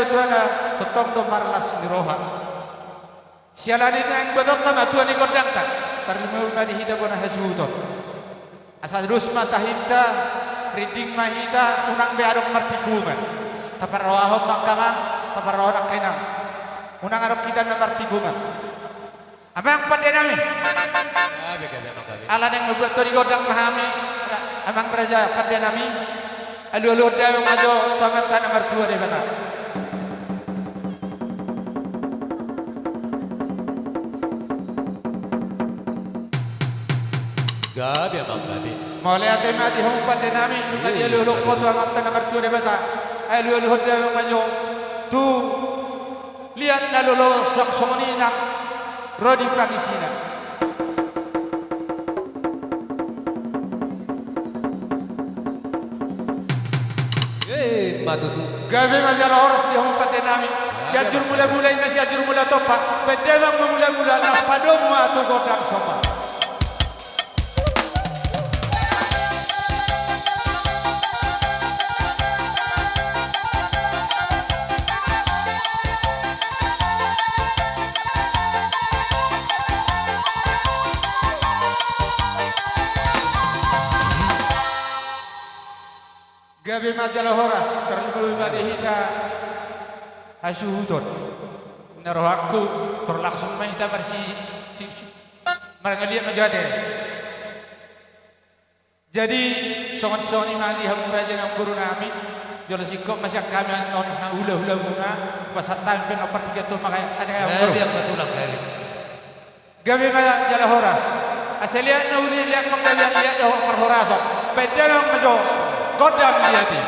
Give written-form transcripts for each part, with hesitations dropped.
tuana totong do marlas ni roha. Sialani yang bedok tama tuani godangkan. Terlemu mari hida bona hasuton. Asal rusma tahita reading mahita unang bearok martikuman. Tapar rawahon makamang tapar rawahon kainang. Unang arok kita na martikuman. Amang padenami. Ala yang membuat tori godang mahami. Amang raja padenami. Alu-alu dawang ajo tamatan nomor 2 deh bata. Gabi abang gabi. Mulai aja mati hong padenami. Tadi alu-alu kau tamatan nomor 2 deh bata. Alu-alu dawang ajo. Tu lihat lalu sok-sokoni nak rodi pagisina. Matutu. Gabe majalah horas di hong padenami. Siajur mula-mula ini siajur mula topa. Bedemang mula-mula nas padom atau godang sopa. Gabe majalah horas terlalu madehita hasuhuton narohaku terlangsung mahita bersih marangaliat majate. Jadi songon-soni mali hamu raja nang guru nami jolo sikop masyak kami non hula-hula bunga pasatan pen opar 3 tu makai ada yang guru Yang betulang kali. gabe majalah horas asalian nauli lihat pengalian lihat dah perhoraso beda yang majo godam dia ti.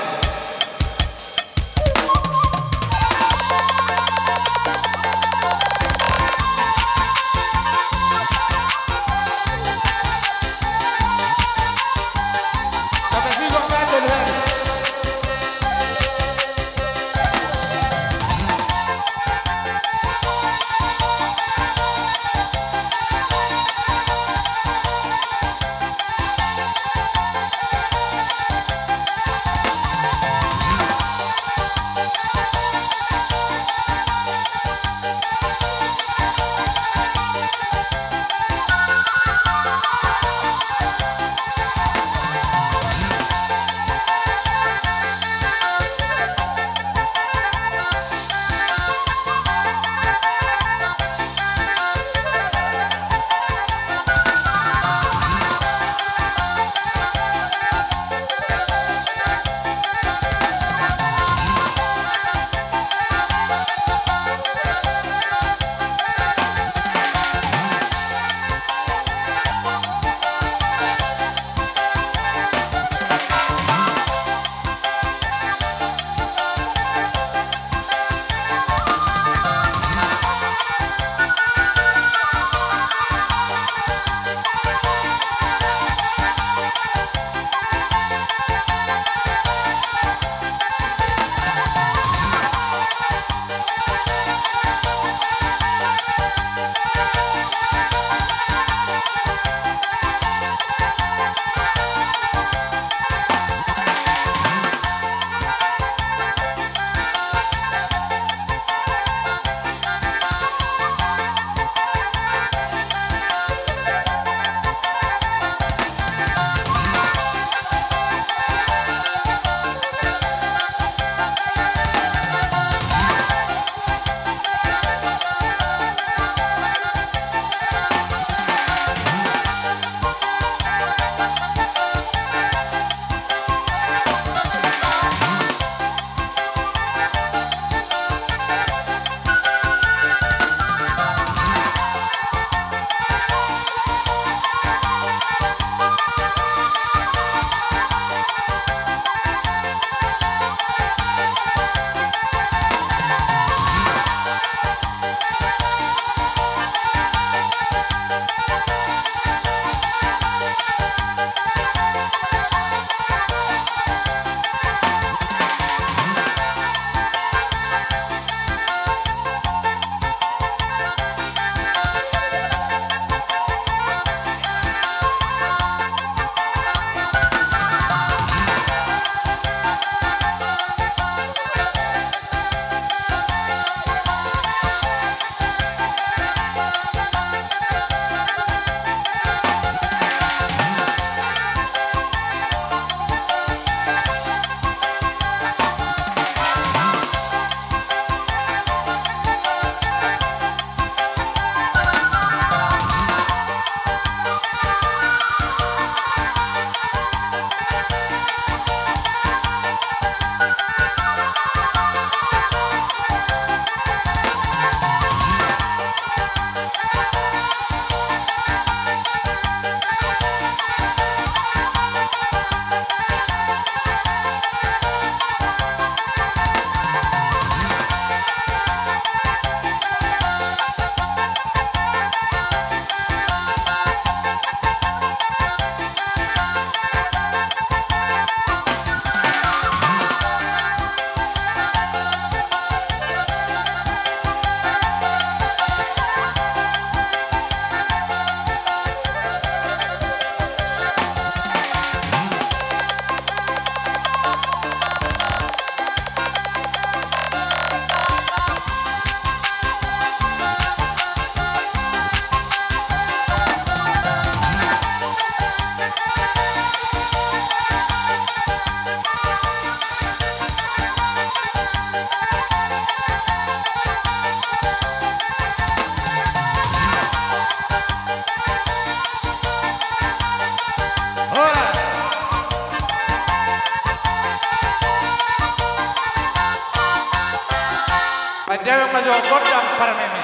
Beliau maju godang para meme.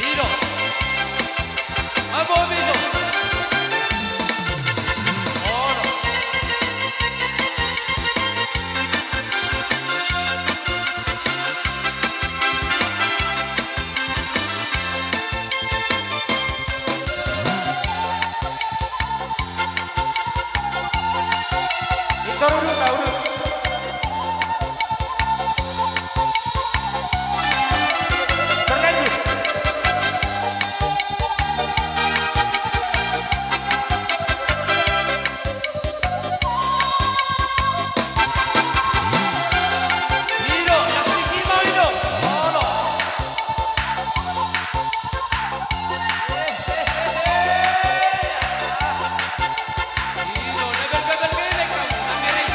Iro. Abo biso. Oro. Ito dulu. Terlanjut. Iro, nakikima Iro. Oro. Iro, gagal-gagal gelek kamu. Nangiray.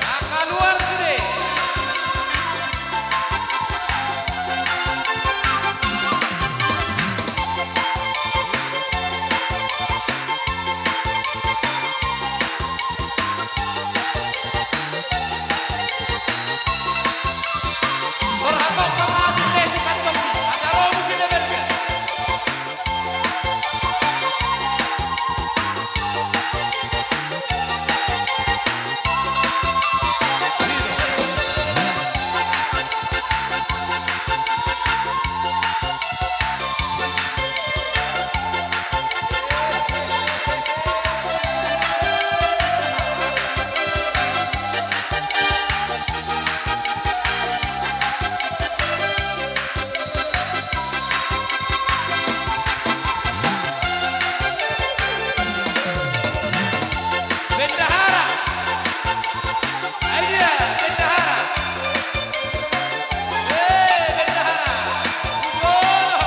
Nakaluar sudah. Berhakok kamu desi kantong. Ada romu kita berga. Bendahara. Ayo, bendahara. Bendahara. Oh.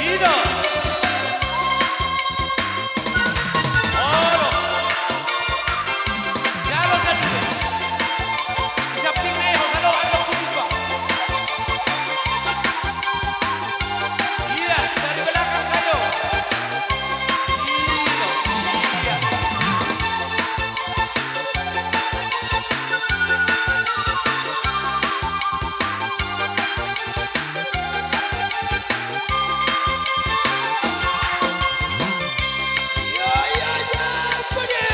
Iro. Oro. Jalo tadi. Bisa pinggir kalau ada kutuba. Iya, dari belakang kayo. Iro. Iya. Ya, pergi.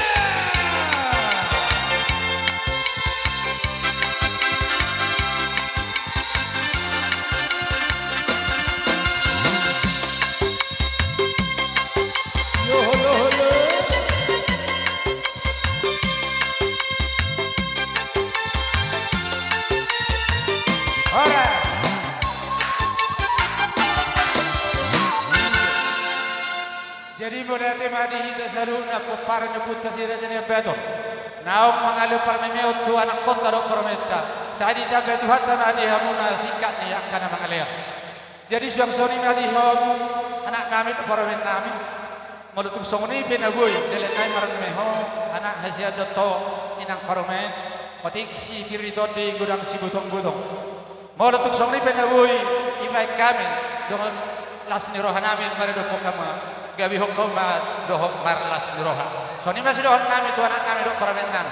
Ora. Jadi boleh temani hita saluna para nyebut tasira jene beto. Naong mangalu parmeme utu anak kota do permeta. Sadi tabe tu hatta mani hamuna sikat ni akan mangalea. Jadi suang soni mali hom anak nami tu parmen nami. Molutuk songoni benagoy dele nai marme ho anak hasia dotto inang parmen. Patik si kiri di gudang si butong-butong. Molutuk songoni benagoy ibai kami dengan las ni rohanami mare do pokama. Gabi hukum dohok marlas diroha. Soni masih dohok nami tu anak nami dok permenan.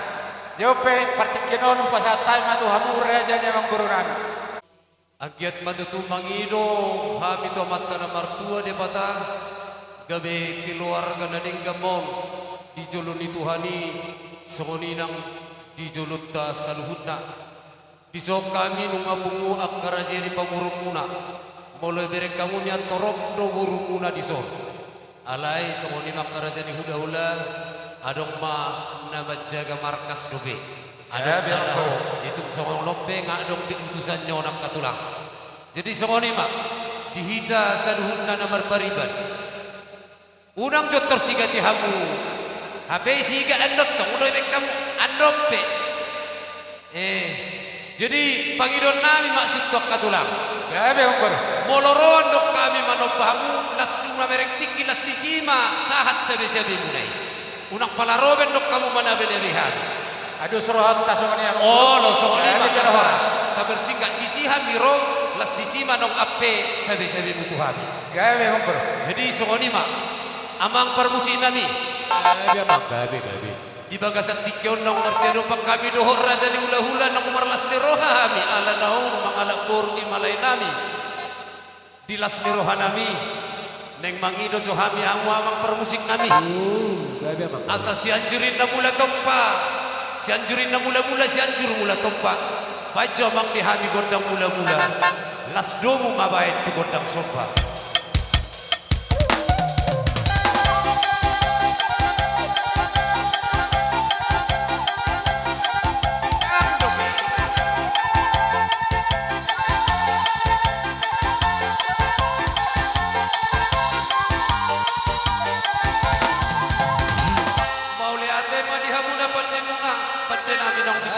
Jope partikinon pasatai matu hamur aja nyamang burunan. Agiat matutu mangido hami to mata na martua de bata gabe keluarga na dinggamon dijuluni Tuhani songoni nang dijulutta saluhutna disok kami nunga bungu akkarajeri pamurumuna molo bere kamu nya torop do burumuna disok alai songoni makarajani hudahula adong ma nabajaga markas dobe ada biarlah jitung songong lope ngadong di utusan nyonak katulang jadi songoni mak dihita saduhunna namar pariban unang jot tersigati hamu HP siga andop tong udah kamu andop pe jadi pangidon nami maksud tok katulang gabe ongkor moloroan dok kami manobahamu las jumlah merek tiki las disima sahat sebe-sebe mulai Unak palaroben dok kamu mana benerihan. Aduh serohat tasongnya. Oh lo songoni Ya, mah dia dah. tabersingkat disiha miro las disima nong ape sabi-sabi butuhami. Gaya memang bro. Jadi songoni mah amang permusi nami. Dia mah gabe. Di bagasan tikyon nong mersero pang kami dohor raja di hula-hula nong marlas ni roha kami ala naung mangalak pur imalay nami. Di las ni roha nami neng mangido so kami ang amang permusik nami. Gabe mah. Asa si anjurin na mula tompa. Si anjurin na mula-mula si anjur mula tompa. Bajo amang di kami gondang mula-mula. Las domu mabait tu gondang sompa.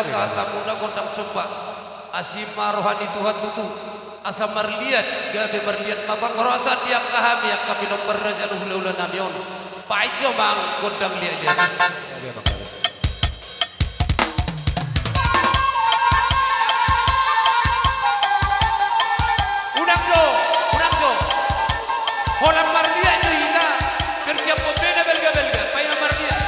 Sata muna gondang sumba asima rohani Tuhan tutu asa marliat gabe marliat mabang rasa dia kahami yang kami nomor raja hula-hula namion paijo bang gondang liat Gabe mah. unang jo holang marliat jo hina kerja pembeda belga payah marliat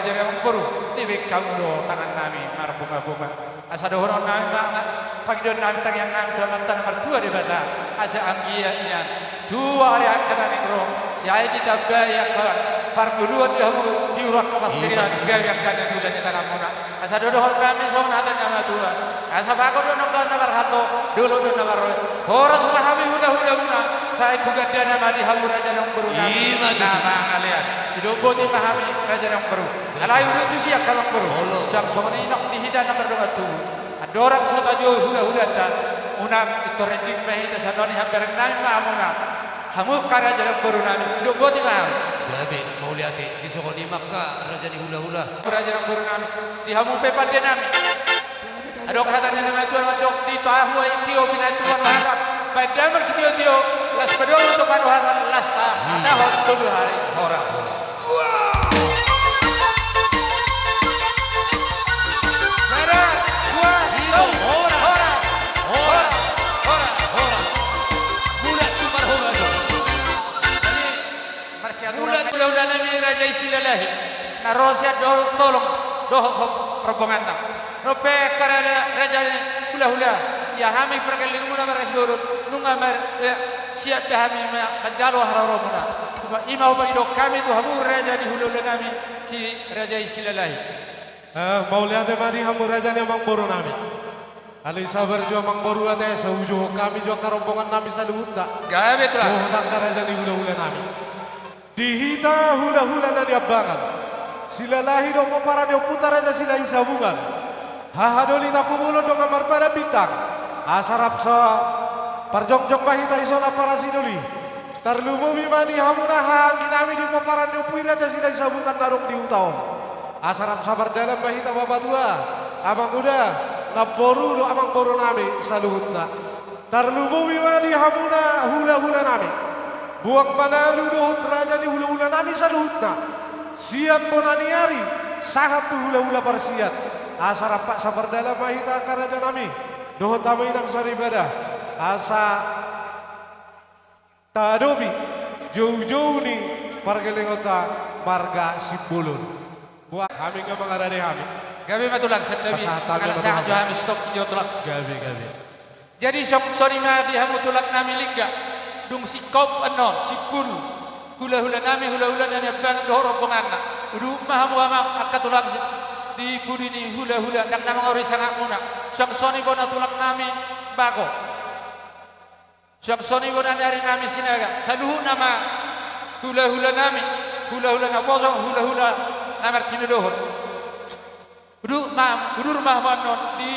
raja yang baru di kamu do tangan nami mar bunga-bunga asa do horon nami banget pagidon nami tangyang nami tamantan martua di bata asa anggianya dua hari akan nami bro si ay ditabaya ka parmuluan kamu tiurak ka pasirian yang kan udah di tangan muna asa do horon nami so natan nama tua asa bago do nang nabar hato dulu do nabar horas mahami hula saya juga dana madi halu raja yang baru nama kalian tidak boleh pahami raja yang baru kalau itu siap kalau baru siap semua ini nak dihidang nak berdoa tu ada orang sudah jauh hula tak unam itu rendik mehita sanoni hampir nami mahamuna hamu raja yang baru nami tidak boleh paham Gabi mau lihat di sokoni maka raja di hula raja yang baru nami di hamu pepat dia nami ada katanya nama Tuhan adok di tahu tio bina Tuhan harap pada maksud tio las pedol untuk panuhatan las ta ada tujuh hari orang Ulah nami raja isilalahi na rosia tolong rombongan nam no pe karena raja hula ya hami perkali muna maras dorot nunga mar siap hami kanjalo hararo muna ima ubang do kami tu hamu raja di hula nami ki raja isilalahi mau lihat mari hamu raja ni mang boru nami ali sabar jo mang boru ate saujo kami jo karombongan nami saluta gabe tu lah oh tak raja ni hula nami dihita hula nani abangan sila lahi do paparan yo putar raja sila isabungan hahadoli takumulo do ngamar pada bintang asarap sa parjong-jong bahita isola para sinuli tarlumo bimani hamuna hangin nami di paparan yo puira raja sila isabungan narung di utaon asarap sabar dalam bahita bapak tua abang uda naboru do amang boru nami saluhutna tarlumo bimani hamuna hula nami buang manalu dohut raja di hula nami saluhutna siat bonaniari sahat tu hula parsiat asa rapak sabar dalam mahita karaja nami dohut tamai nang saribada asa tadobi jauh-jauh ni pargelengota marga sibulun buat kami nggak mengarade kami gabe matulak setabi kalau sehat jo kami stop jo tulak gabe jadi sok sorima di hamu tulak nami lingga dung sikop anon sipul hula nami nani abang dohoro bongana udu mahamu amang akatulak di pudi ni hula dak nama ori sangat muna sok soni bona tulak nami bago sok soni bona nyari nami sinaga saluhu nama hula nami hula na boso hula namar tinu dohor udu rumah manon di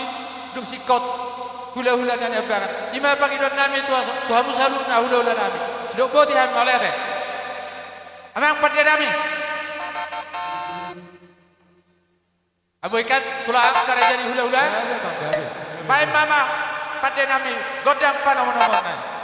dung sikot hula nani abang ima pangidon nami tuhamu salut na hula nami tidak boleh ham oleh teh amang pada nami aboikan tulak karaja di hula baik mama pada nami godang panomonomon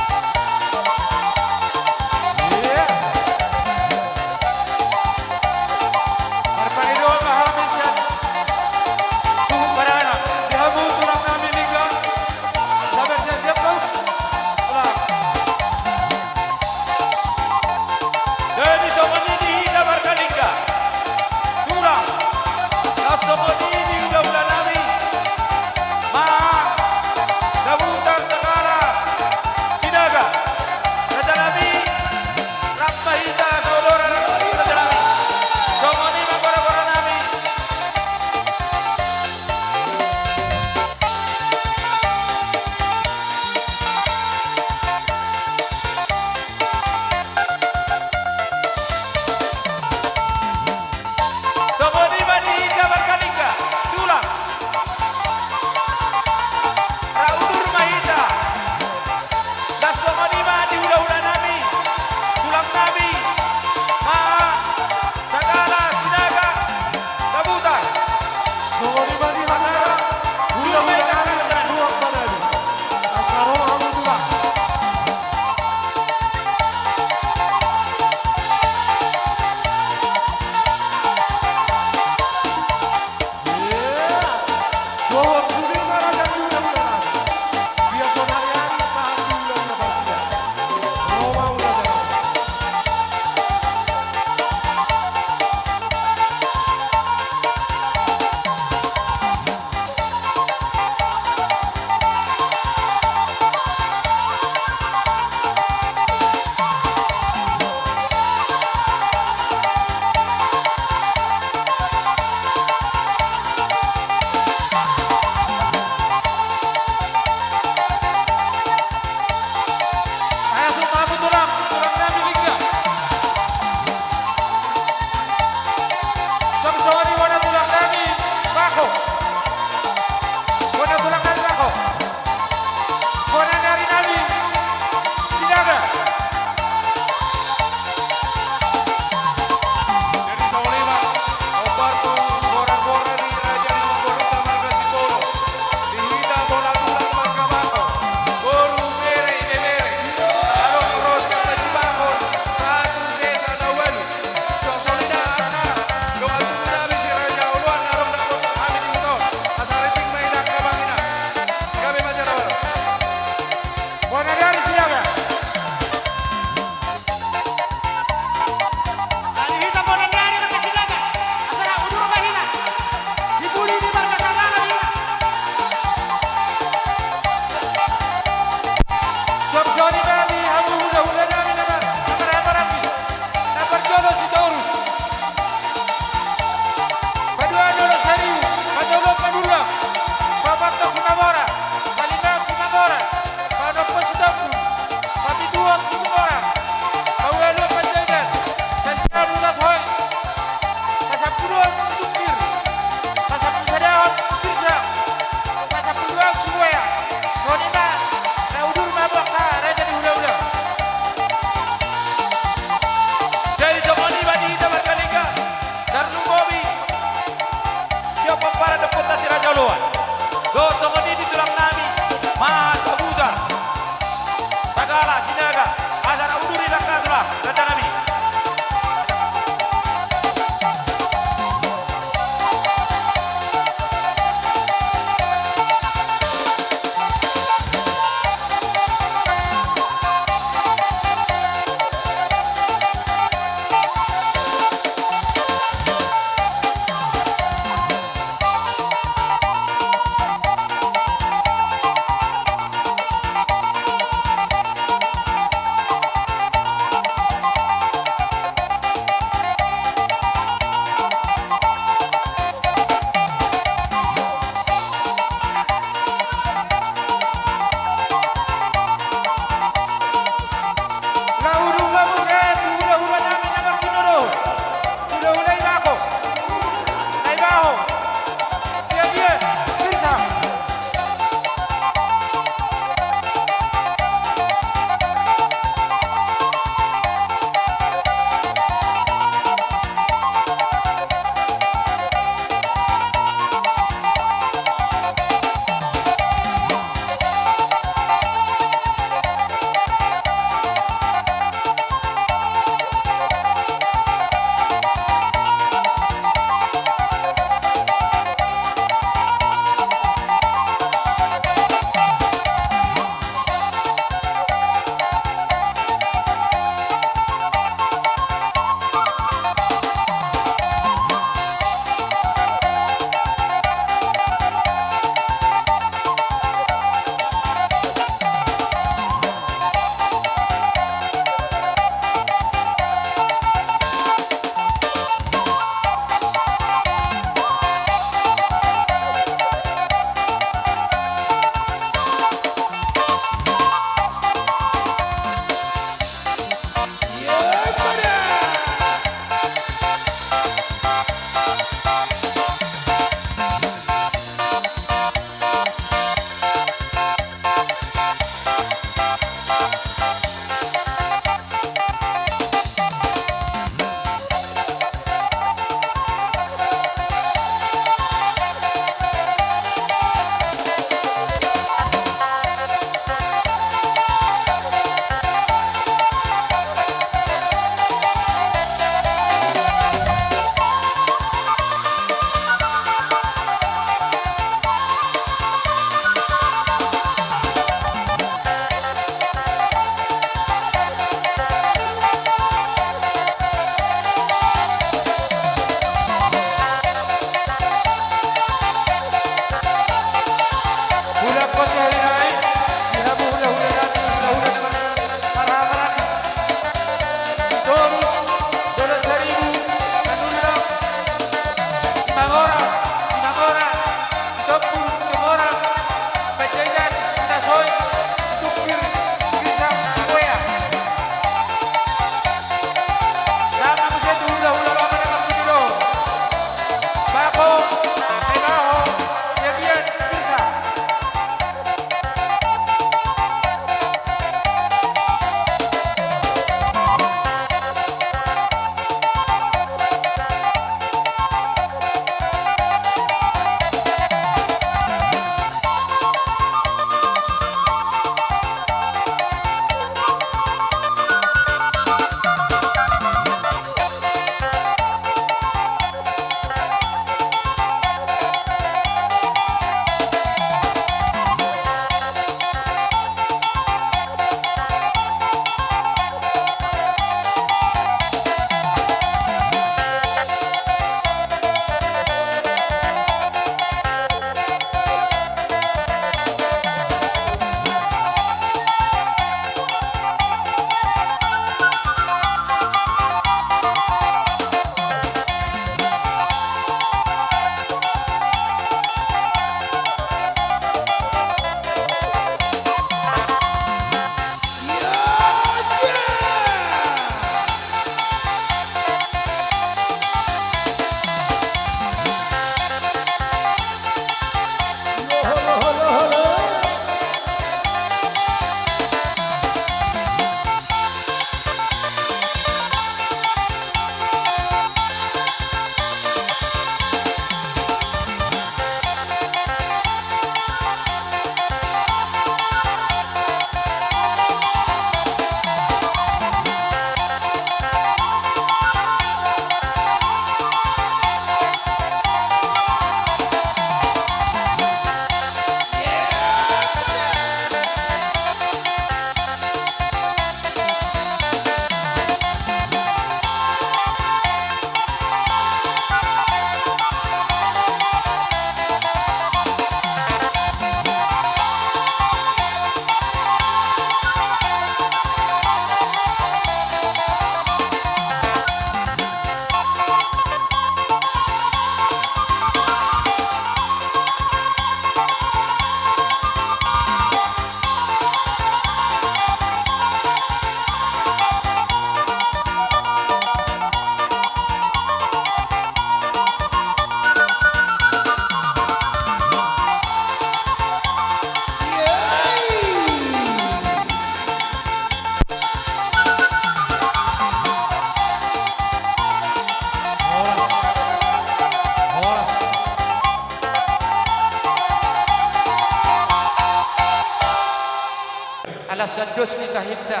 dos ni tahita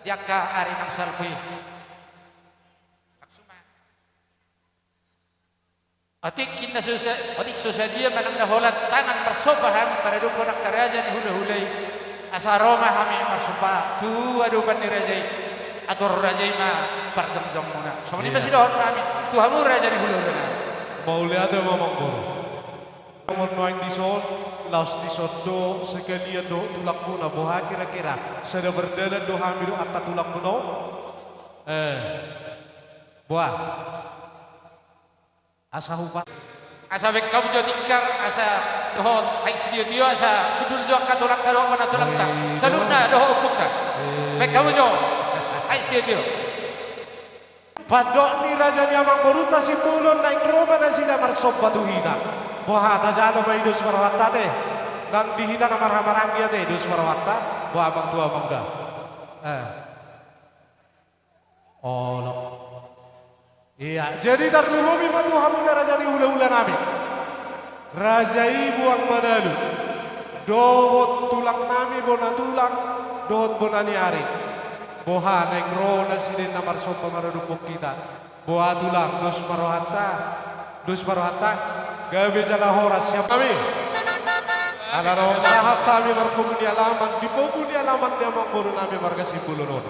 diaka ari nang salpi atik kinna susah dia manang naholat tangan persobahan pada dukun nak kerajaan hula-hulai asa Roma hami marsupa tu adupan ni rajai atur rajai ma parjam-jam muna so ni masih dohon kami tu hamu raja ni hula-hulai mau lihat mamang bor nomor noing di son laos di sodo sekalian do tulak muna boha kira-kira sada berdalan do hamidu atta tulak muno boa asa hupa asa bek kamu jotikar asa dohon ai sidio asa budul jo katulak taro mana tulak ta saluna doho upukta bek kamu jo ai sidio padok ni raja ni amang boruta si pulon naik Roma na sila marsop batu hita boha tajalo may dos marwatta te nang dihita na marhamarang dia te dos marwatta boha amang tua amang da lo iya jadi tarluhumi matu hamuna raja ni hula-hula nami raja ibu ang manalu dohot tulang nami bona tulang dohot bona ni ari boha naik ro na sinin na marsop pamarudupok kita boha tulang dos marohatta gabi jala horas siap kami alaro sahat kami marpung di alaman di pokok di alaman dia mangboru nami marga simbulunon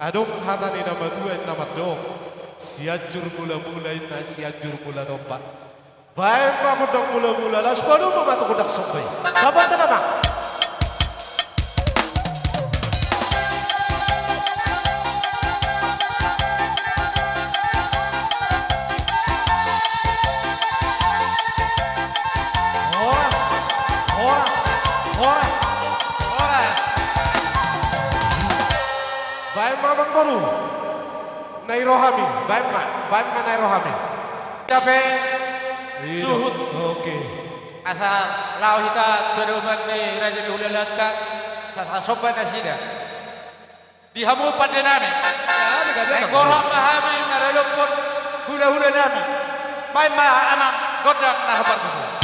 adong hatani nama tua nama dong siajur mula-mula ina siajur mula tompak baik pa kudang mula-mula las padu mematu kudak sobai dapat tenang baik mamang baru Nairohami, baik Nairohami. Dape suhut Oke. asa lao hita tuduman ni raja ni hulalata sa sopan asida dihamu padenami gorok mahami maralupon hula-hula nami baik ma amang godang na habar susu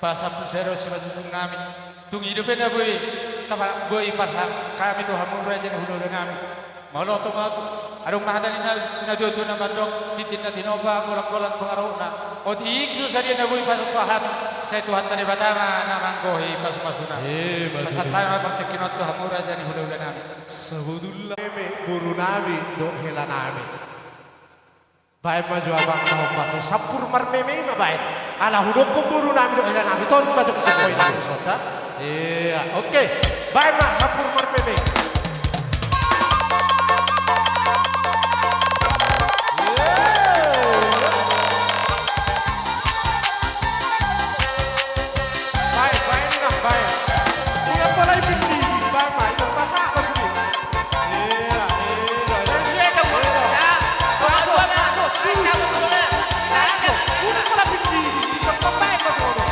bahasa pusero si batu nami tung hidupin na boy tapa boy parha kami tu hamur raja ni hulu nami malu tu matu arung mahata ni na jojo na mandok titin na tinova kolang pengaruh na otik susah na boy pasuk paham saya Tuhan tadi batama na mangkohi pas masuna pas tayo pertekinot tu hamur raja ni hulu nami Sabudullah me buru nami do hela nami. Baik maju abang mau pakai sapur marmeme ma baik. Ala hudok ko buru nami do hela nami ton maju ko koy nami soda. Iya, oke. Baik ma sapur marmeme. Baik, baik ni nak baik. Dia boleh bindi, baik ma itu pasak apa sini? Iya, iya. Udah pala bindi, kita pemain pa sono.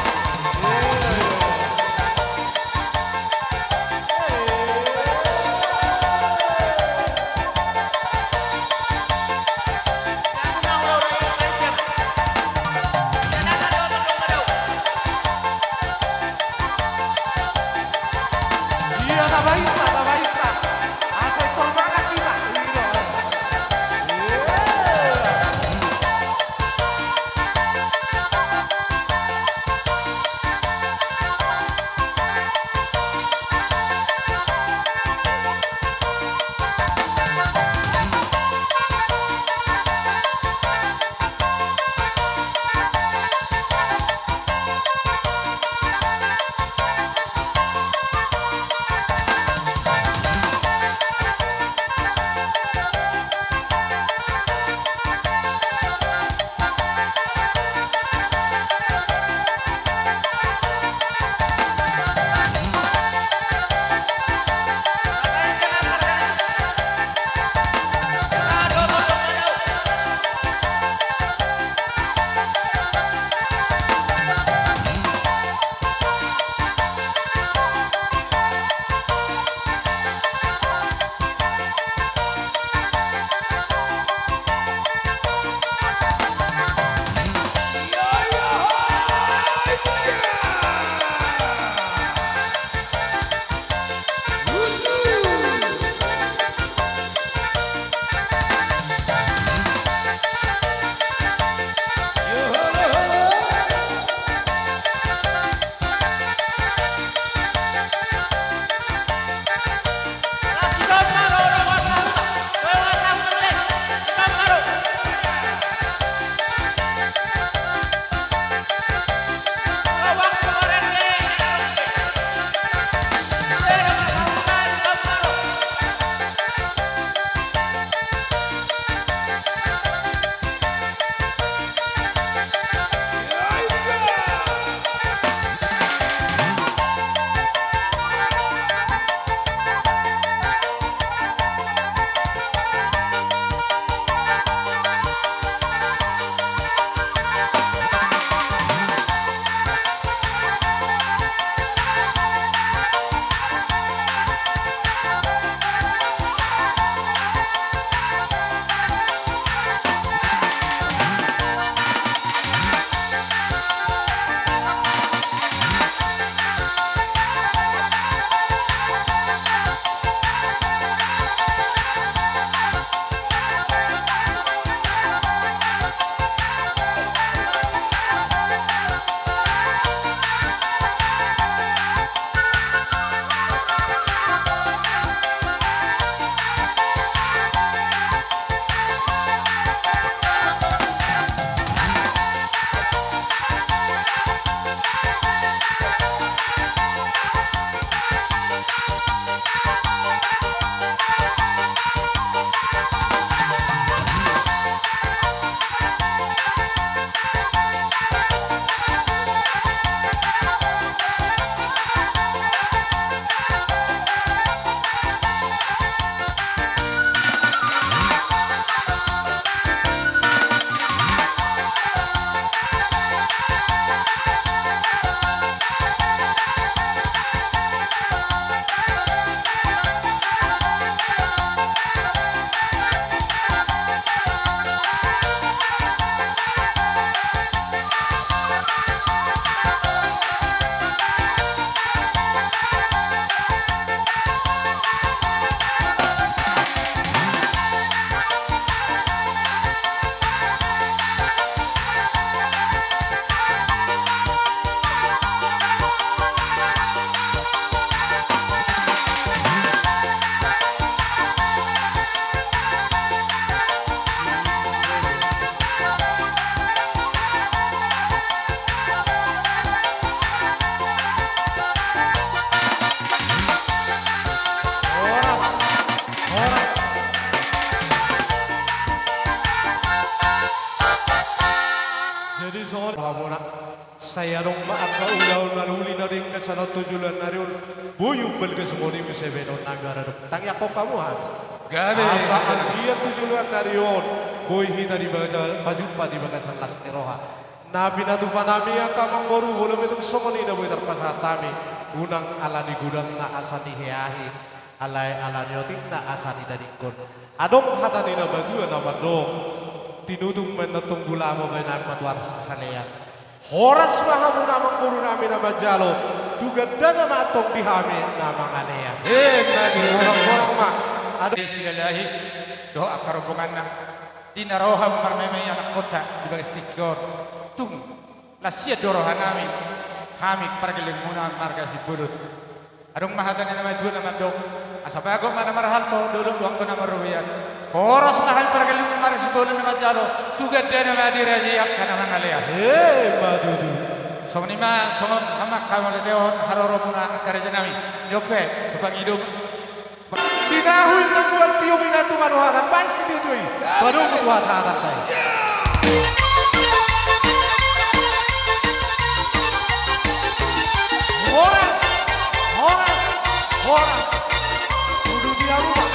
muna. Saya dong maat ka ulaw na ruli na rin ka sa natujulan na rin. Buyong balga sa muni mo sebenon nagara dong. Tangya ko kamuhan. Gabi. Asa ang dia tujulan na rin. Boy hita di baga pajumpa di baga sa las ni Roha. Nabi na tupa nami ang kamang moru belum itu somoni na boy terpasatami. Unang ala ni gudang na asa ni heahi. Alay ala ni oting na asa ni dadingkon. Adong hata ni na batu na madong. Tinutong man na tunggula mo ba na matuwar sa saleyan. Horas mahamu namang guru namin na majalo. Tuganda na matong dihami namang alea. Orang-orang ma. Ada silalahi doa karobongan na dinaroham marmemay anak kota di bagas tikor. Tung lasia dorohan namin. Kami pergeling muna marga si bulut. Adong mahatan na maju naman dong. Asabago mana marhalto dulu doang ko na maruwian. Horas mahal pergeling marga si bulut na majalo. Tuganda na madiraji akka namang alea. Madudu. Somni ma somon hamak kamal deon haroro muna akareja nami. Nyope bupang hidup. Dinahui membuat tiup ingat manuhatan pasti ditui. Baru mutuah saatan saya. Horas, horas, horas. Kudu dia rumah.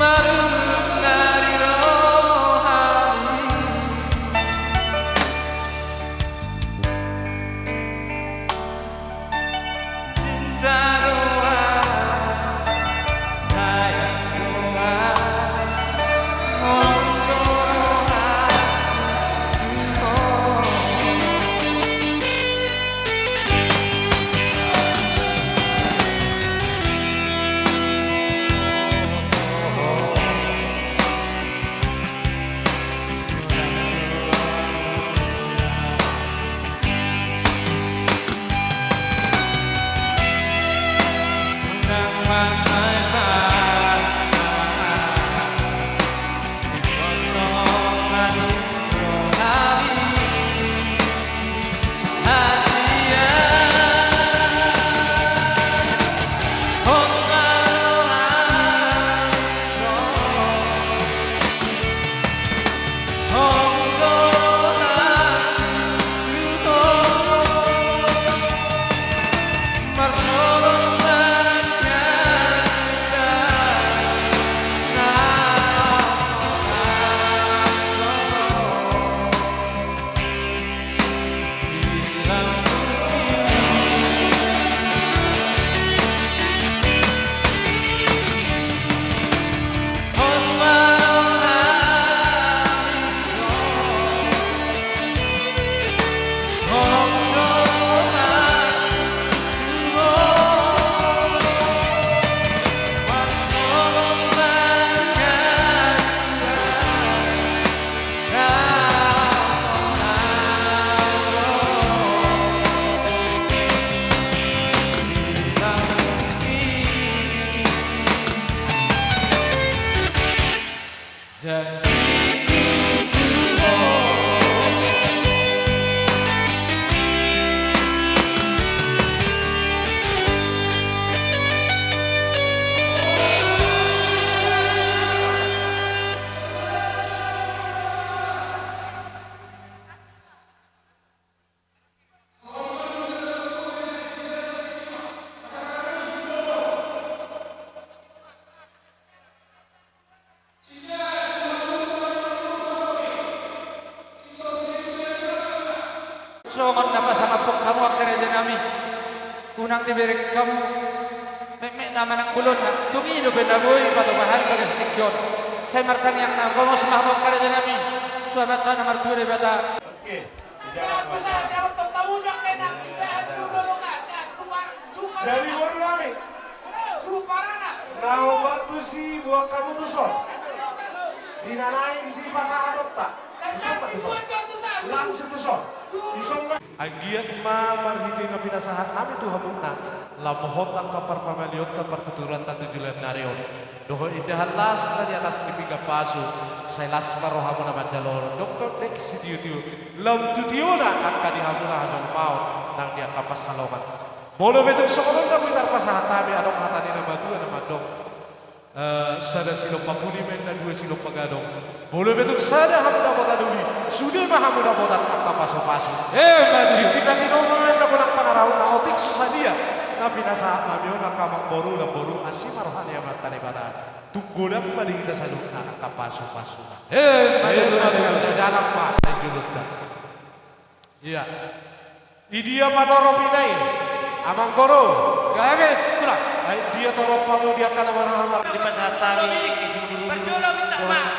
Marunari rohani cinta doa sayang doa songon napa sama pok kamu akhirnya nami kunang diberi kamu mek nama nang bulun na tungi do benda boy pato bahan bagai stikjon saya martang yang na kamu semah pok akhirnya nami tu mata nomor 2 de bata Oke. Jadi baru nami. Nah, waktu si buat kamu tuh son. Dinanai di sini pasangan otak. Langsung tuh son. Agiat ma marhiti na pinasahan nami tuh hamuna. Lamohotan kapar pamaliot kapar tuturan tatu julan narion. Doho indahan las na di atas tipiga pasu. Saya las marohamu na manjalor. Doktor dek si tiu-tiu. Lam tutiu na angka di hamuna hajon pao. Nang dia kapas salongan. Bolo betul sekolah na putar pasahan tabi adong hatani na batu na madong. Sada silo papuli men na 2 silo pagadong. Bolo betul sada hamu dapat aduli. Sudah mah hamu dapat angka paso-paso. Madu tiba-tiba man na kulang panaraw na otik susah dia. Tapi nasa nabio na kamang boru na boru asimar hanya matane bata. Tunggulang bali kita sa luna angka paso-paso. Madu na jalan mah juluk ta. Iya. Idia panoro pinai. Amang koro. Gabe tulak. Dia tolong pamu dia kana marah di masa tami kisi dulu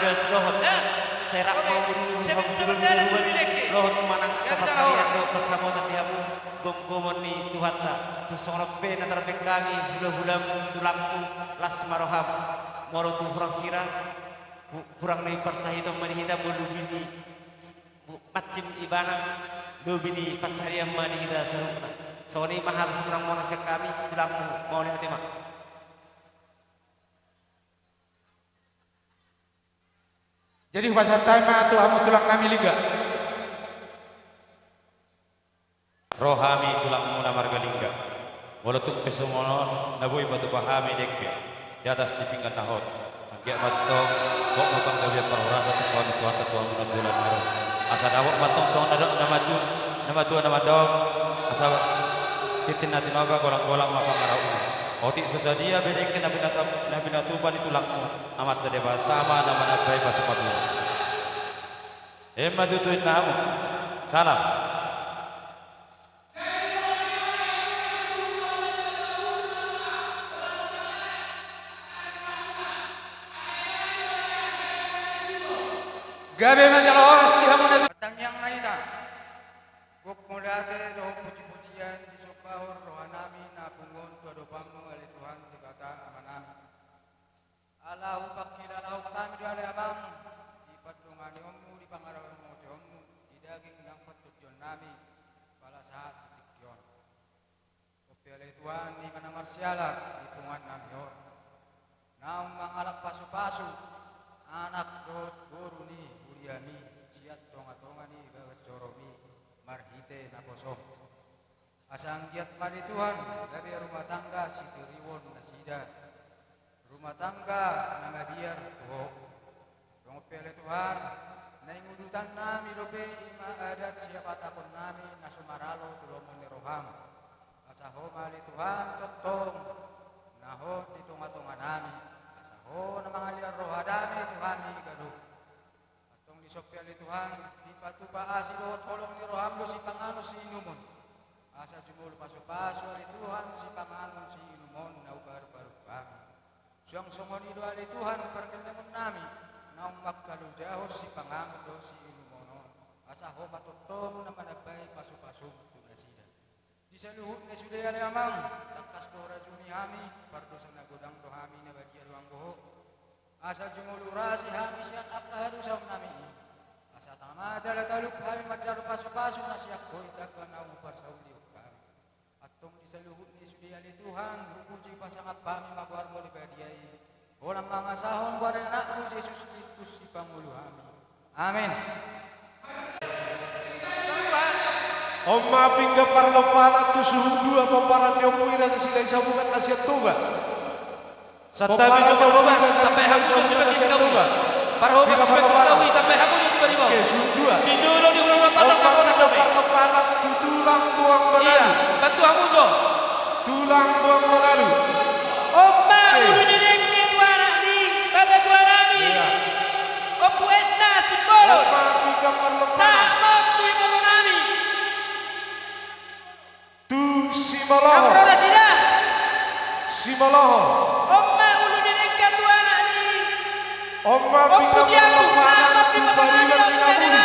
gas rohot serak mau rohot manang kapasaya do pasamotan diamu gomgomon ni tuhata tu sorok be natar bekami hula-hulam tulangku las maroham moro tu kurang sirah kurang ni parsahito manihida bolu bini macim ibana do bini pasariam manihida sarupna Sony mahal sekurang mau nasib kami bilang mau lihat tema. jadi bahasa tema tu amu tulang nami liga Rohami tulang muna marga lingga. Walaupun pesumono nabui batu pahami dekke di atas di pinggan tahot. Agak matong kok matong gawe perurasa tu kawan itu atau tuan muna jualan marah. Asa dawak matong soal nama tuan nama dog asa titin natin oga golang-golang maka marau Otik sesadia bedengke na binatuban itulakmu amat na deba tama na manabay pasu-pasu. Madutuin namu. Salam. Gabe manjaloras ihamuna Matang yang naita. Guk mulate do puji-pujian di sopahur rohanami na pungon tuado pangmo ali Tuhan di kata amanami. Allahu pakila lahu kami do ale abang di patungan ommu di pangarawan mo ommu di daging nang patutyon nami pala saat tikyon. Opi ale Tuhan di mana marsiala di pungan nami or. Naum mangalak pasu-pasu anak guru ni Buriani siat tonga-tonga ni gawasoromi marhite naposong asang giat mali Tuhan gabi rumah tangga si Tiriwon nasida rumah tangga nangadiar tuho rongopele Tuhan naingudutan nami dobe ima adat siapa takon nami nasumaralo tulomon ni roham asaho mali Tuhan totong naho di tonga-tonga nami asaho na mga liar rohadami Tuhan ni gaduh Sopya ni Tuhan di patupa asilo tolong ni rohamlo si pangano si inumon asa jumul paso-paso ni Tuhan si pangano si inumon na ubar-baru kami siyang sumon ido ali Tuhan perkelemon nami na umakkaludahos si pangano si inumono asa ho matutong na manabay paso-paso tunasida di sa luhut na suday ali amang takas dora juni hami pardo sa nagodang rohami na badia ruang boho asa jumulura si hami siya akahadusam nami Tama jala taluk kami macam pasu-pasu nasiak koi takkan au parsauli kami. Atong disaluhut ni sudia li Tuhan, puji pasangat kami mabuar mo libadiai. Orang mga sahon buat anakmu Yesus Kristus si Pangulo kami. Amin. Oma pingga parlopana tu suhu dua paparan yang puira silai sabungan nasihat toba. Satabi jo parobas sampai hamsul sebagai toba. Parobas sebagai sampai hamsul tiba-tiba. Oke, suhu dua. Dijolo di ulang tanah kota Tobi. Parlopana tu tulang buang menalu. Bantu kamu jo. Tulang buang menalu. Oma ulu direngki tuana ni, baba tuana ni. Opu esna simbolo. Oma pingga parlopana. Sama tu ibu nami. Tu simoloho. Amroda sida. Simoloho. Oma ulu direngki tuana ni. Oma pingga parlopana tu pariwan minamuli.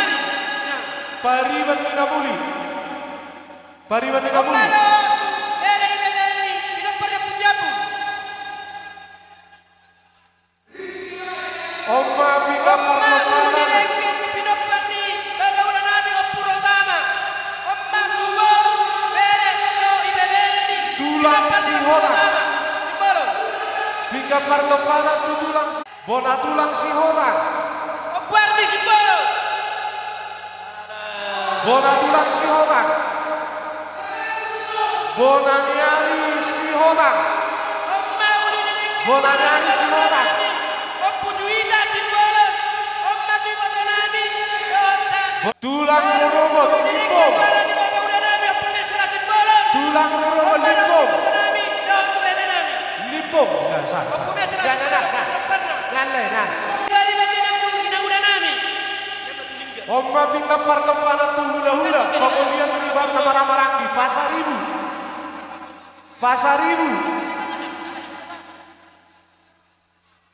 Pariwan minamuli. Pariwan minamuli. Oma pingga parlopana. Tulang sihorang. Pingga parlopana tu tulang bona tulang sihorang. Bona tulang sihorang. Bona nyari sihorang. Bona nyari sihorang. Tulang robot limbong. Tulang robot limbong. Limbong. Nah, sah. Nah. Oma pingga parlopana tu hula-hula. Kemudian ribar nama Ramaranggi. Pasar Ibu.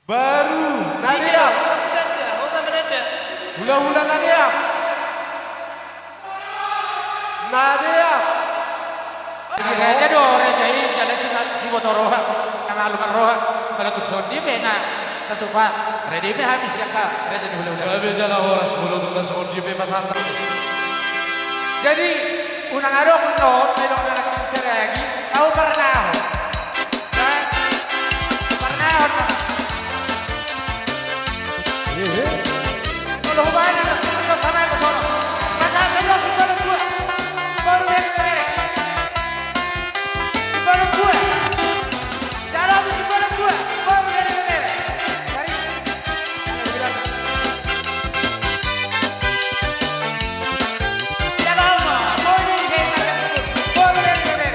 Baru Nadia. Hula-hula Nadia. Gereja do rejai jalan si botoroha nangalukan roha kalau tu sondi bena tentu pak ready be habis ya kak reja di hula-hula. Gabe jala horas bulu tugas sondi be pasantren. Jadi unang ado menot medok dalam kisah lagi tahu pernah. Pernah. Kalau banyak kita sana ke sana. Masa kedua kita dua baru yang terakhir. Baru dua. Cara mesti baru dua baru yang terakhir. Dari. Jangan lama. Baru yang terakhir. Baru yang terakhir.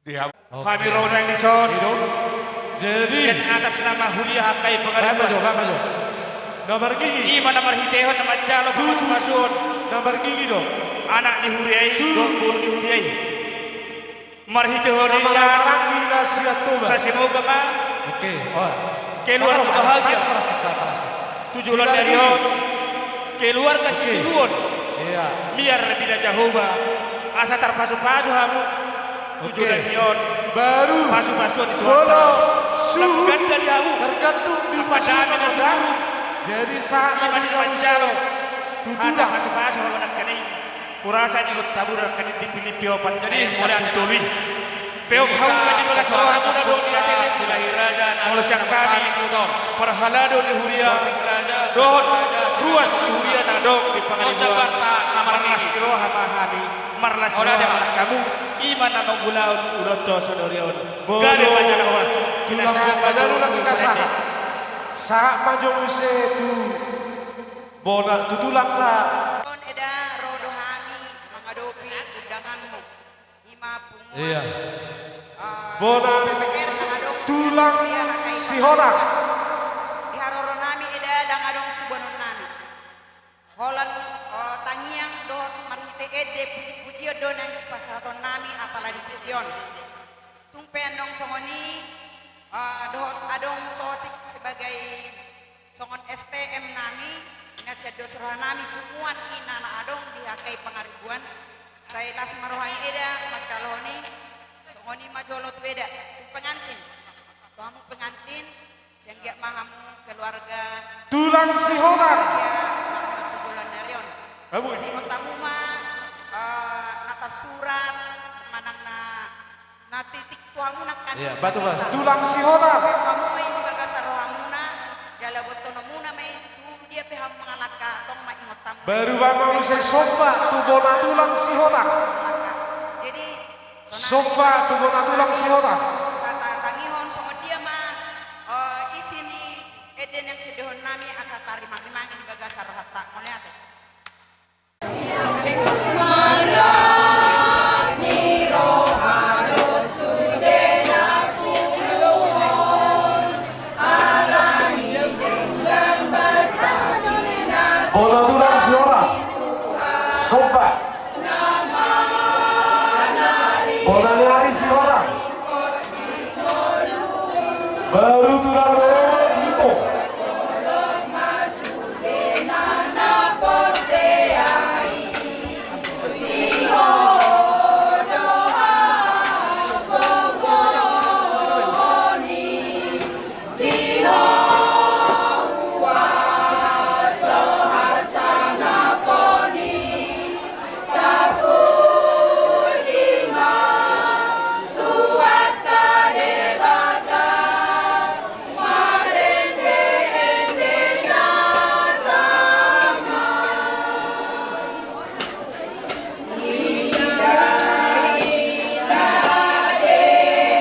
Dia Kami Rona yang dison. jadi Sian atas nama Hulia Hakai Pengadilan. nomor gigi, Ima nama Hitehon nama Jalo Pemasumasun. nomor gigi dong. Anak di Huriai, dombur di Huriai. Marhitehon Nama ini orang di nasihat tuba. saya semoga mah Oke, oh. keluar bahagia. Tujuan dari hon keluar kasih tujuan. Iya. Biar lebih jauh bah. Asa terpasu-pasu kamu. Tujuan dari hon Baru pasu-pasu itu. bolo suhu Ganti dari kamu. tergantung di Padahal itu suruh. Jadi saat Ima di Manjalo. Ada tutulah. pasu-pasu kamu nak kini. Kurasa juga tabur kini dipilih piopat. Jadi mulai antuli. Peok kamu di belas orang muda dong di atas. Silahi raja Kalau siang kami perhalado di Huria. Dohon ruas di Huria nadong di pengadilan. Marlas Iroha Mahani. Marlas Iroha kamu. Iman nama gulaun uroto sodorion. Gade banyak orang. Tulang badan lagi kasah. Saat maju muse tu bona tutulang ta. Kon eda rodohani mengadopi undanganmu. Ima punguan. Iya. Bona PPR nangadong tulang si horang. di haroronami eda dangadong subonon nani. Holan tangiang dot marite ede puji-puji donang sepasaton nami apalagi titian. Tumpean dong songoni dot adong sotik sebagai songon STM nami nasihat dosurah nami punguan inana adong dihakai pengaribuan saya las marohani eda macaloni songoni majolot beda pengantin kamu pengantin sehingga mahamu keluarga Tulang si horang. ya tujuan narion Kamu di kotamu mah nata surat manang na titik tuamu nak kan Iya, batu mas. Tulang si horang. kamu may di bagasar rohamuna jalabot tonomuna may tu dia piham mengalaka tong maingot tamu Baru bama muse sofa tu bona tulang si horang. jadi Sofa tu bona tulang si horang. kata tangihon songo dia mah isini eden yang sedehon nami asa tarima mangin di bagasar hatta melihat Bona tulang si horang. Sofa. Bona nyari si horang. Baru tulang lewat itu.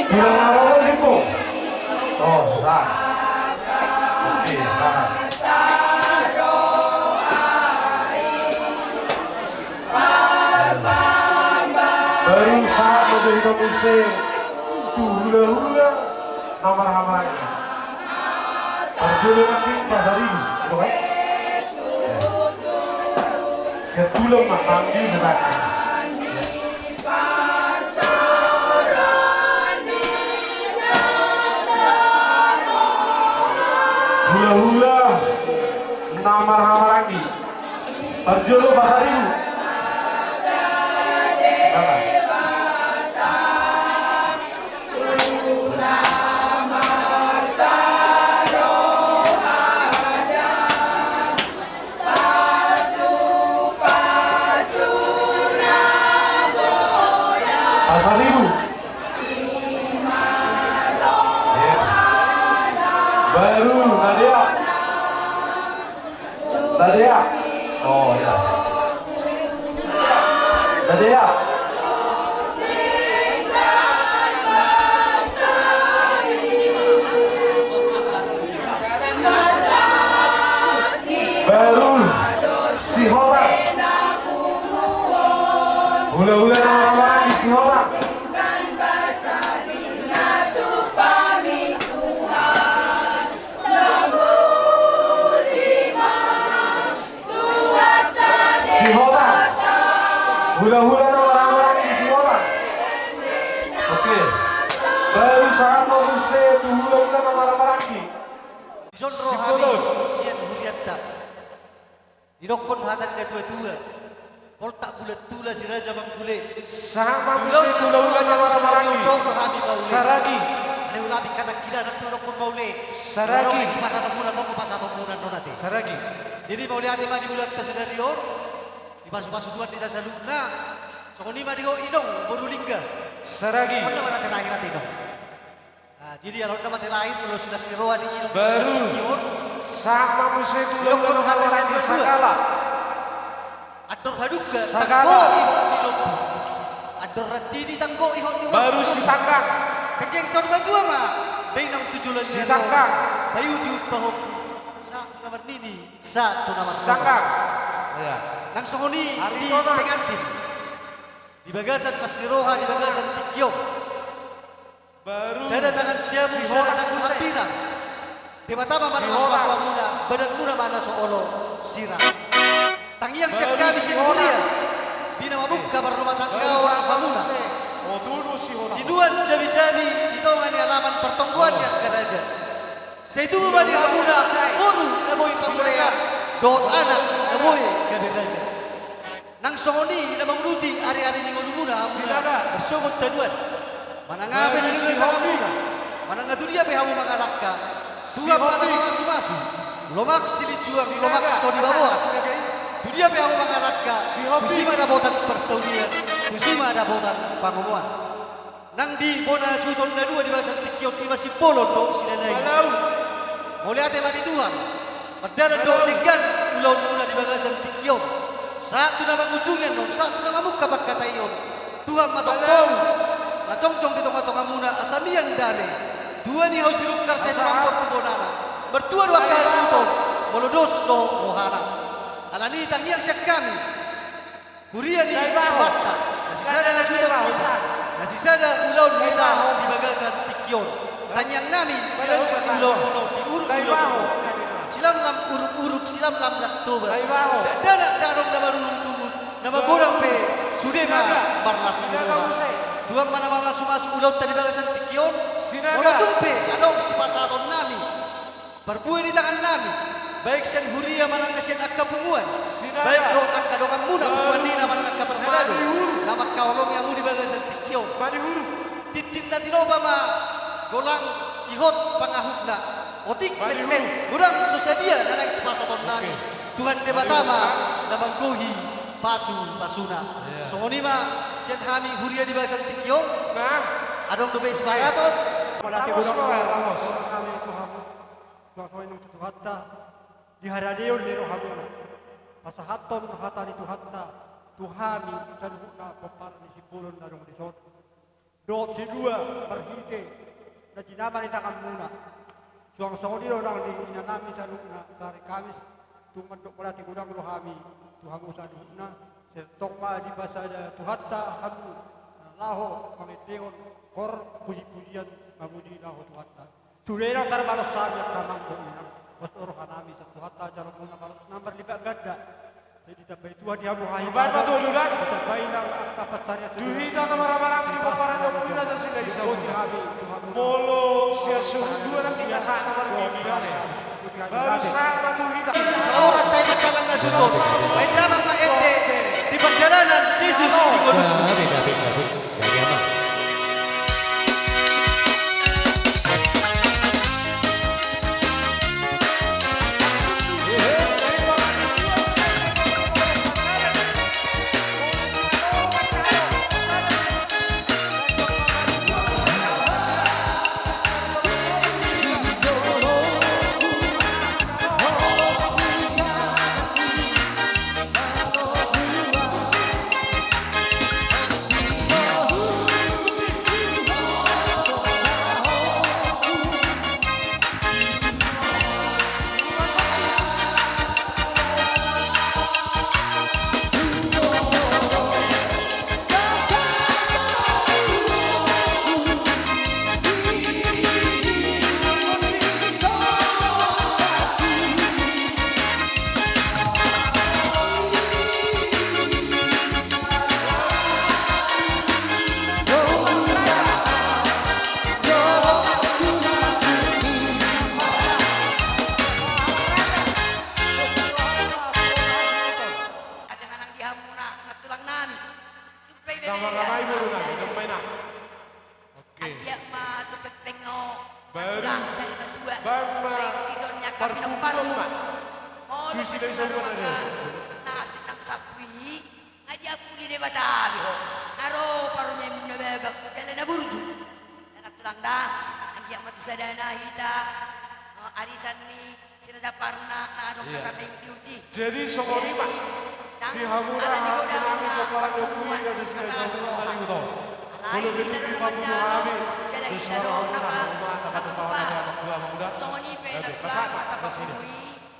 Tulang lewat itu. Oh, sah. Oke, sah. Baru saat menjadi komisi itu hula-hula namar-namarnya. Perjalanan nanti pasar ini, gitu kan? Setulung nak ambil berat. Hula-hula namar-namar lagi. Perjalanan pasar ini. Pasar Ibu. Ya. Baru Nadia. Nadia. Oh ya. Nadia. Baru si Horang. Hula-hula nama-nama di si Horang. Hula-hula orang-orang di sekolah. Oke. Baru sama Huse tu hula-hula orang-orang di. Ison rohani sian huriatta. Dirokon hatan dia tua-tua. Kol tak bulat tula si raja mangkule. Sama Huse tu hula-hula orang-orang di. Saragi. Ada ulabi kata kira nak dirokon maule. Saragi. Semata temuna toko pas atau punan donate. Saragi. Jadi maule ate madi bulat tasudarior. Di pasu-pasu tuan di tasaluna. Sokoni madi go idong borulingga. Saragi. Mana mana terakhir ate idong. Jadi kalau nama terakhir kalau sudah siroa di idong. Baru sama Huse tu hula-hula orang-orang di Sakala. Ador haduka Sakala. Ador ratidi tanggo ihon ihon. Baru si Tanggang. Kengkeng son batu ama. Bainang tujulan Si Tanggang. Bayu diut bahom. Satu nama nini. Satu nama Si Tanggang. Ya. Nang songoni di Aritona. pengantin. Di bagasan Kasliroha, di bagasan Tikyong. Baru Saya datangan siamu, Si saya Horak datangan Hussein. Hampirang. Di batama mana Si masuk Horak. muna, badan muna mana soolo sirah. Tangiang siap Baru kami si si Horak. mulia. Di nama buka rumah tangga Baru orang sama Hamuna. Huse. Oh dulu si Horak. Siduan jabi-jabi ditongani alaman pertongguan yang keraja. Saya itu di Hamuna, uru naboy pamulea, dot anak naboy gabi raja. Nang songoni na mangruti ari-ari ni ngulumuna Hamuna Silaga. bersogot taduan. Manangabe na Si nila sa Hamuna. Manangaduria be hamu mga lakka. Tuga pa na mga sumasu. Lomak silijuang, lomak soni bawa. Dunia be hamu mga lakka. Tusima na botan persaudian. Tusima na botan pangumuan. Nang di bona suiton na dua di basan Tikyong di masih polon do sila lagi. Kalau Mulai ate mati Tuhan. Padahal do tigan ulon muna di bagasan Tikyong. Satu nama ujungnya dong, satu nama muka bakatayon. Tuhan matokong. Na congcong dito nga muna asamian dami. Dua ni haus silukar sa mampo tubonana. Bertua dua kali suto. Molodos do rohana. Alani tangiang siya kami. Kuria ni Wata. Nasisada na suto. Nasisada ulon kita di bagasan Tikyong. Tanyang namin bilang sa ulon di uruk-ulon. Silam lam uruk-uruk, silam lam laktoba. Dana darong na marunong tubod. Na magurang pe sudema barlas ni Tuang mana mga sumasuk ulaw tadi bagasan Tikyong. Wala tumpe, anong si pasaron nami. Perbuay di tangan nami. Baik siyan huria manang kasiyan agkapunguan. Baik doon agkadongan muna. Punguan nina manang agkaperhalado. Na magkaulong yang mo di bagasan Tikyong. Titin na tinoba ma. Golang ihot pangahut na. Otik men. Gurang susadia na nang si pasaron nami. Tuhan de batama na mangguhi pasuna. So ni ma siyan hami huria di bagasan Tikyong. Adong dobe sebagaton. Ramos kami Tuhan Tuhan ng tuhatta di haraniyon ni Rohamuna pasahaton hata ni tuhatta Tuhani sa na papar ni sipulon na rong resort do sidua perhite na jinama ni takam muna suang soni orang ni inanami sa luna dari kamis tumandok pala ti gudang Rohami Tuhan usa na setok ma di basa tuhatta hamu laho pangiteon kor puji-pujian mamuji laho tuhatta Tulera tarbalos sabi at tamang ko ina. Was orohan namin sa tuhatta jarang muna balos number liba ganda. Jadi tabay tuwa di amo kayo. Iban matulugan. Tabay lang ang tapat sarya. Duhita ka marang-marang di mo para ng puna sa sila isa. Molo siya suhudua ng kinasaan ng marang baru sama duhita. Orang tayo magkalang na sutod. May damang maende. Di perjalanan sisus di kodong. Jadi apa? Sama-sama ibu nami, gamay na. Oke. Agia ma tu petengok. Baru. Lang saya kedua. Bama. Kita nyak kami Parkumpul paru. ma. Oh, Tu sila isa mo na rin. nasi nak sakwi. Aja puli de batabi ho. Aro paru mem nebega jalan na burju. Nak tulang dah. Agia ma tu sadana hita. Arisan ni sila parna na adong kata bengkiuti. Jadi songorima. Di hamura nami paparang yokui kasi sila isa mo na rin ito. Kulo gitu di papuno kami. Terus marahon na nakatutawan na mga magdua muda. Oke, kasama ka sini.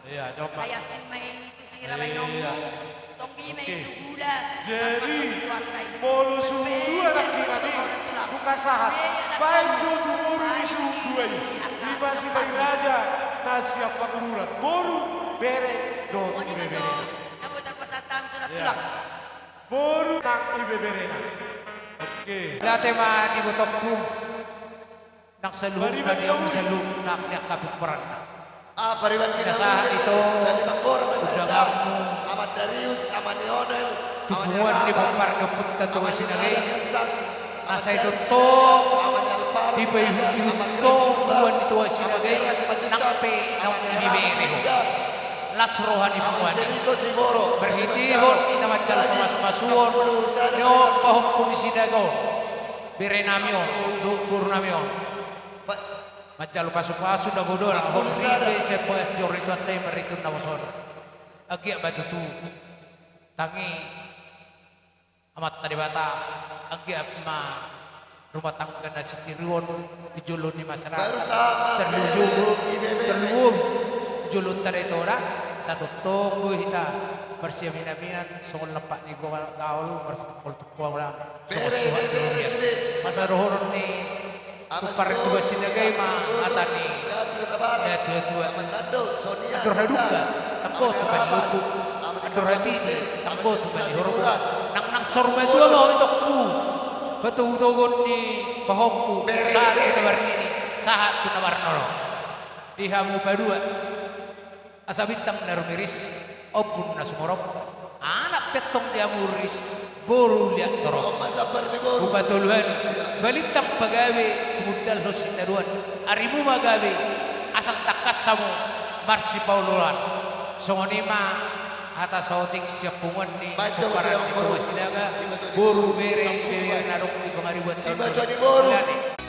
Iya, coba. Saya sin may itu sira may nong. Iya. Tonggi may itu gula. Jadi molo sungguh anak kami buka sahat. Baik jodoh boru di sungguh ini. Tiba si bayi raja nasiap pengururan. Boru bere dot Oni ibe majo. bere. Nabo terpasatan tulang Iya. tulang. Boru nang ibe bere na. Oke. Dati man ibutokku nang salub na diyo sa loob na kapagparan na. Pariwan Kinasahan ito, udangan mo, Amat Darius, Amat Leonel, tubuhan ni Bapar na punta to sinagay. Nasa ito to, di ba yung to, buwan ito sinagay, nakpe ng ibibere ho. Lasrohan ni Buwan. Berhitihon, inamadjal ko mas masuon, nyo pahukun sinagaw. Bire namin yun, dukur namin yun. Macam pasu-pasu dah bodoh lah. Hong ribe sepoes jorito ante meritu nawason. Agia batu tu tangi amat tadi bata. Agia ma rumah tangga nasi tiruan dijulun di masyarakat. Terluhur julun tadi itu orang satu tunggu kita bersih minamian soal lepak ni gua gaul bersih kau orang masa rohon ni Kupar dua sinagai ma atani ya dua adur haduka takbo tu kan lupu adur hati takbo tu kan horobu nang sorma tu mau itu ku betul togon ni bahokku saat kita ini saat kita noro di hamu padua asabitang narumiris obun nasumorok anak petong dia muris boru liat torok Bupatuluhan balitang pagawe tumudal hositaruan arimu magawe asal takas samu marsi pauluran songonima atas sauting siap pungan ni kuparan di bawah sinaga boru bere bere narok di pengaribuan tahun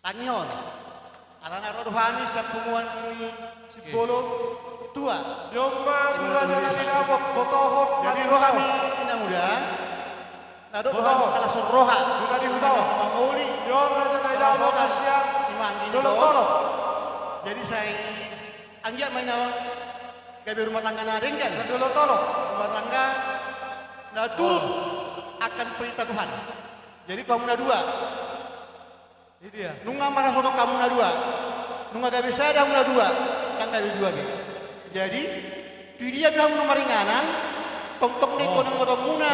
Tanyon, alana rodohani sa pumuan si Bolo tua. Yoma tu raja nami nabok botohon. Jadi rohami ina muda. Nado rohami kala surroha. Sudah dihutau. Mangoli. Yom raja nami nabok Asia. Tolo. Jadi saya anggap main naon gawe rumah tangga naring kan. Tolo. Rumah tangga nah turun akan perintah Tuhan. Jadi kamu na dua. Ini dia. Nunga marah soto kamu na dua. Nunga gawe saya dah dua. Kan gawe dua be. Jadi dia bilang nomor ringanan. Tok ni kono ngoto muna.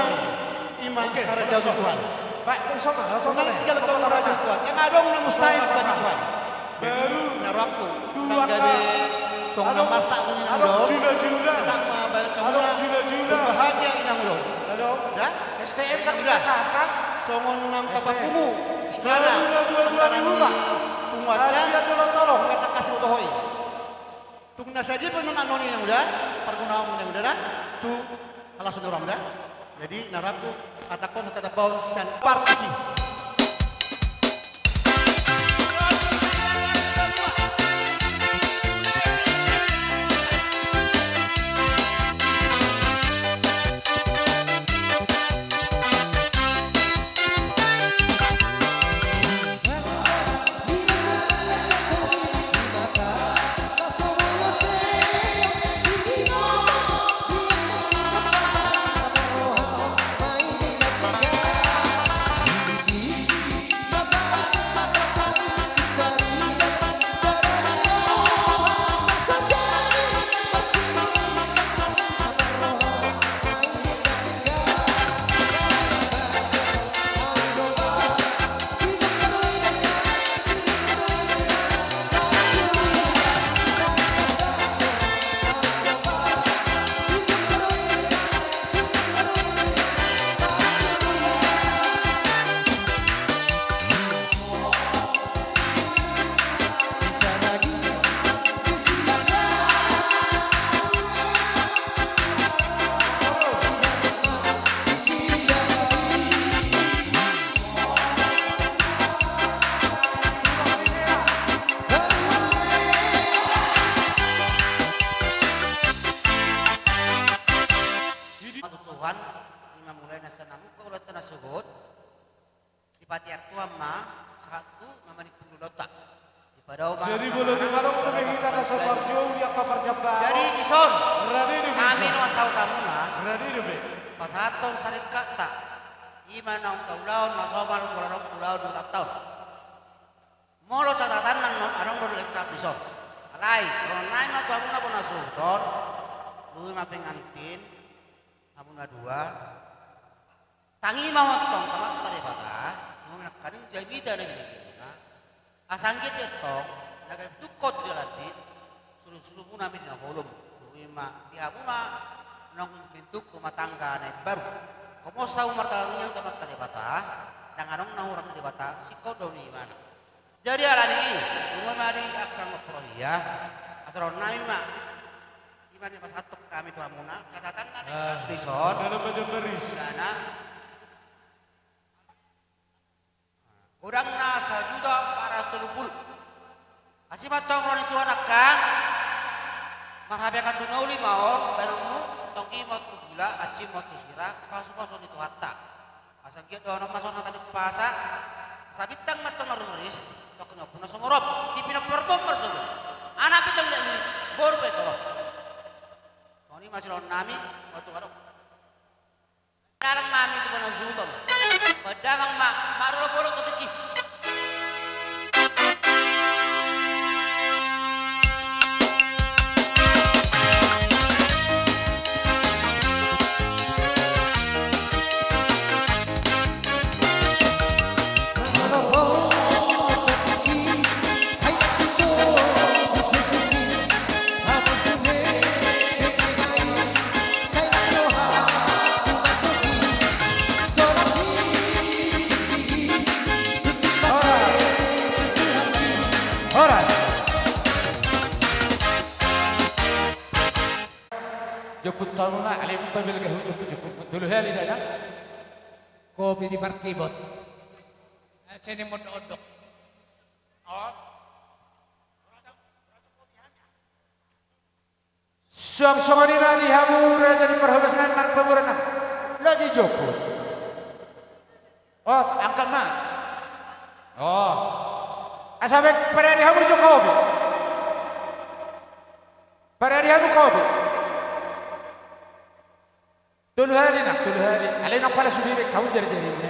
Iman para jauh Tuhan. Baik, sama. Nang tiga lekong raja Tuhan. Yang ada na mustahil bagi Tuhan. Baru Narakku. dua Nang gawe song na masak ni Halo, jula. Tak ma bal kamu. Halo, jula. Bahagia inang lo. Halo. Dah? STM tak dirasakan. Songon nang tapakumu. Baru dua Asia Asia tolong kata kasih utohoi. Tungna saja pun menganoni yang udah, pergunawan yang udah, tu alas orang dah. Jadi naraku atakon tetap bau dan partisi. Tuhan imam mulai nasa namu ko ulat na sugot dipati aktu amma satu namani pululota dipadaw ba Jadi boleh dengarong lebih kita nasa barjo yang kabar jabba. jadi ison Berani ni kami no asaw tamuna Berani ni be. pasatong sarit kata iman ang kaulaon masoban kularong kulaon ng taon molo catatan ng anong berlekap ison alay ron nay matuang na po nasuton luwi mapingantin Amuna dua, tangi mawatong tamat paribata, mengenai kaning jabida na ginigina, asanggit ito, nagtukot dilati, sulu-sulu muna min na hulog, luwima, tiha muna, nang bintuk kumatangga na baru, kumusta umartalong niyang tamat paribata, nang anong nahurang paribata, siko daw ni imana. Jadi alani, umamari akan maprohiya, asaron namin ma, iman pas atok kami tuh amuna catatan kami resort Dalam baju beris. dana kurang nasa juta para terupul asimat tong ron itu anak kang marhabekan tu nauli mau benongmu tong imot tu gila aci mot tu sira pasu-pasu itu hatta asang kieu dono masona tadi pasa sabitang matong naruris tok nyopuna somorop dipina perpom bersulu anak pitong dan bor betoro ini masih lawan nami waktu karo sekarang mami itu pernah zuton padahal mak maru bolo keteki Jukut taruna alim pamil ke hujung jukut dulu heli dah kopi di markibot sini mod odok Sang ni nari hamura jadi perhabasan mar pemurana lagi jukut oh angkat mah oh asabek pada di hamu jokobi pada di hamu kopi Tulu hari, alena pala sudire kau jari-jari ini.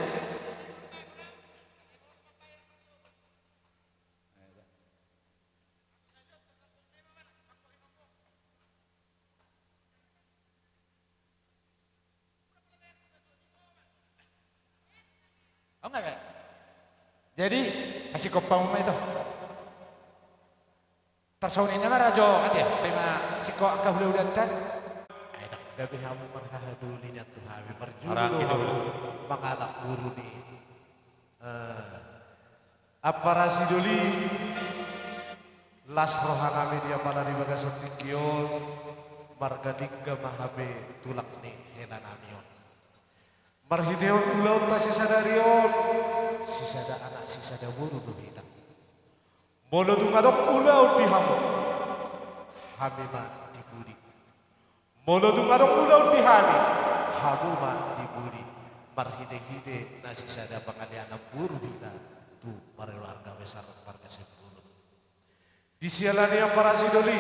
Oh enggak? Jadi kasih kopang itu. Tersauninya mah rajo, ya, tema siko angka hulu dantan. Gabi hamu marhahaduli niya tuhami perjulu manganak guru ni Aparasi doli Las rohanami dia pada di bagas tikyon marga digga mahabe tulak ni helanamion. Marhideon ulaw ta sisadarion sisada anak sisada buru duhita. Molo tungadok ulaw di hamu hamima diburi. Molo tungadok ulaw di hami hamuma diburi. Marhide-hide na sisada pangalian buru kita tu marilarga besar marga sepuluh. Disialani yang para sidoli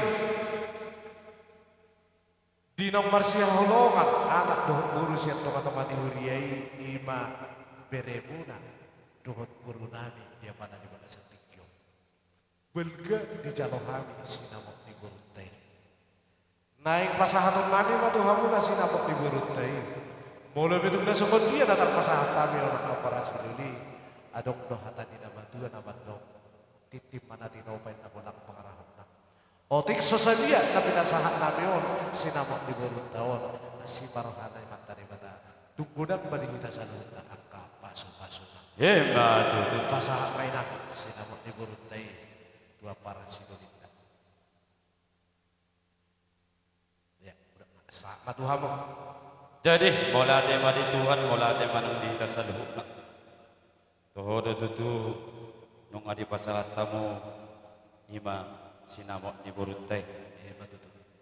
di nomor siang holongan anak dohot guru siang teman-teman dihuriai ima beremuna dohot guru nami dia pada di mana setikyo belga di jalohami sinamok di buruntai naik pasahaton nami matu hamuna sinamok di buruntai mulai betul na sebut dia datang pasahat kami orang para sidoli adok dohatan di nama dua nama dong titip mana tinopain na bolang pangarahan na. Otik sosadia na pinasahan namin yun, sinamok di burong taon, na si Marohanay mata ni bata. Tunggunan balingita sa loob na angka, paso-paso na. Tutu. Pasahan kayo na, sinamok di burong tayo, dua para sinulita. Ya, matuha mo. Jadi mola tema di Tuhan, mola tema nang di sa loob na. Toho tutu. Nung adi pasahat tamu ima sinamok ni buruntay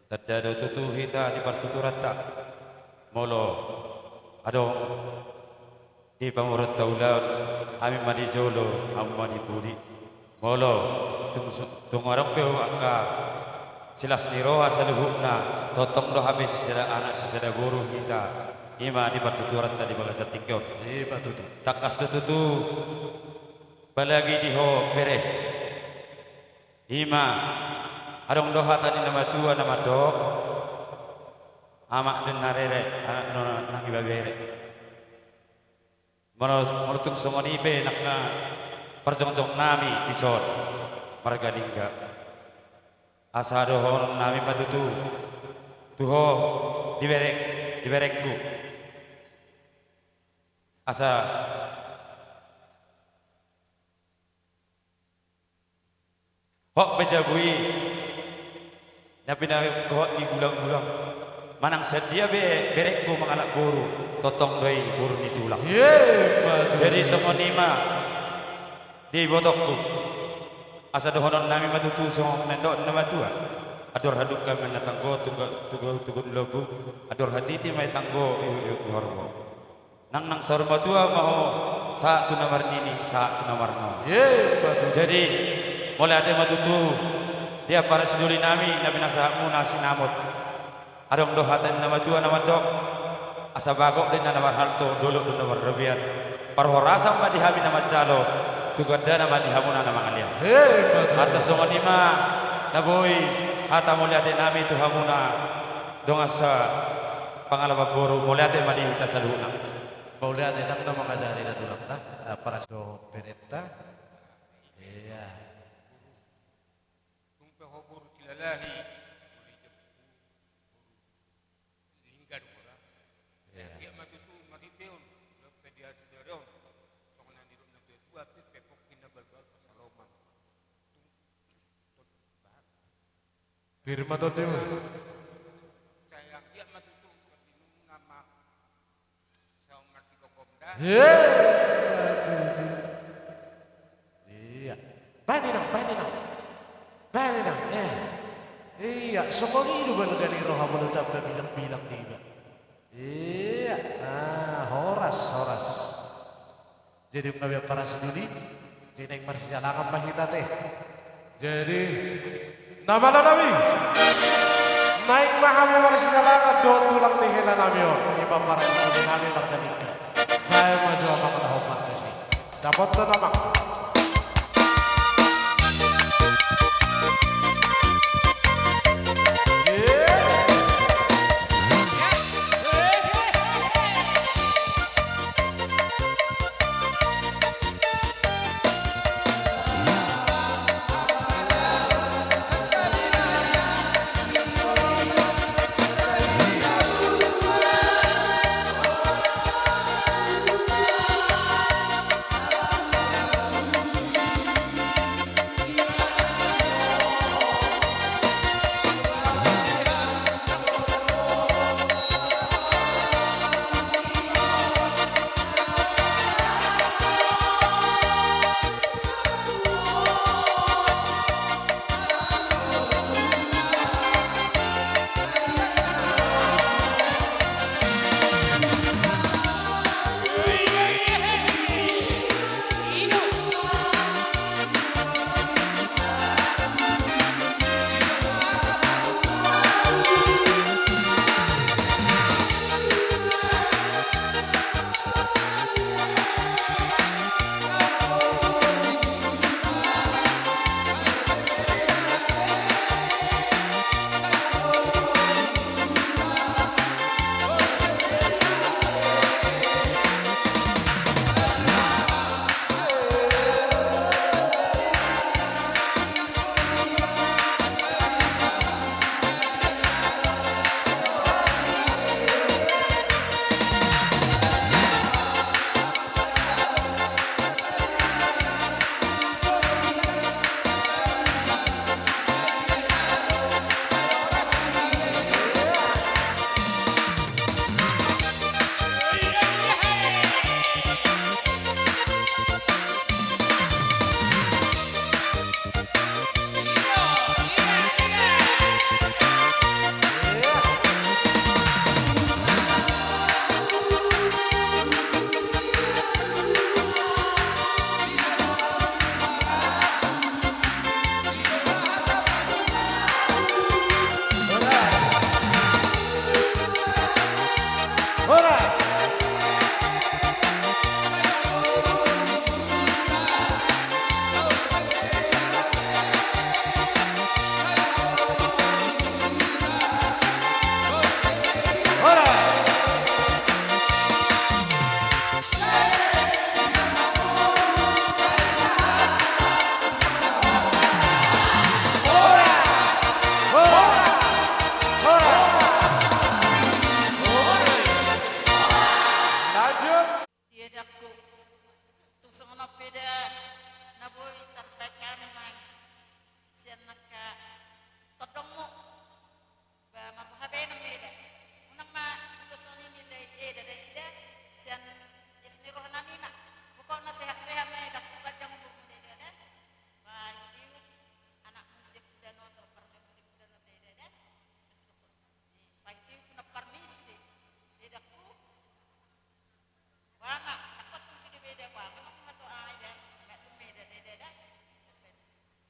tadado tutu hita di partuturata molo adong di pamurut taulaun ami madi jolo amma di pudi molo tungarang peu angka silas niroha sa luhukna totong do habis sila anak sila guru kita ima di partuturata di bagasat tingkyon takas tutu palagi diho bere ima adong doha tani nama tua nama dok amak den narere anak nona nang ibabere menutung semoni be nakna perjongjong nami disod marga lingga asa dohon nami patutu tuho diverekku asa hok bejabui napi na hok di gulang-gulang manang sedia be berekku mengalak guru totong doi guru ditulang jadi semua nima di botokku asa dohonon nami matutu song nendok nama tua ador haduk kami natanggo tugun logu ador hatiti mai tanggo hormo nang sarma tua mau saat tu namar nini saat tu namar no jadi mulai ada matutu dia para siduri nami nabi nasahamu nasi namut adong dohatan nama tua nama dok asa bagok din nama harto dulu din nama rabian parhorasam madi hami nama calo tugada nama dihamuna nama kalian harta songon lima naboy hata mulai ada nami tu hamuna dong asa pangalaman guru mulai ada madi kita saluna mulai ada nama ngajari na tulang na para so pereta Lahi hingga dua dia matutu maripeon pedia sidarion sokonan di rumah dua pepok kina balbal pasaloman firma to dewa saya dia matutu kadinung nama saung ngerti kokomda iya bani nang iya, semua itu baru dari roh apa tetap bilang-bilang dia. Iya, horas. Jadi mengabai para seduli, jadi yang masih jalankan mahita teh. Jadi nama nabi, naik mahami masih jalankan do tulang di hela namion. Iba para seduli nami terdenika. Baik maju apa kena hobat kasih. Dapat nama.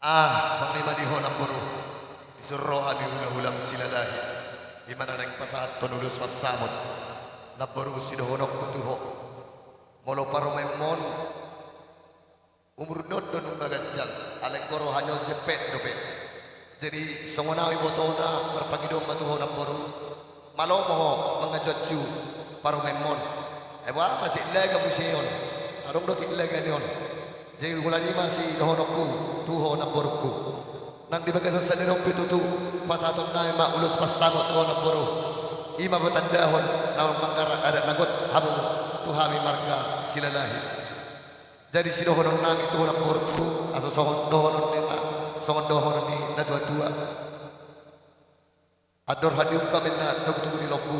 Sang lima di honam buru disuruh abi ulah-ulam silalahi di mana nang pasahat tonulus masamot na buru sidohonok kutuho molo paromemon umur nod don bagajang alek koro hanyo jepet dope jadi songonawi botona berpagidom matuho na buru malomo mengajoju paromemon ewa masih lega museon arong do lega nion jadi gula lima si dohonokku tuho na borku nang di bagas sa nirong pitutu pasaton na ma ulus pasangot tuho na boro ima batandahon na mangkara ada nagot habu tuhami marga silalahi jadi si dohonon nami tuho na borku aso songon dohonon ni ma songon dohonon ni na dua-dua ador hadium kami na tugu-tugu ni loku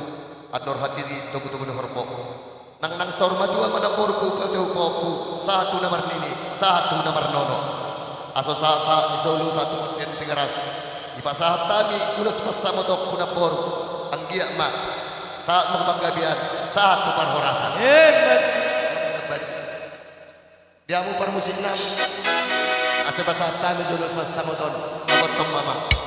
ador hati di tugu-tugu ni horpo nang sormatua mana porku pateu poku satu nomor nini satu nomor nono aso sa isolu satu den tigaras di pasahat tami ulas pasamotok kuna por anggia ma saat mengpanggabian satu parhorasan diamu parmusin nam aso pasahat tami ulas pasamoton potong mama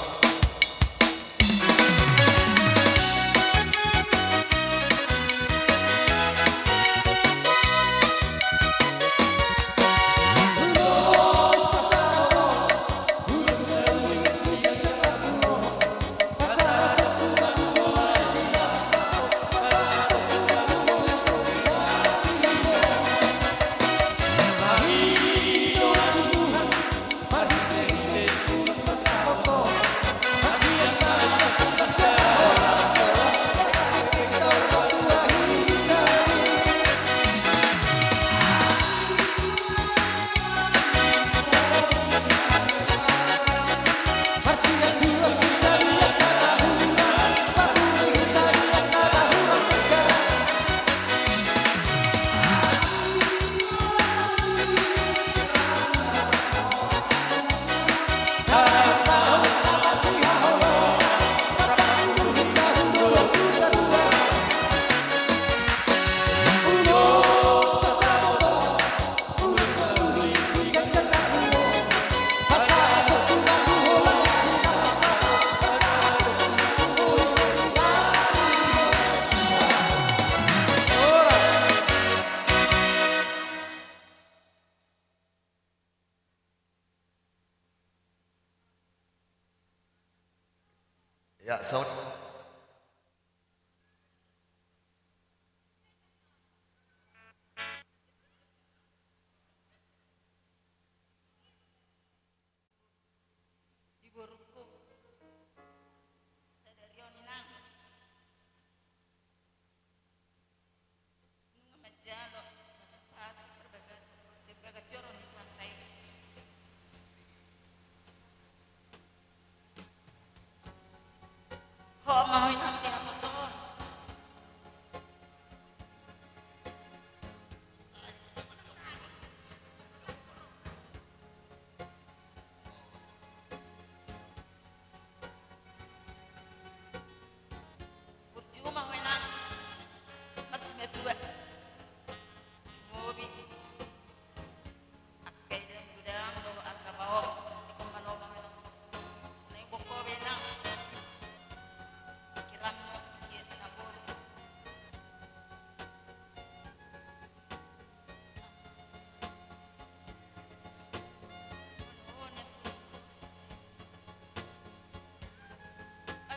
ya sound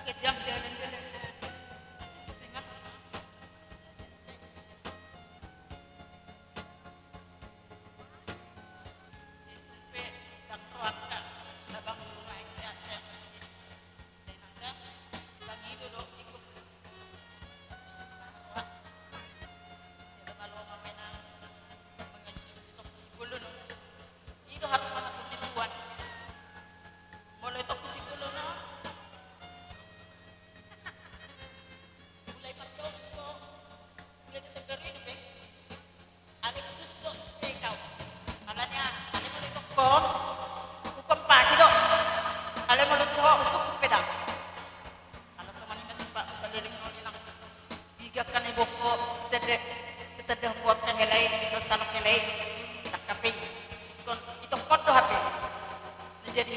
kejam dia jadi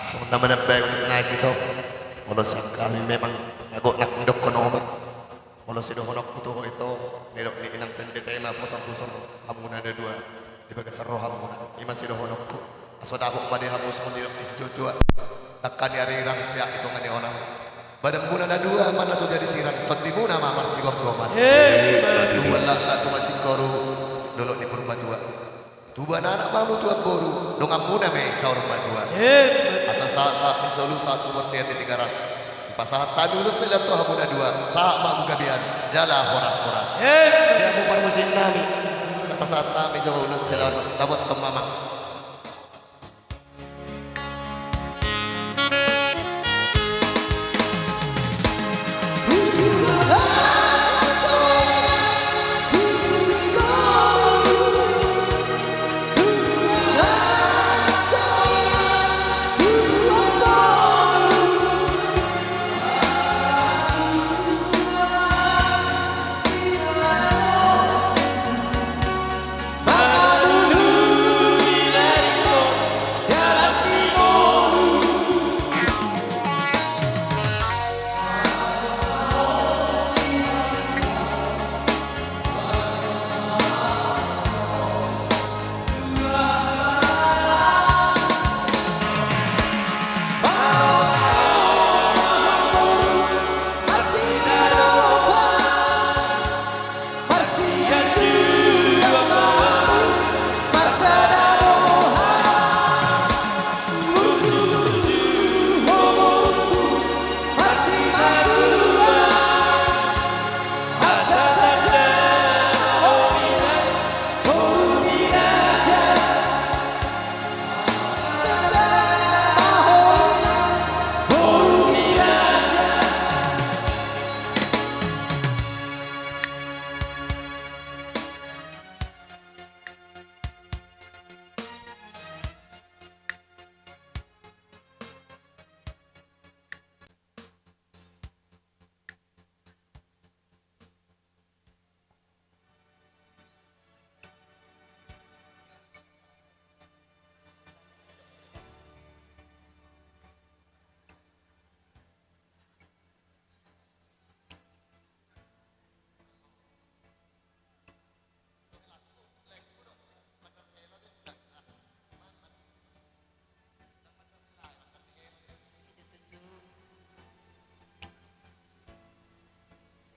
Sementara menebak untuk naik itu. Kalau kami memang agak nak ndok kono. Kalau si dohonok butuh itu, nedok ni inang pendetema pusar-pusar hamuna ada dua di bagai seroh hamuna. Ima si dohonokku. Asoda aku pada hamu semua nedok di situ. Takkan hari rang pihak itu ngani orang. Badan muna ada dua mana so jadi sirang. Tot di muna mamar si goman. Dua lah tu masih koru dolok di purba dua. Tuba anak mamu tua boru dongam muna me saur batua. Asal saat ni solu satu bertian di tiga ras. Pasahan tadi ulus sila tu hamuna dua. Saat mamu gabian jala horas-horas. Dia mau pada musim nami. Pasahan tadi jauh ulus sila dapat temama.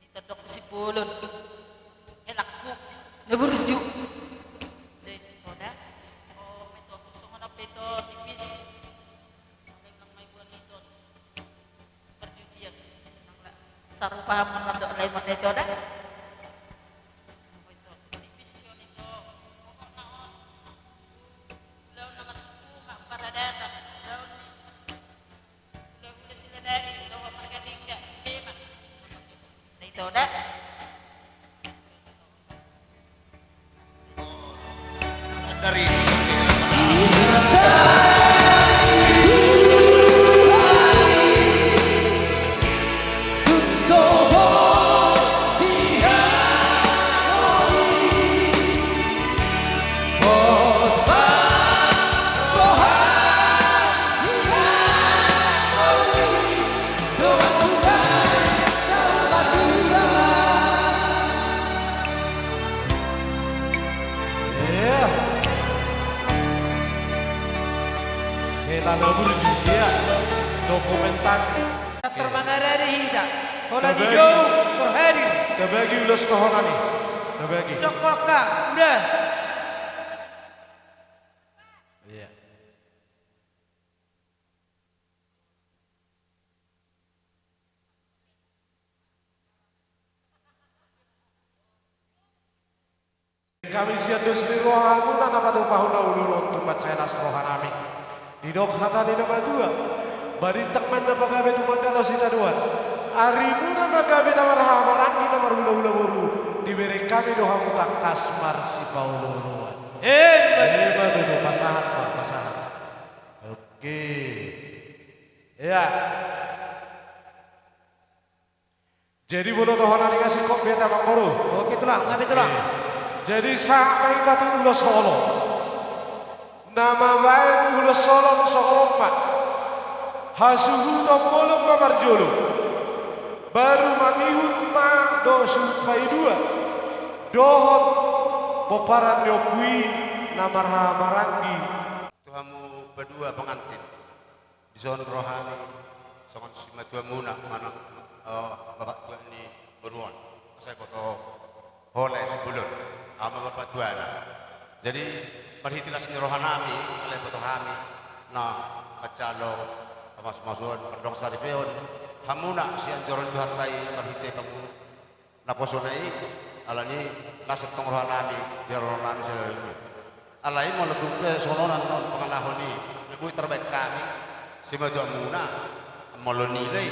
Terdok si pulun. Elakku. Naburju. Dek, toda. Oh, meto tusong na peto tipis. Ang lang may buwan ito. Perjudian. Sarupa mo na do lay mo dito da. Tipis yun ito. Mukha na on. Law na masuka para data. Law na sila dahil. Law ka magaling ka. Sistema. Dito da. Dari Kita naburju dia dokumentasi. Termanara hida. Hola Tabagi. dijo berhadir. Terbagi ulus tohona nih. Terbagi. Sokoka udah. Iya. Kami siap dusri rohamu dan apa tuh pahuna ulur untuk bacaenas rohanami. Di dok hata di nama dua. Bari tekman na pagabe tu mandalo sita dua. Arimu na magabe na marhamarang di nomor hula-hula buru. Diberi kami dohamu tak kasmar si paululuan. Hebat itu pasangan pak, pasangan. Oke. Ya. Jadi bodoh tohana dikasih kok beta bang Boru. Oke tulang, ngabe tulang. Jadi sampai kita ulo solo. Nama baik ulo solo solo pak. hasuhu tombolong mamarjolo baru mangihut ma dosu paidua dohot poparan yopui namarha marangi Tuhamu berdua pengantin di zon rohani songon sima tua muna mana bapak tua ini beruan saya foto oleh sebelum ama bapak tua jadi perhitilah seni rohanami oleh foto kami nah macalo mas-masuan pendong saripeon hamuna si anjoron tuhatai perhiti kamu naposonai alani nasib tong rohanami biar rohanami selalu alai mau letupe sononan non pengalahoni lebih terbaik kami si maju amuna mau nilai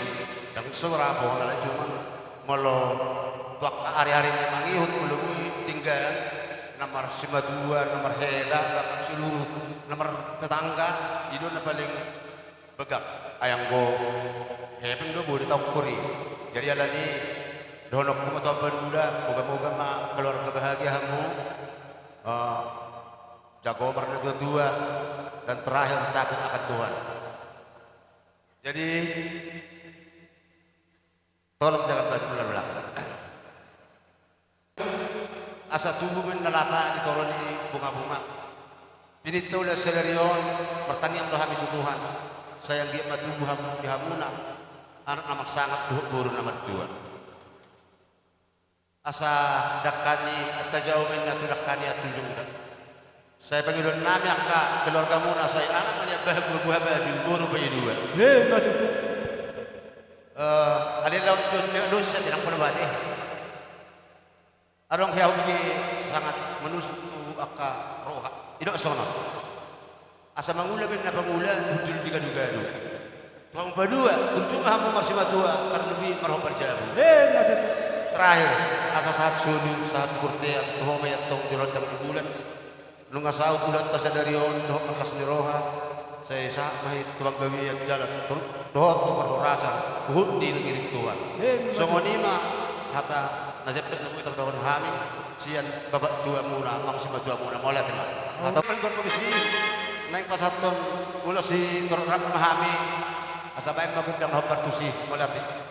yang seberapa lah cuma mau waktu hari-hari memang ihut lebih tinggal nomor sima dua nomor hela bahkan seluruh nomor tetangga itu paling begak ayang go hepeng do boleh tahu kuri jadi alani donok kuma tahu beruda moga-moga ma keluarga bahagiamu jago bernegara dua dan terakhir takut akan Tuhan. Jadi tolong jangan batu belah-belah. Asa tubuh menelata ditoroni bunga-bunga. Pinito le selerion pertanian dohami Tuhan. Sayang dia matubuh dihamuna anak nama sangat buru nomor 2. Asa dakani atau jauh menatu dakani atau jungda. Saya panggil nama akak keluarga muna saya anak menyebah buah baju guru baju 2. Macam tu. Alin laut dus saya tidak pernah bati. Adong hiau ini sangat menusuk tu akak roha. Tidak sono. Asa mangula bin na pangula budul digadu-gadu. Tuang berdua bercuma hamu masih matua karena lebih marah berjabu. Macam tu. Terakhir asa saat sulu saat kurtea tuh mayat tong dirot dalam bulan. Nunga saut ulat tasadarion doh kelas niroha saya sah mahit tuang gawi yang jalan doh tu rasa hud di negeri Tuhan somonima kata najepet nabu terdahun hami sian babak dua muna maksimal dua muna mola teman atau kan polisi naik pasaton gula si ngerak mahami asa baik magundang hobar tusi mola teman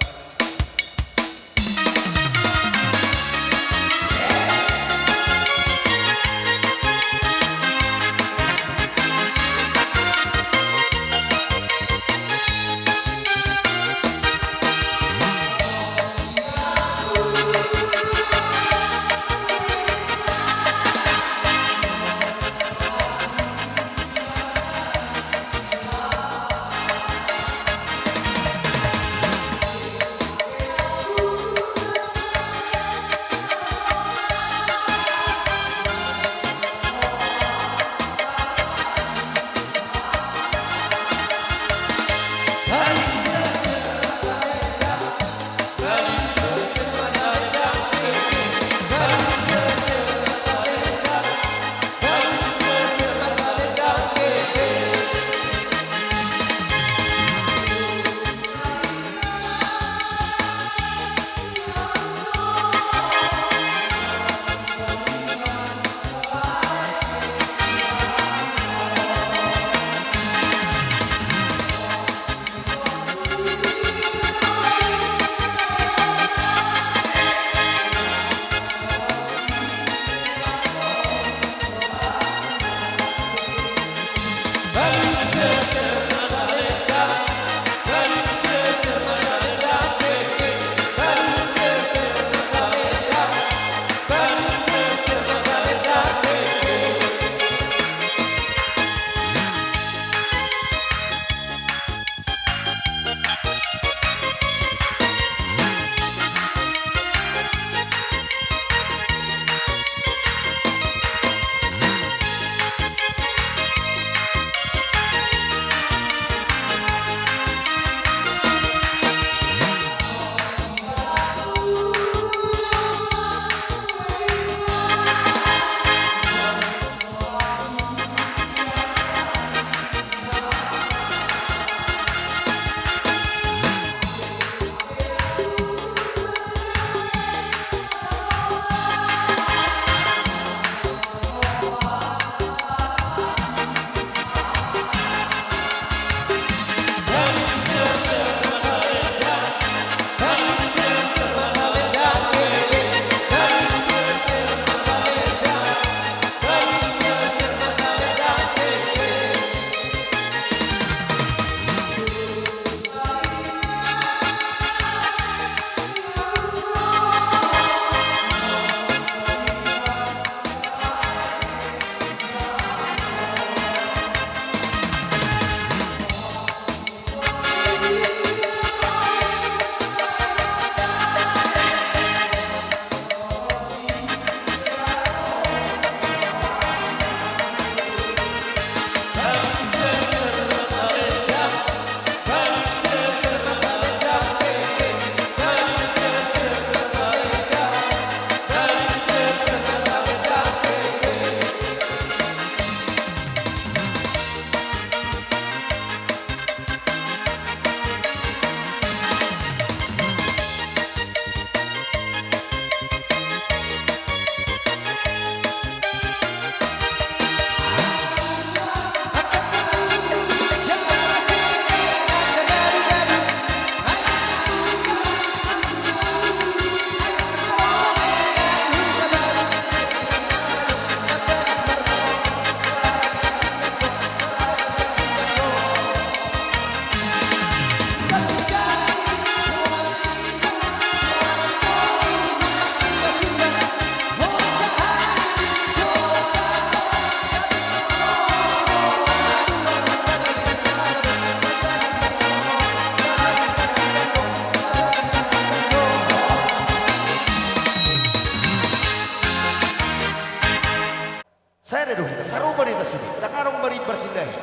Saya ada kita sarupa di atas sini. Dan arong bari bersindahi.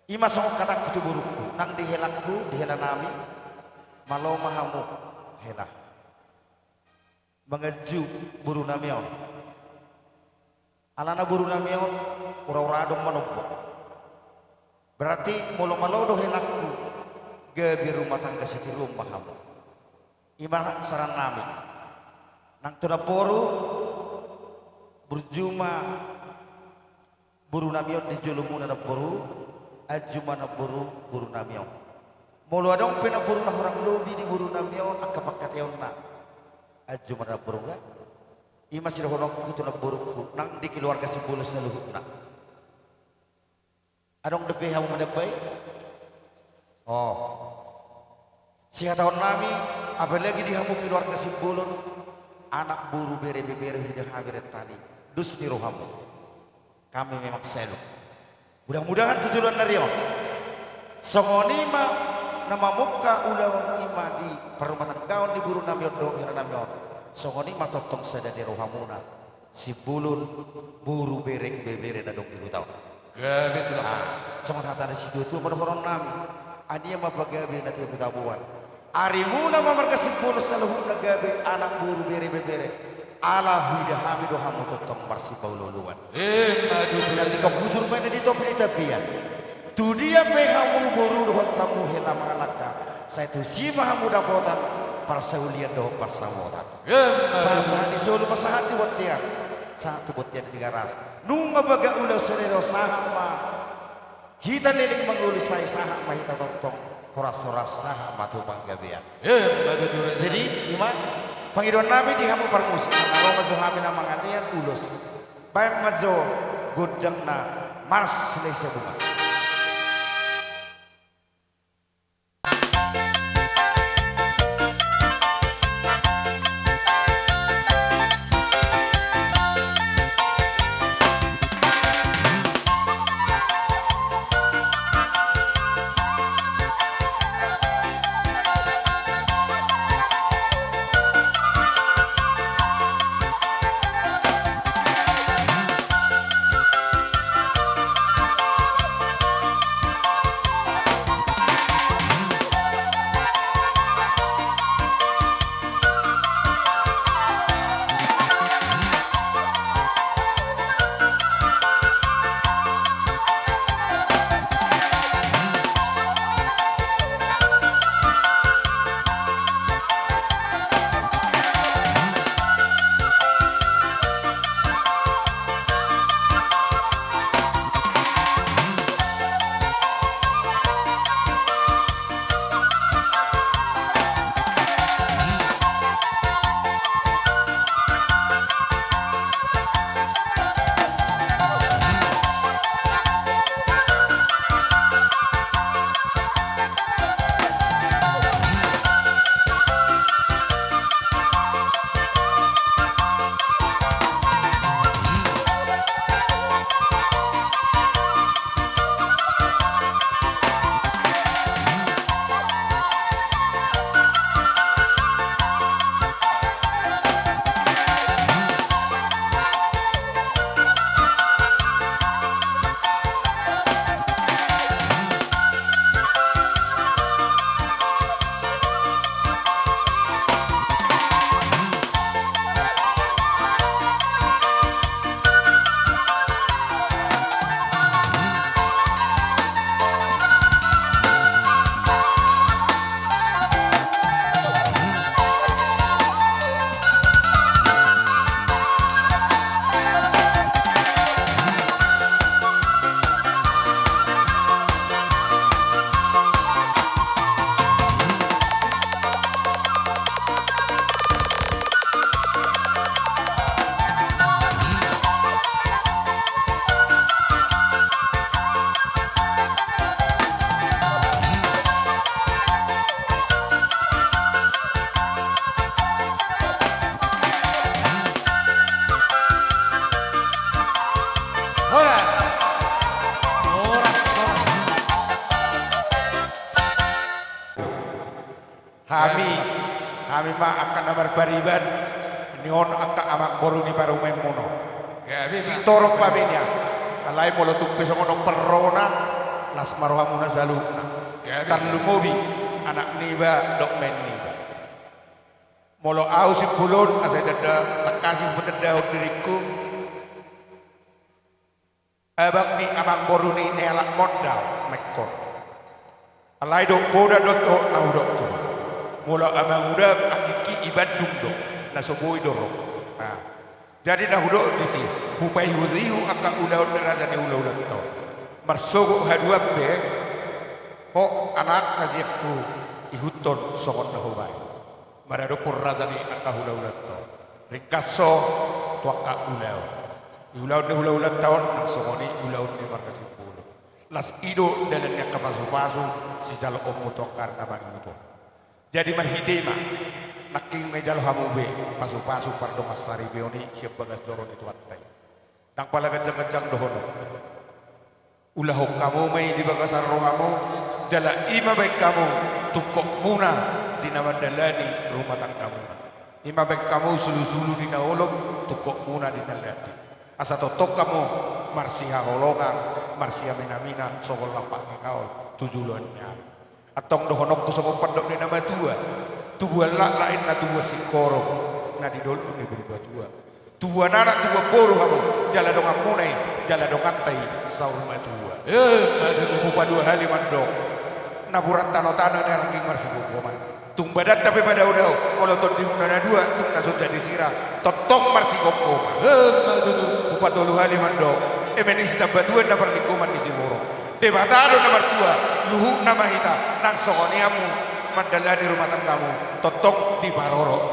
Ima songok kata kutu burukku. Nang dihelakku, dihela nami. Malau mahamu hela. Mengeju buru namion. Alana buru namion. Ura-ura adong manopok. Berarti malau-malau do helakku. Gabi rumah tangga siti rumah mahamu. Ima saran nami. Nang tunaporu. Berjuma buru namion di julumu na buru ajuma na buru namion mulu adong pina buru na orang lobi di buru namion akapakat na ajuma na buru ga ima sila honong kutu na buruku nang di keluarga sebulos na luhut na adong depe hamu menebay oh siya tahun nami apalagi di hamu keluarga sebulon anak buru bere-bere hidup habirat tadi dus di rohamu kami memang selu mudah-mudahan tujuan narion songonima nama muka ulawang ima di perumatan kawan di buru namion dong hira namion songonima totong sada di rohamuna si bulun buru berek bebere na dong ibu tahun gabe tu lah songon hata di situ tu pada nami adia ma bagabe na tiap tabuan arimuna ma marga si bulun saluhun na gabe anak buru bere-bebere ala huida hamido hamu totong marsi paululuan maju nanti kau bujur main di topi tapian tu dia pe hamu buru dohot tamu hela malaka saya tu si hamu dapotan parsaulian doh parsamotan sah di solo masahati watian satu watian tiga ras nunga baga ulah serero sahama hita neling menguli saya sahama hita totong horas-horas sahama tu banggabean jadi gimana Pangidon namin di hamu parmus. Ako mazo kami na mga niyan ulos. Bayang mazo gudang na Mars sila sa bunga. Kami mah akan nomor bariban nion akan amak boru ni parumen mono Si torok paminya. Alay mo tumpi sa ngonong perrona. Las marohamuna zaluna. Tan lumobi. Anak niba, dok men niba. Molo au si pulon, asay dada, takasih beteda diriku. Abang ni amang boru ni nelak modal, mekor. Alay dok boda dok au dok tu. Molo amang udah akiki ibadung dok, nasoboi dorong. Nah, jadi dah dok di sini. Hupai huriu akak udah raja ni ulah tau. Marsogo hadua be, ho anak kasihku ihuton sokot dahubai. Marado raja ni akak ulah tau. Rikaso tuaka ulah. Ulah tahun nang sokoni ulah markasi puluh. Las ido dalamnya kapasu-pasu si jalo omu tokar nabang itu. Jadi marhitema naking mejalo hamube pasu-pasu pardo masari beoni siap bagas doron itu attai. Nang pala kencang-kencang dohono. Ulah kamu may di bagasar rohamu jala ima baik kamu tukok muna di nama dalani rumah tanggamu. Ima baik kamu sulu-sulu di naolog tukok muna di dalani. Asa totok kamu marsiha holongan marsiha minaminan sokol lapak ngekaol tujulannya. Atong dohonok tu sokol pendok di nama tua. Tua lain na tua sikoro na di dolu ni berubah tua. Tua anak tua boru kamu jala dongang munai jala dongang tai saurma tua. Bupa dua hali mandok. Naburat tanah-tanah ni ranking marsi bukuman. Tung badat tapi pada udah kalau ton di munana dua tung nasut jadi sirah. Totong marsi bukuman. Bupa tolu hali mandok. Emeni sita batuan na perlikuman di Simoro. Debatado nomor tua luhu nama hita nang sokoniamu mandala di rumah tanggamu totok di Baroro.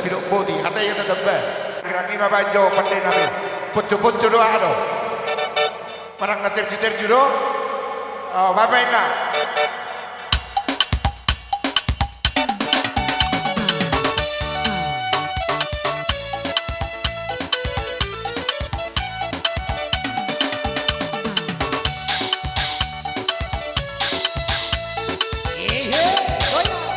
Sidok bodi hatanya tetap bah. Kirani mabanjo pandai nabi. Poco-poco doa do. Parang ngatir-ngatir judo. Oh, bapak enak. Goyang, goyang.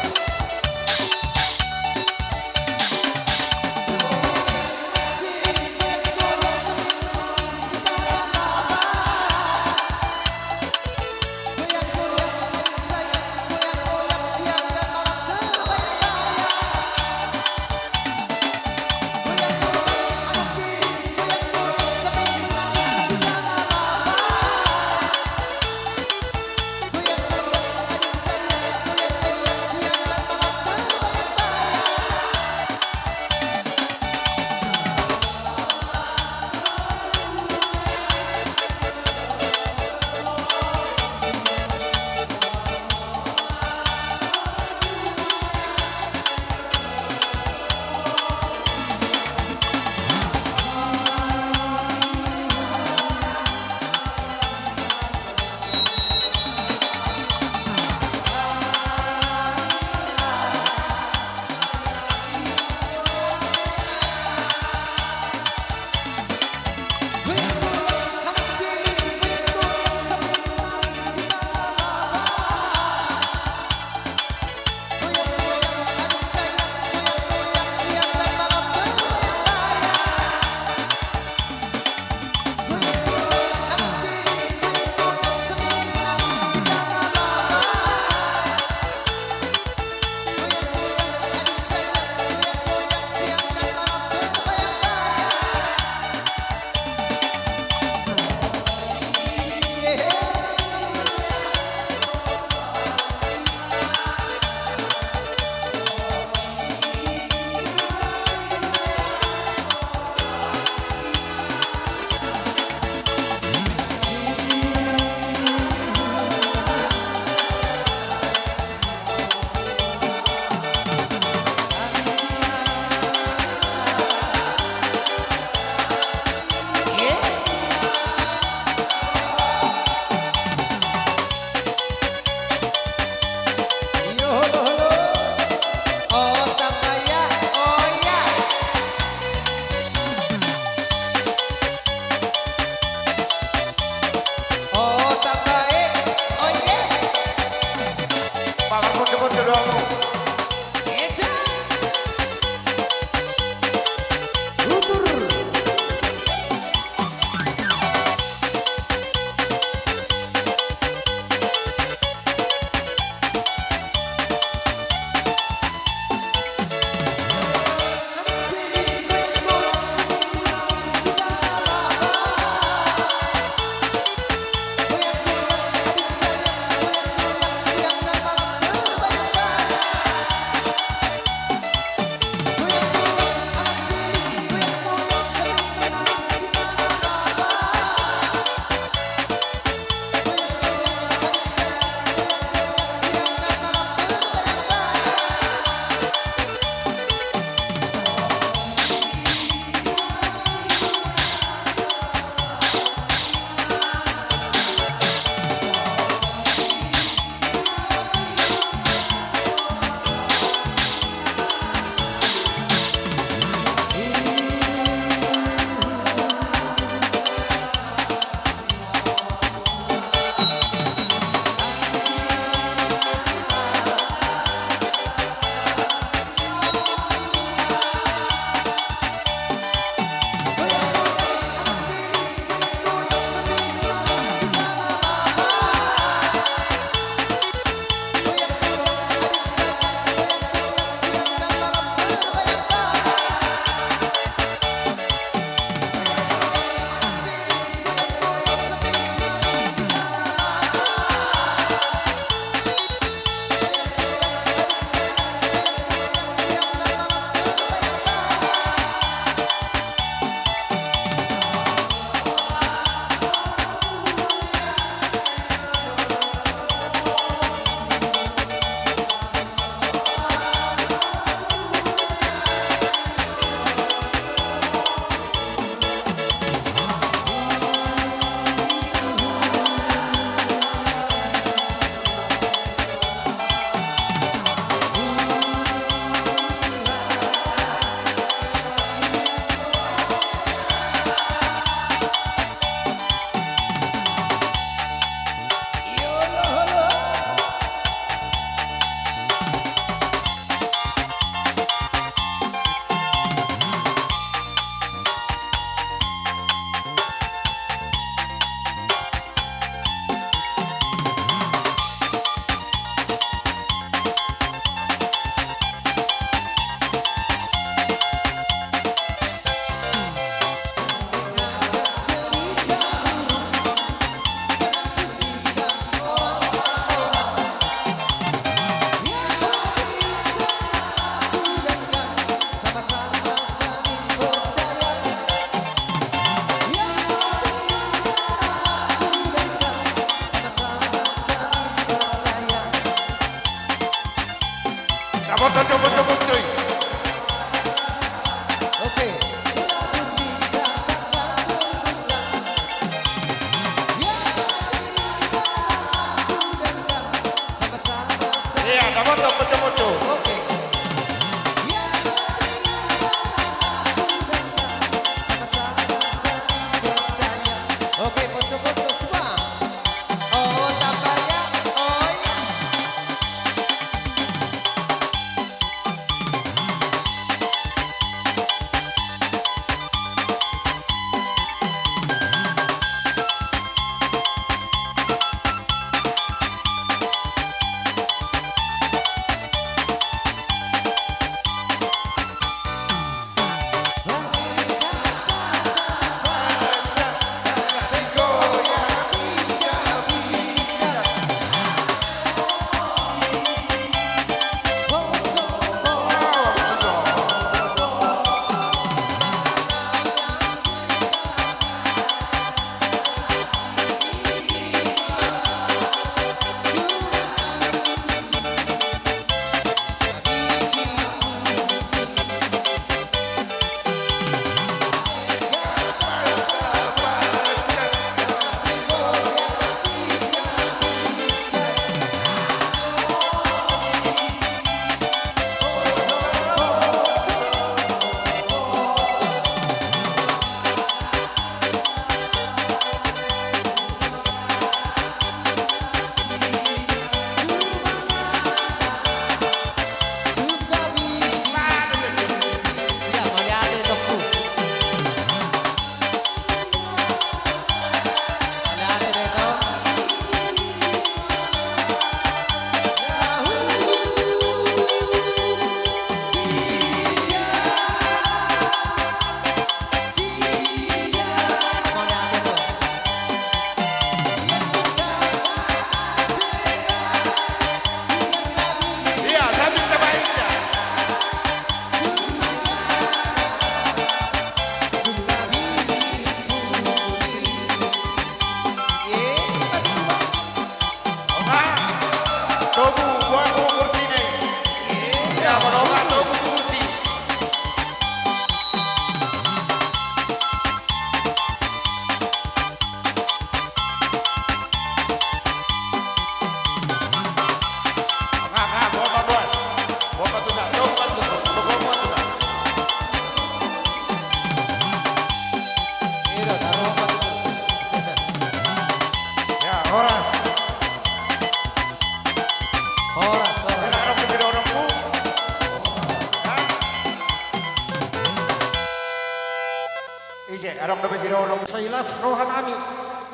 Sisi, arong dapat dirolong. Sa ilas rohan ami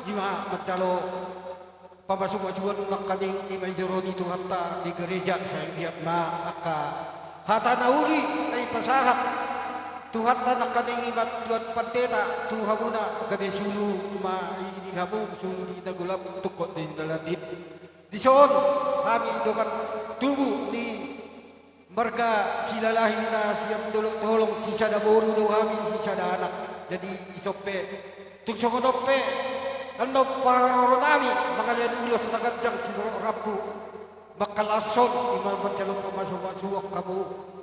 lima mencalo pamasuk-masukan unak kaning di Majoroni Tuhatta di gereja saya lihat ma aka hata nauli ay pasahat Tuhatta nak kaning ibat tuat pandeta tuhamuna gabe sulu ma ini habu sulu di nagulap tukot di daladit di soon kami dokat tubuh di marga silalahi na siyang tolong sisa na boro do kami sisa na anak jadi isope tugsokonope ano para nami mangalian ulos na gadyang siguro kapu makalason iman mancalo pamasok-masok kamu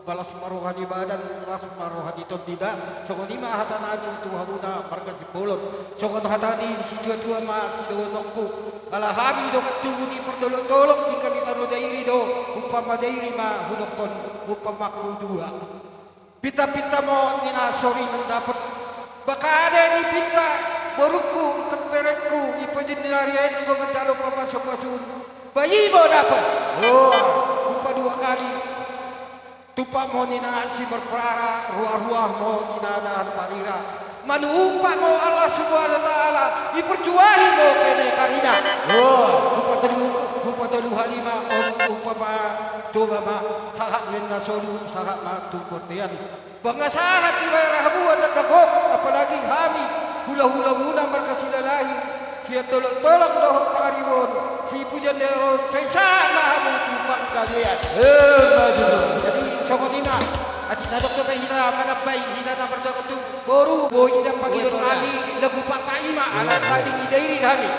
balas maruhan ibadan balas maruhan itu tidak sokon lima hata nami tuhamuna marga sipolon sokon hata ni si dua ma si donokku ala habi do katubu ni perdolong-dolong tinggal di tano dairi do upama dairi ma hudokon upamaku dua pita-pita mo ninasori mendapat baka ada ni pita baruku keperekku ipajinarian ko mencalo pamasok-masok bayi mo dapat kupa dua kali tupa mo ninasi berperara ruah-ruah mo ninanahan parira manuupa mo Allah subhanahu wa ta'ala iperjuahi mo kene karina kupa telu halima upa ma tuba ma sahat min nasolu sahat ma tuportian bangga sahat ibayar habuan at dagok apalagi kami hula-hula muna markasilalahi siya tolong doh pangaribon si pujan dero saya sama hamu tupang kalian jadi sokotina ati nadok sa hina manabay hina na berdoa tu boru boy na pagilon kami lagu papaima alat tadi idairi kami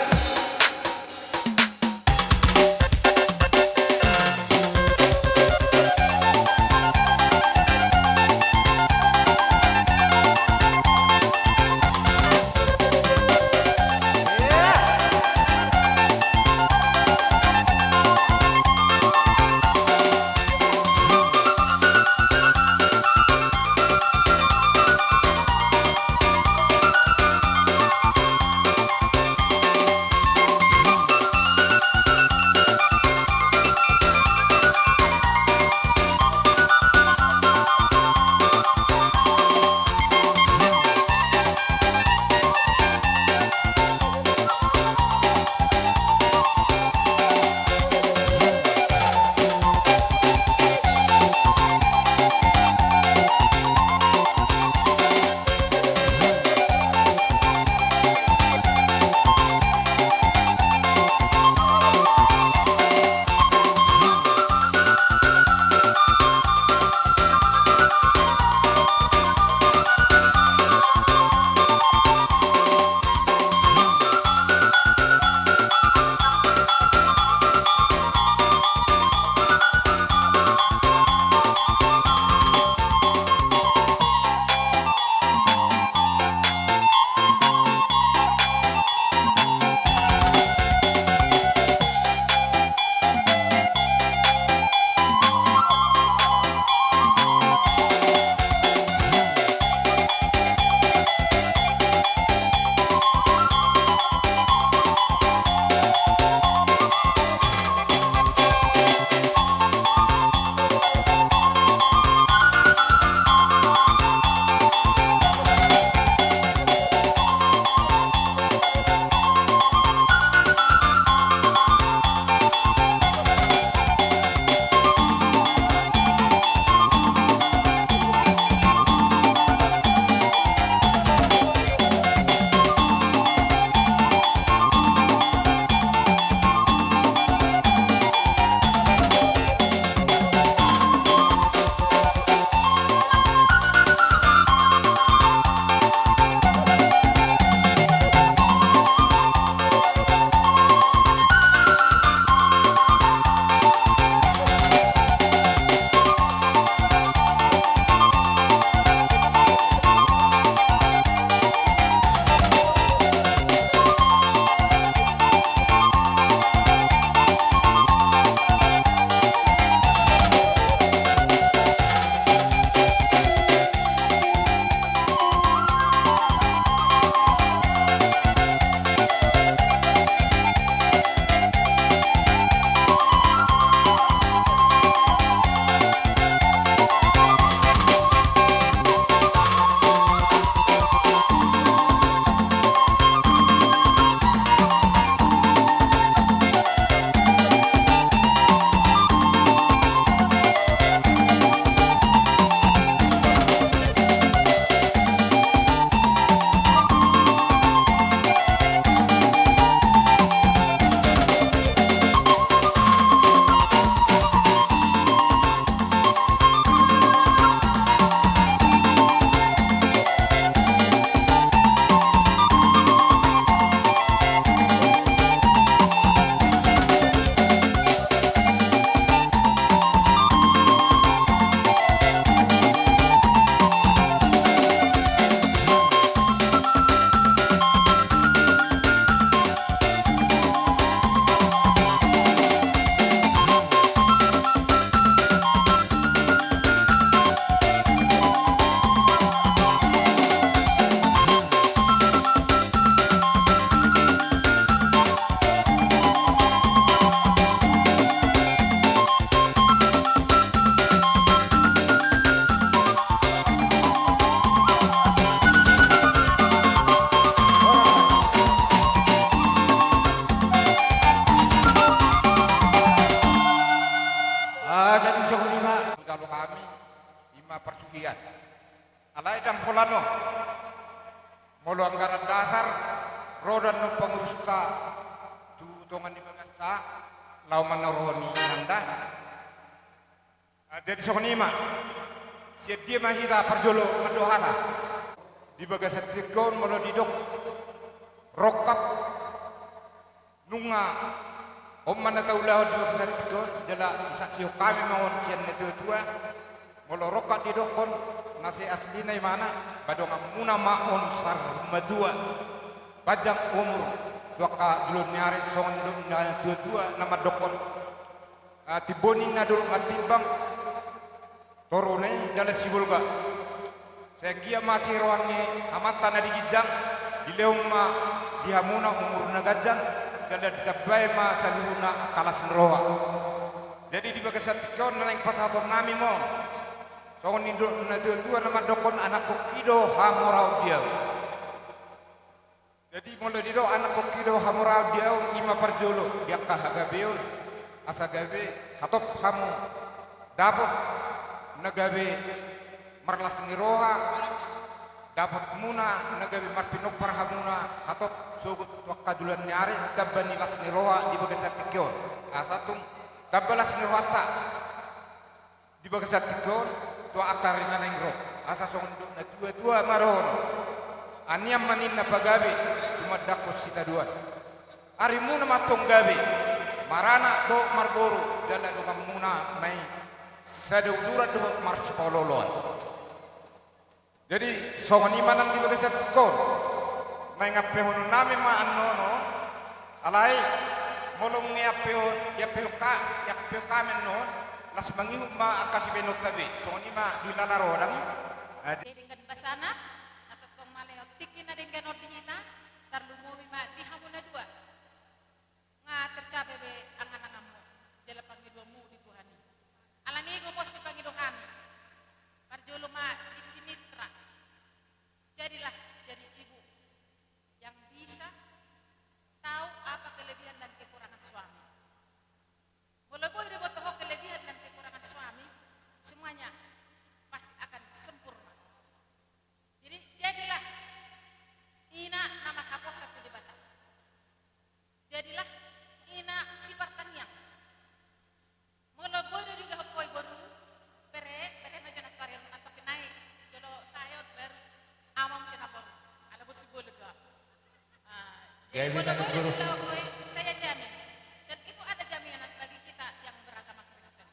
no. Molo anggaran dasar rodan no pengurus ta tu tongan di bagasta lau manoroni nanda. Jadi sokonima siap dia mahira parjolo madohana di bagasa tikon molo didok rokap nunga om mana taulah di bagasa tikon jala saksi kami mawon sian tua molo rokap didok kon nasi asli na mana badong muna maon sar madua pajak umur doka dulu nyari songon dua nama dokon tibonin na dulu matimbang torone dala sibulga segia masih rohangi amatan na digijang dileong ma dihamuna umur na gajang dala dikabay ma salihuna kalas nroha jadi di bagasat tikon na yang pasator nami mo songon nindo na dua nama dokon anak kokido hamorau dia jadi mulai dido anak kokido hamorau dia ima parjolo dia kahagabeon asagabe hatop hamu dapat nagabe marlas niroha dapat muna nagabe marpinok parhamuna hatop sugut wakadulan nyari tabani las niroha di bagasat tikon asatung tabalas nirohata di bagasat tikon tua akar na nengro asa song na tua maron aniam manin na pagabe tumadakos sita duan arimu na matong gabe marana do marboro dala do muna may sadudura do marspololon jadi songoni manang di bagasat tikon may ngapehon nami ma annono alai molong yapeo kamen non las mangihu ma akasi benok tabi songoni ma dilalaro lang dengan basana atau kemale tikin na dengan ordihina tarlumumi ma dihamuna dua nga tercapai be angan-anganmu jala pangidomu di Tuhani alani gomos di pangido kami parjolo ma isimitra jadilah jadi ibu yang bisa tahu apa kelebihan dan kekurangan suami. Boleh boleh botoh kelebihan dan kekurangan suami, semuanya pasti akan sempurna. Jadi jadilah ina nama kapok satu di Batam. Jadilah ina sifat tanyang. Boleh boleh di dah koi baru bere majunak karir atau kenai jolo sayot ber amam sinapor ada bersibul juga. Jadi boleh boleh di dah koi saya jamin. Dan itu ada jaminan bagi kita yang beragama Kristen.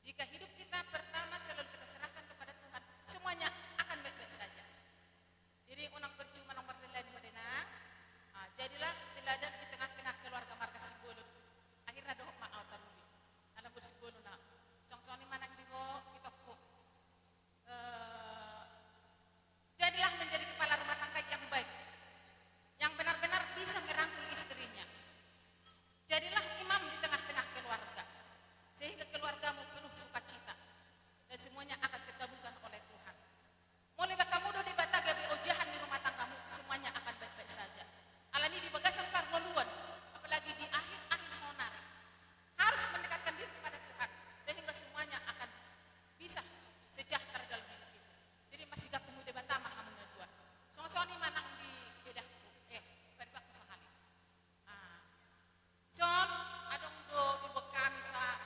Jika hidup kita pertama selalu kita serahkan kepada Tuhan, semuanya akan baik-baik saja. Jadi unang percuma nomor teladan modena, jadilah teladan di tengah-tengah keluarga marga Sibolon. Akhirnya doh maaf taruli. Alam bersibolon na. Songsoni manang diho kita ko. Jadilah menjadi kepala rumah tangga yang baik, yang benar-benar bisa merangkul istrinya. Jadilah imam di tengah-tengah keluarga, sehingga keluargamu penuh sukacita dan semuanya akan tergabungkan oleh Tuhan. Mulai bakamu do di bataga be ojahan di rumah tanggamu, semuanya akan baik-baik saja. Alani di bagasan pargoluan, apalagi di akhir-akhir sonari, harus mendekatkan diri kepada Tuhan, sehingga semuanya akan bisa sejahtera dalam hidup itu. Jadi masih gak temu debat tamah hamunya dua. Song-soni manang di bedahku, berbaku sekali. John, adong do ibu kami sa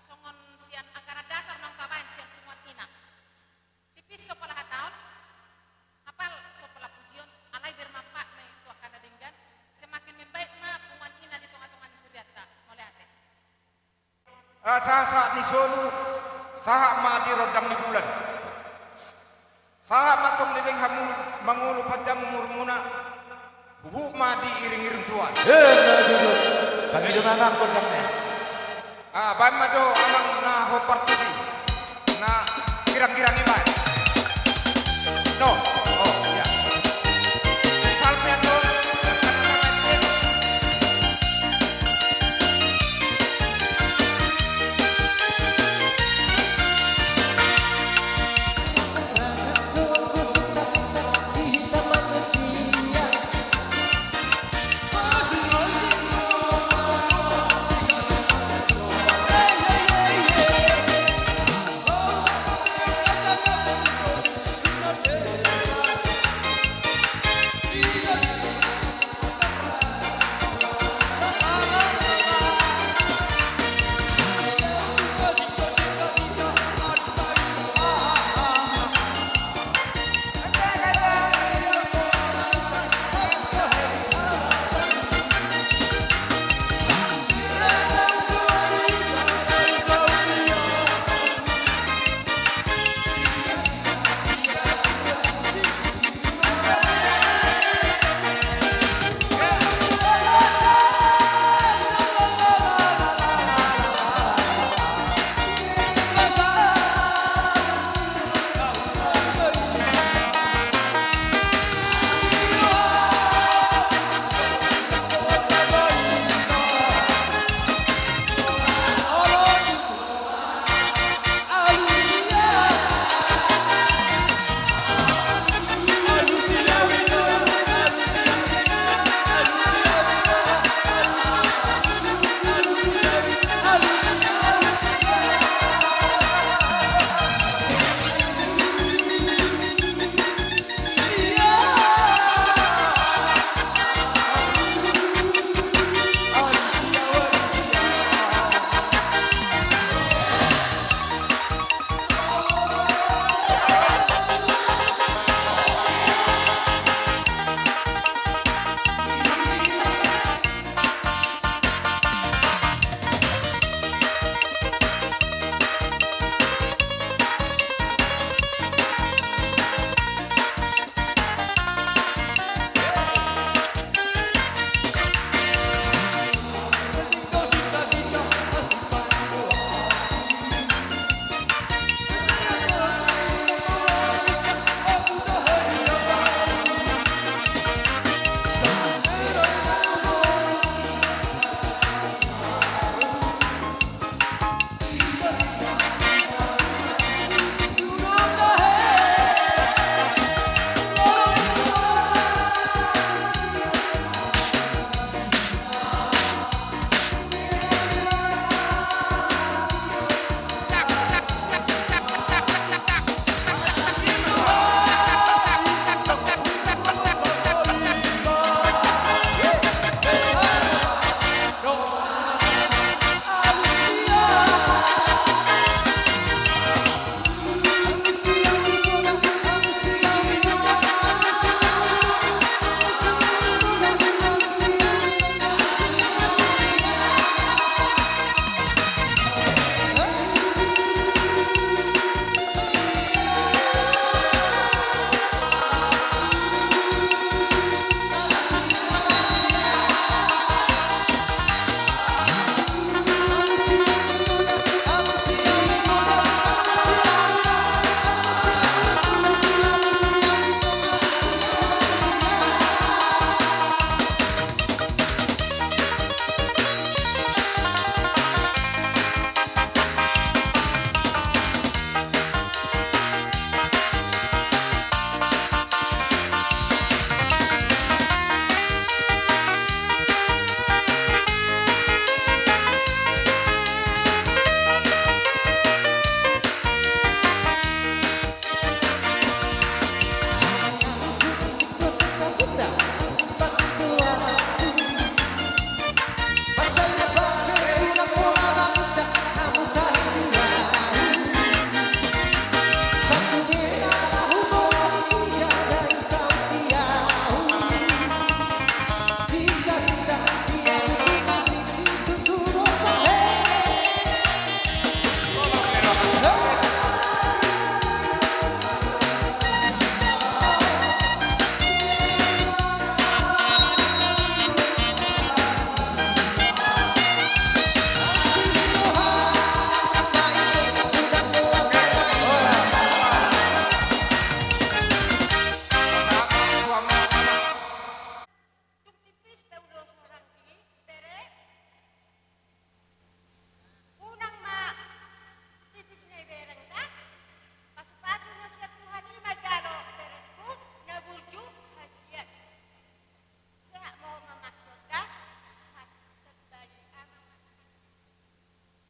songon sian angkara dasar nong kabain sian punguat ina. Tipis sekolah tahun, apal sekolah pujian, alai bermanfaat na itu akan adenggan, semakin membaik ma punguat ina di tengah-tengah kuriata, mulai ate. Saha ni solu, saha ma di rodang di bulan, saha matong niling hamul mangulu panjang umur muna. Buku ma diiring-iring tuan. duduk. Bagi dengan kodamnya. Bahan ma do amang na ho partisi. Na kirang-kirang ni bahan. No. Oh, ya. Salpian do.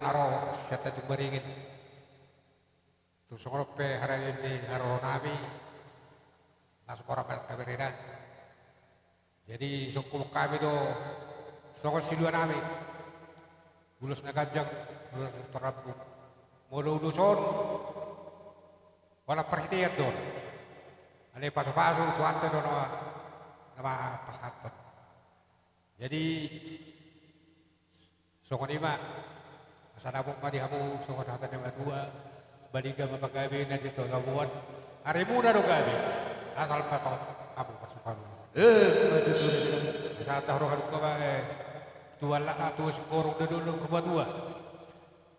aro syata jumbaringin. Tu songorope hari ini haro nami. Langsung orang kaberina. Jadi songkul kami do songkol silua nami. Bulus nagajang, bulus terapu. Mulu duson. Wala perhatian doon. Alay paso-paso tuante doon nama pasaton. Jadi songkol ima masanabok madihamu songkol hatan yang matua baliga mapagabi na dito gabuan. Hari muna do gabi. Asal patok abu pasukan. Maju sudah. Saat taruhan ko ba tuan lah tu sekorong dulu berbuat dua.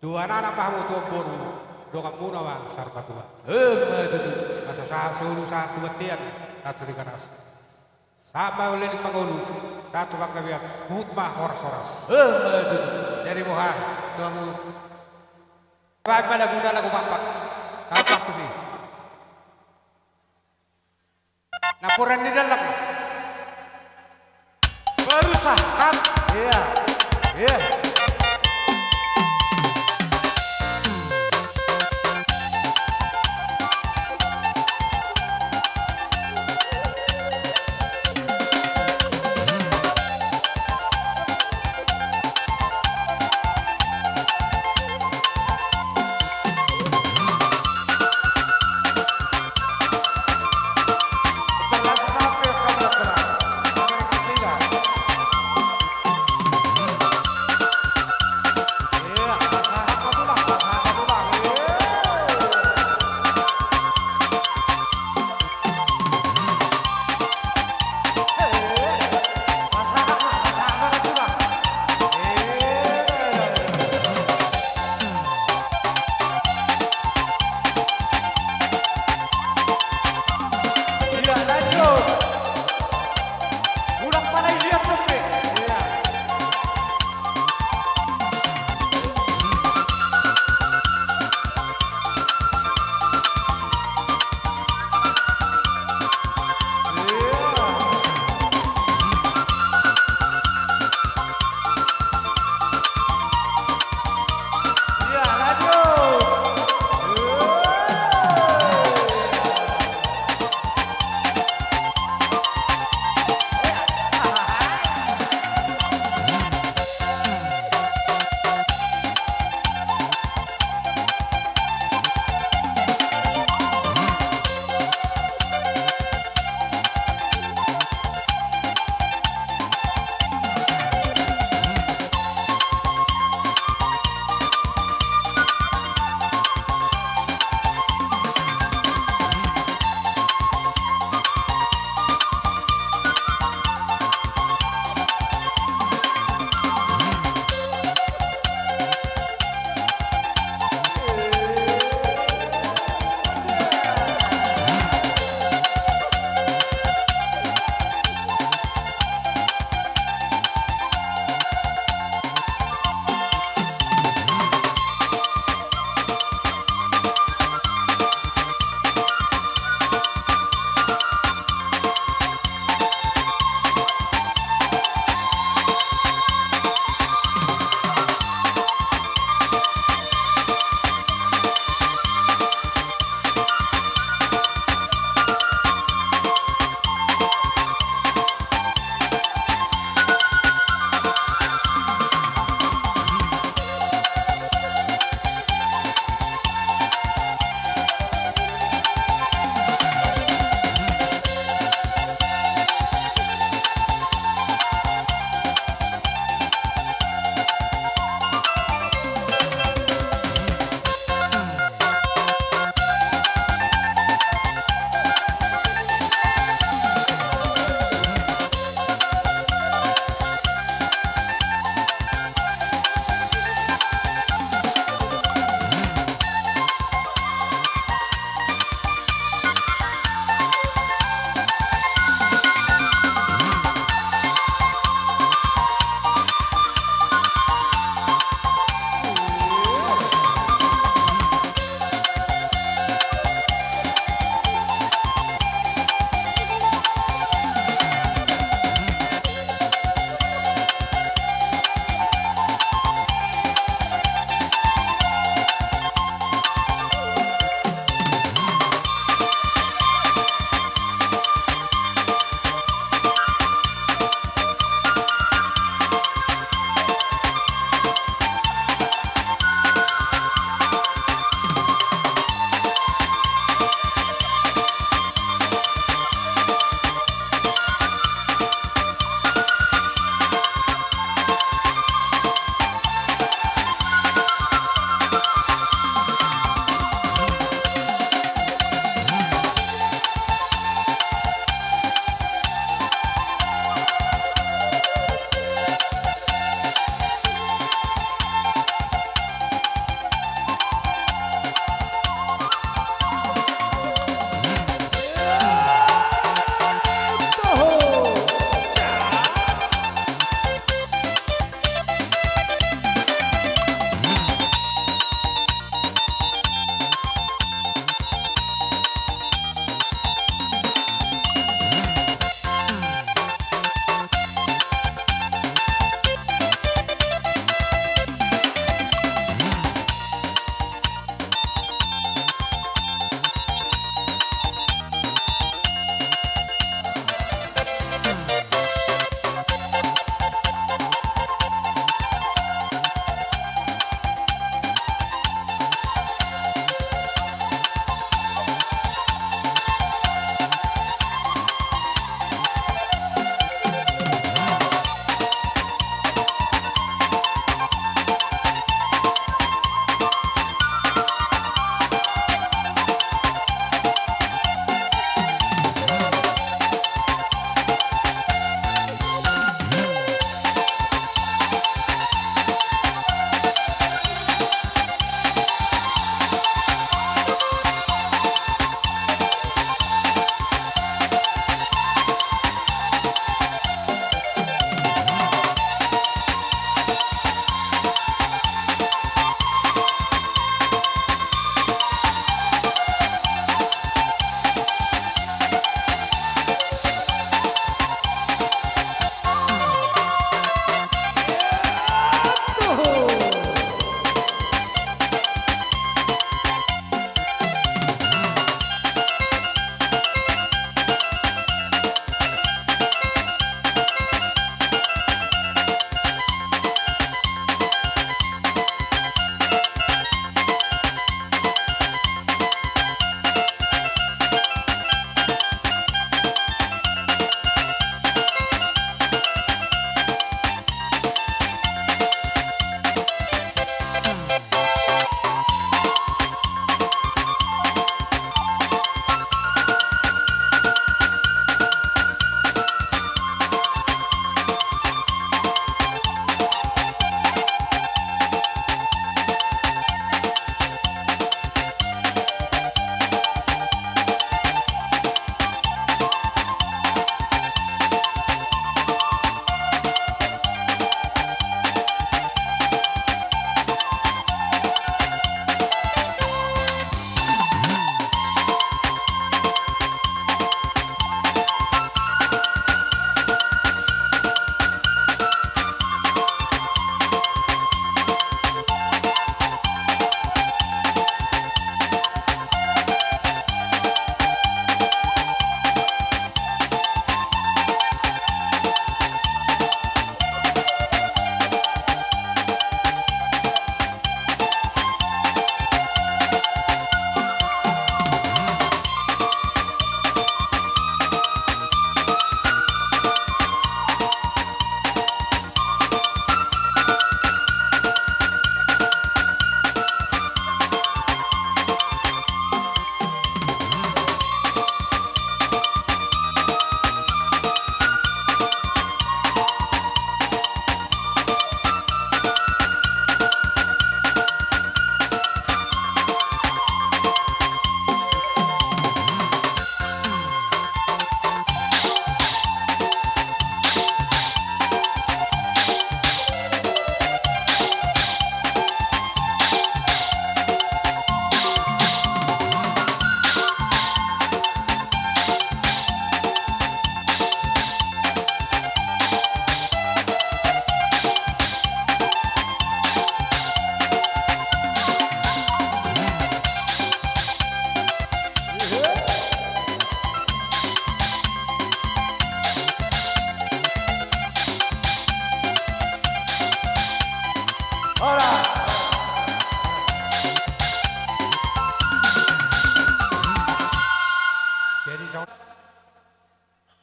Dua anak pahamu tu boru. Dokang muna wa sarpa tua. Maju tu. Asa sasulu satu betian satu di kanas. Sama oleh di pangulu. Satu pangkabiat. Hutmah horas-horas. Maju tu. Jadi moha tuamu. Baik pada guna lagu papak. Tampak tu sih. Laporan di dalam. Baru saham. Iya. Iya.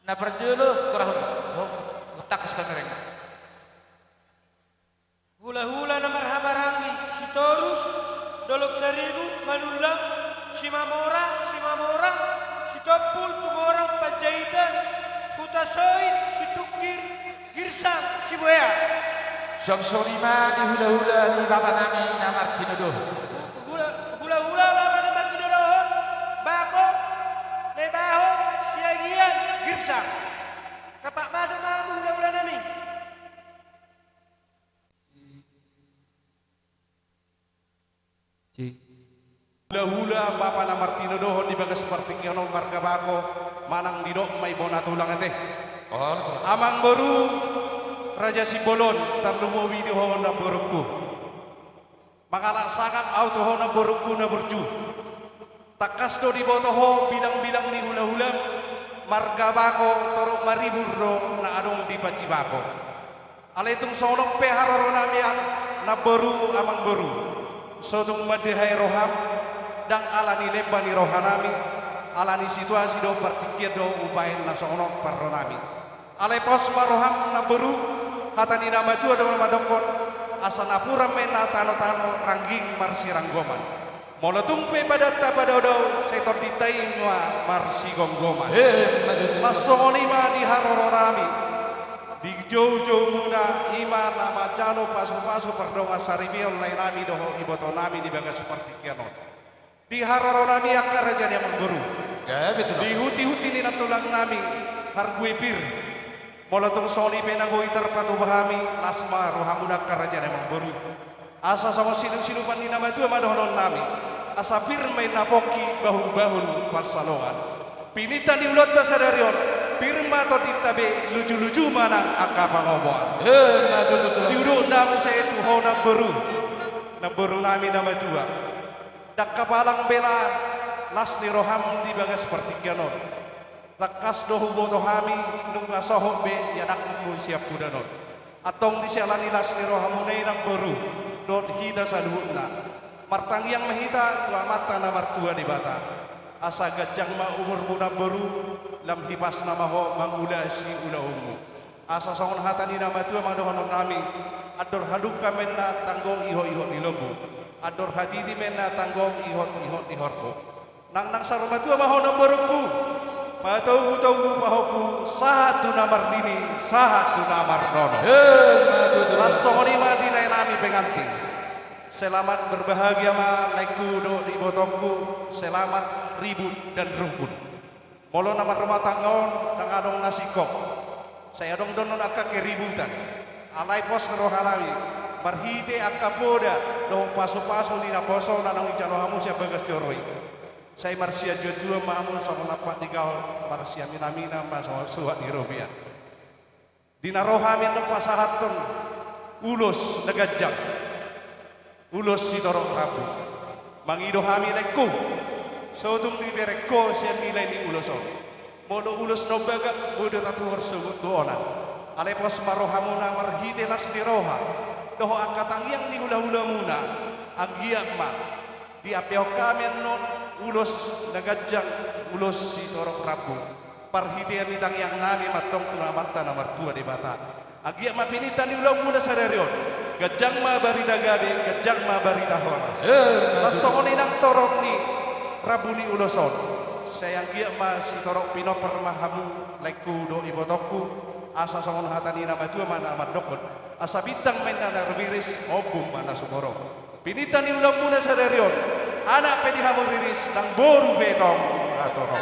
Na perjulu kurang letak suka ngereng. Hula-hula na marhabarangi, si Torus, Dolok Seribu, Manulang, si Mamora, si Topul, Tumorang, Pajaitan, Hutasoid, si Tukir, Girsang, si Buaya. Song-sonima di hula-hula ni Bapak Nami na Martino Doh. Hula-hula Bapak na Martino Doh, Bako, Lebaho, si Agian, Girsang. Kapak masa kamu hula-hula nami. Hula-hula Bapak na Martino Dohon di bagas seperti kiono marga bako manang didok may bona tulang ate. Amang baru Raja Sibolon tarlumo video ho na borokku. Mangalang sangat auto ho na borokku na berju. Takas do di boto ho bilang-bilang ni hula-hula marga bako torok mariburro na adong di paci bako. Aletung sonok pe haroro namian na baru amang baru. Sotong madehai roham dang alani lembani rohanami alani situasi do partikir do ubain na sono parronami alai pos maroham na beru hatani nama tu ada madokon asana pura mena tano-tano rangging marsi ranggoman molotung pe badata badodo setor ditai ngwa marsi gonggoman masoni ma di harororami di jauh-jauh muna iman nama jano pasu-pasu perdonga saribiol lainami doho ibotonami di bagas seperti kianon di haroro nami akar raja yang mengguru di huti-huti ni natulang nami harguipir molotong soli penagoi terpatu bahami lasma rohamuna akar raja yang mengguru asa sama sinupan ni nama itu amadonon nami asa pirme napoki bahul-bahul parsalongan pinitan di ulat sadarion pirma to ditabe lucu-lucu manang akapa ngomongan siuduk namu saya tuho naberu nami nama tua dak kapalang bela lasni roham di bagas seperti kianon takas dohu boto hami nunga soho be yadak mun siap kudanon atong di sialani lasni rohamunei nang beru dot hita saduhutna martang yang mahita tua mata na martua di bata asa gajang ma umur muna beru lam hipas nama ho mangula si ula umu asa songon hatani nama tua madohonon nami ador haduk kamenna tanggo iho-iho di lobu ador hadidi mena tanggong ihot ni horko nang saruma tua maho nomborku patau pahoku satu namar dini satu namar nono lasoni ma dinami pengantin selamat berbahagia ma laiku do di botongku selamat ribut dan rukun molo namar rumah tanggon nang adong nasi kok saya dong donon akak keributan alai pos rohalawi marhite akapoda do paso-paso ni naposo na nang ijalo hamu sia bagas joroi saya marsia jodua maamun sama lapak digao marsia minamina maso suhat di robia dina rohamin no pasahaton ulos negajang ulos si torok rabu mangido hami lekku sodung di bereko sia nilai ni uloso modo ulos no bagak bodo tatu horsugut doona ale pos marohamuna marhite las di roha doho angkatang yang di hula-hula muna agiak ma di apeo kamen non ulos nagajang ulos si torok rabu parhitian nitang yang nami matong tunamata na martua di bata agiak ma pinitan di ulang muna sadarion gajang ma barita gabe gajang ma barita horas lasong nang torok ni rabu ni uloson sayang giak ma si torok pino permahamu leku do ibotokku asa songon hatani nama tua mana amat dokon asa bintang mena narbiris obum mana sumoro pinitan ni ulang muna sadarion anak pedi hamur riris nang boru betong atoro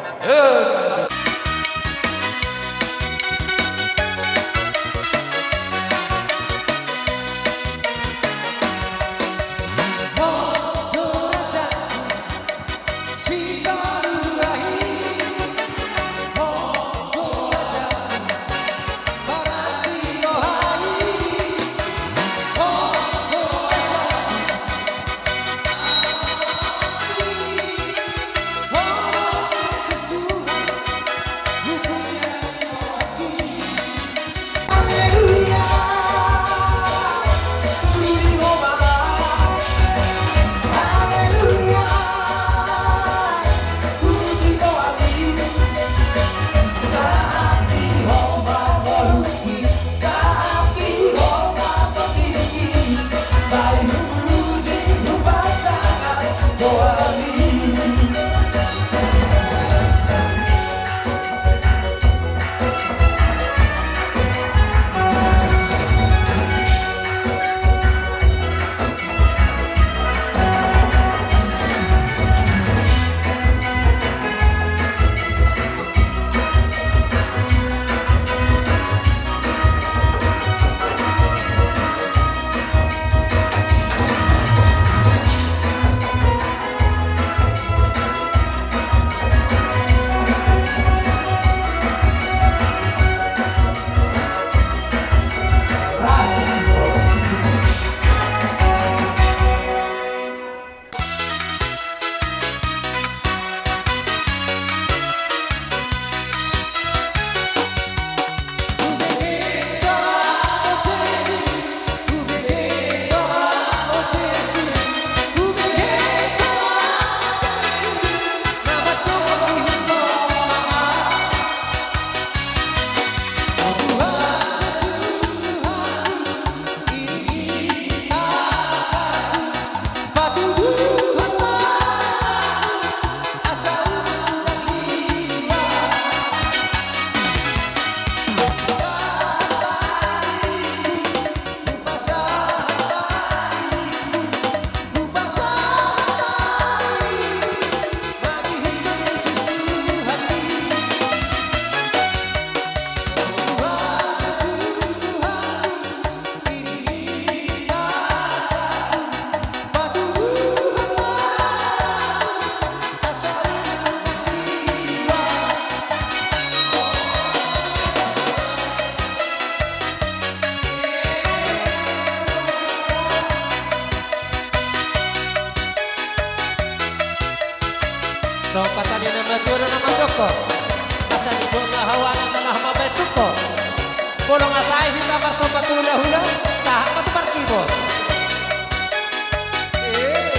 batu hula-hula, sah batu parkibo.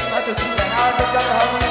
batu ada jalan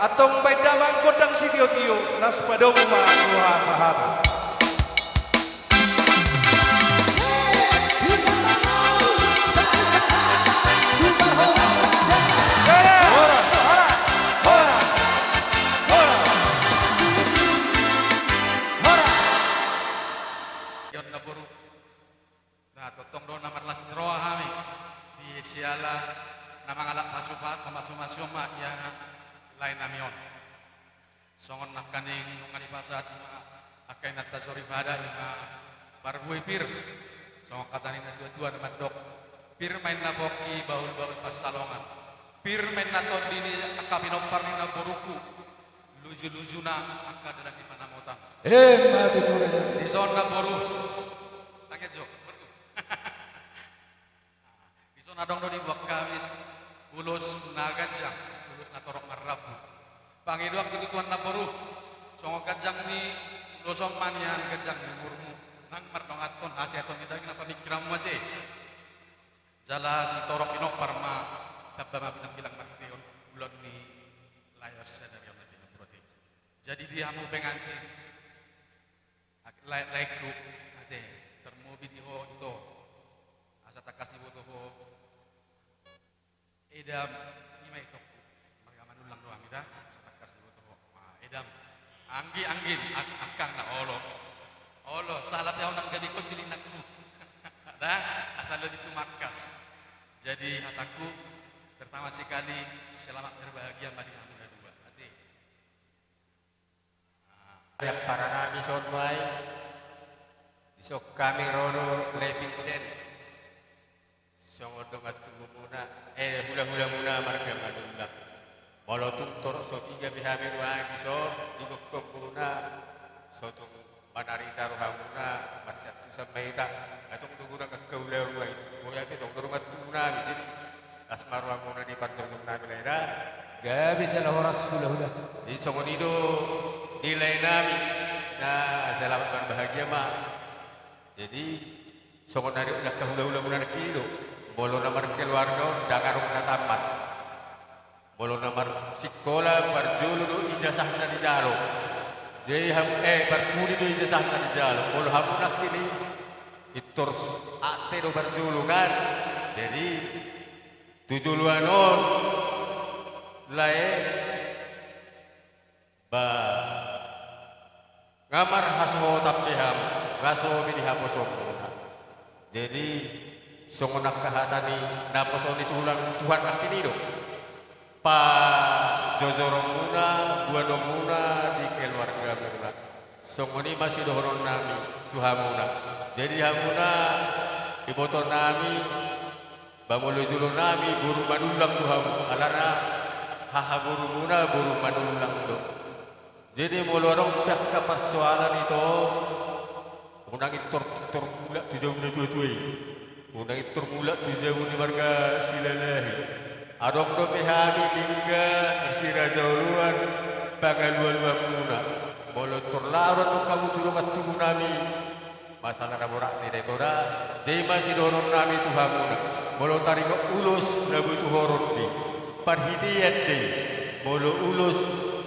atong bay damang kodang si Tio nas padong ma sahata. Yon na buru. Nah, totong do naman las roa hami di siala na mga pasupat pamasu-masu mak yang lain namion. Songon nak kaning nungani pasat akai nata sori pada ima barbui pir. Songon katani na tua-tua na mandok. Pir main na boki baul-baul pas salongan. Pir main na ton dini akabinopar ni na buruku. Luju-lujuna akadalan di mana motang. mati tu. Di zona boru. Tanget jo. Di zona dong do di buak kamis. Ulus nagajang. Natorok marabu. Pangiduak itu tuan naboru. Songo kajang ni losong manian kajang ni murmu. Nang mardongaton aseton kita ngina pamikiram aja. Jala si torok inok parma tabama bilang martion ulon ni layar sadar yang nanti prote. Jadi dia mau pengantin. Laiku ade termobi di ho itu. Asa takasi boto ho. Edam ima itu. Ulang doang ida setakas dulu tuh edam anggi akang na olo salah dia orang jadi ikut pilih nakku dah asal itu makas jadi hataku pertama sekali selamat berbahagia mari amuna dua hati yang para nabi sonwai isok kami rono leping sen songodongat muna hula muna marga madundak Walaupun torok sotiga bihamir wa kisor digokkom muna sotung manarita rohamuna masyatu sampai tak atong tuguna kekaulau wa moya ke tong turungat tuna jadi asmar wa muna di parjong nabi laira gabi jala horas hula di songonido nilai nabi nah selamat bahagia mah jadi songon dari udah kahula-hula muna kilo bolo nomor keluarga dangarung tamat bolo nomor sekolah berjulu ijazahna di jalo. Jadi berkudi do ijazahna di jalo. Bolo hamunak kini itors ate do berjulu kan. Jadi tujuluanon lae ba ngamar haso tapiham ngaso binihaposom. Jadi songonak kahatani naposon itulang Tuhan akini do. Pa jojorong muna, dua dong muna di keluarga muna. Songoni masih dohoron nami, Tuhan muna. Jadi hamuna iboto nami Bamolo julo nami buru manulang Tuhan alana haha buru muna buru manulang do. Jadi molorong dak ka persoalan itu unang itor mula tu jauh na tuai. Unang itor mula tu jauh ni marga silalahi. Adong do pehani lingga si raja uluan pangalua-lua muna. Molo torlaron do kamu tu matu nami. Masalah raborak ni detoda. Jadi masih dorong nami Tuhan muna. Molo tarik ulus nabu tu horon di parhitian di molo ulus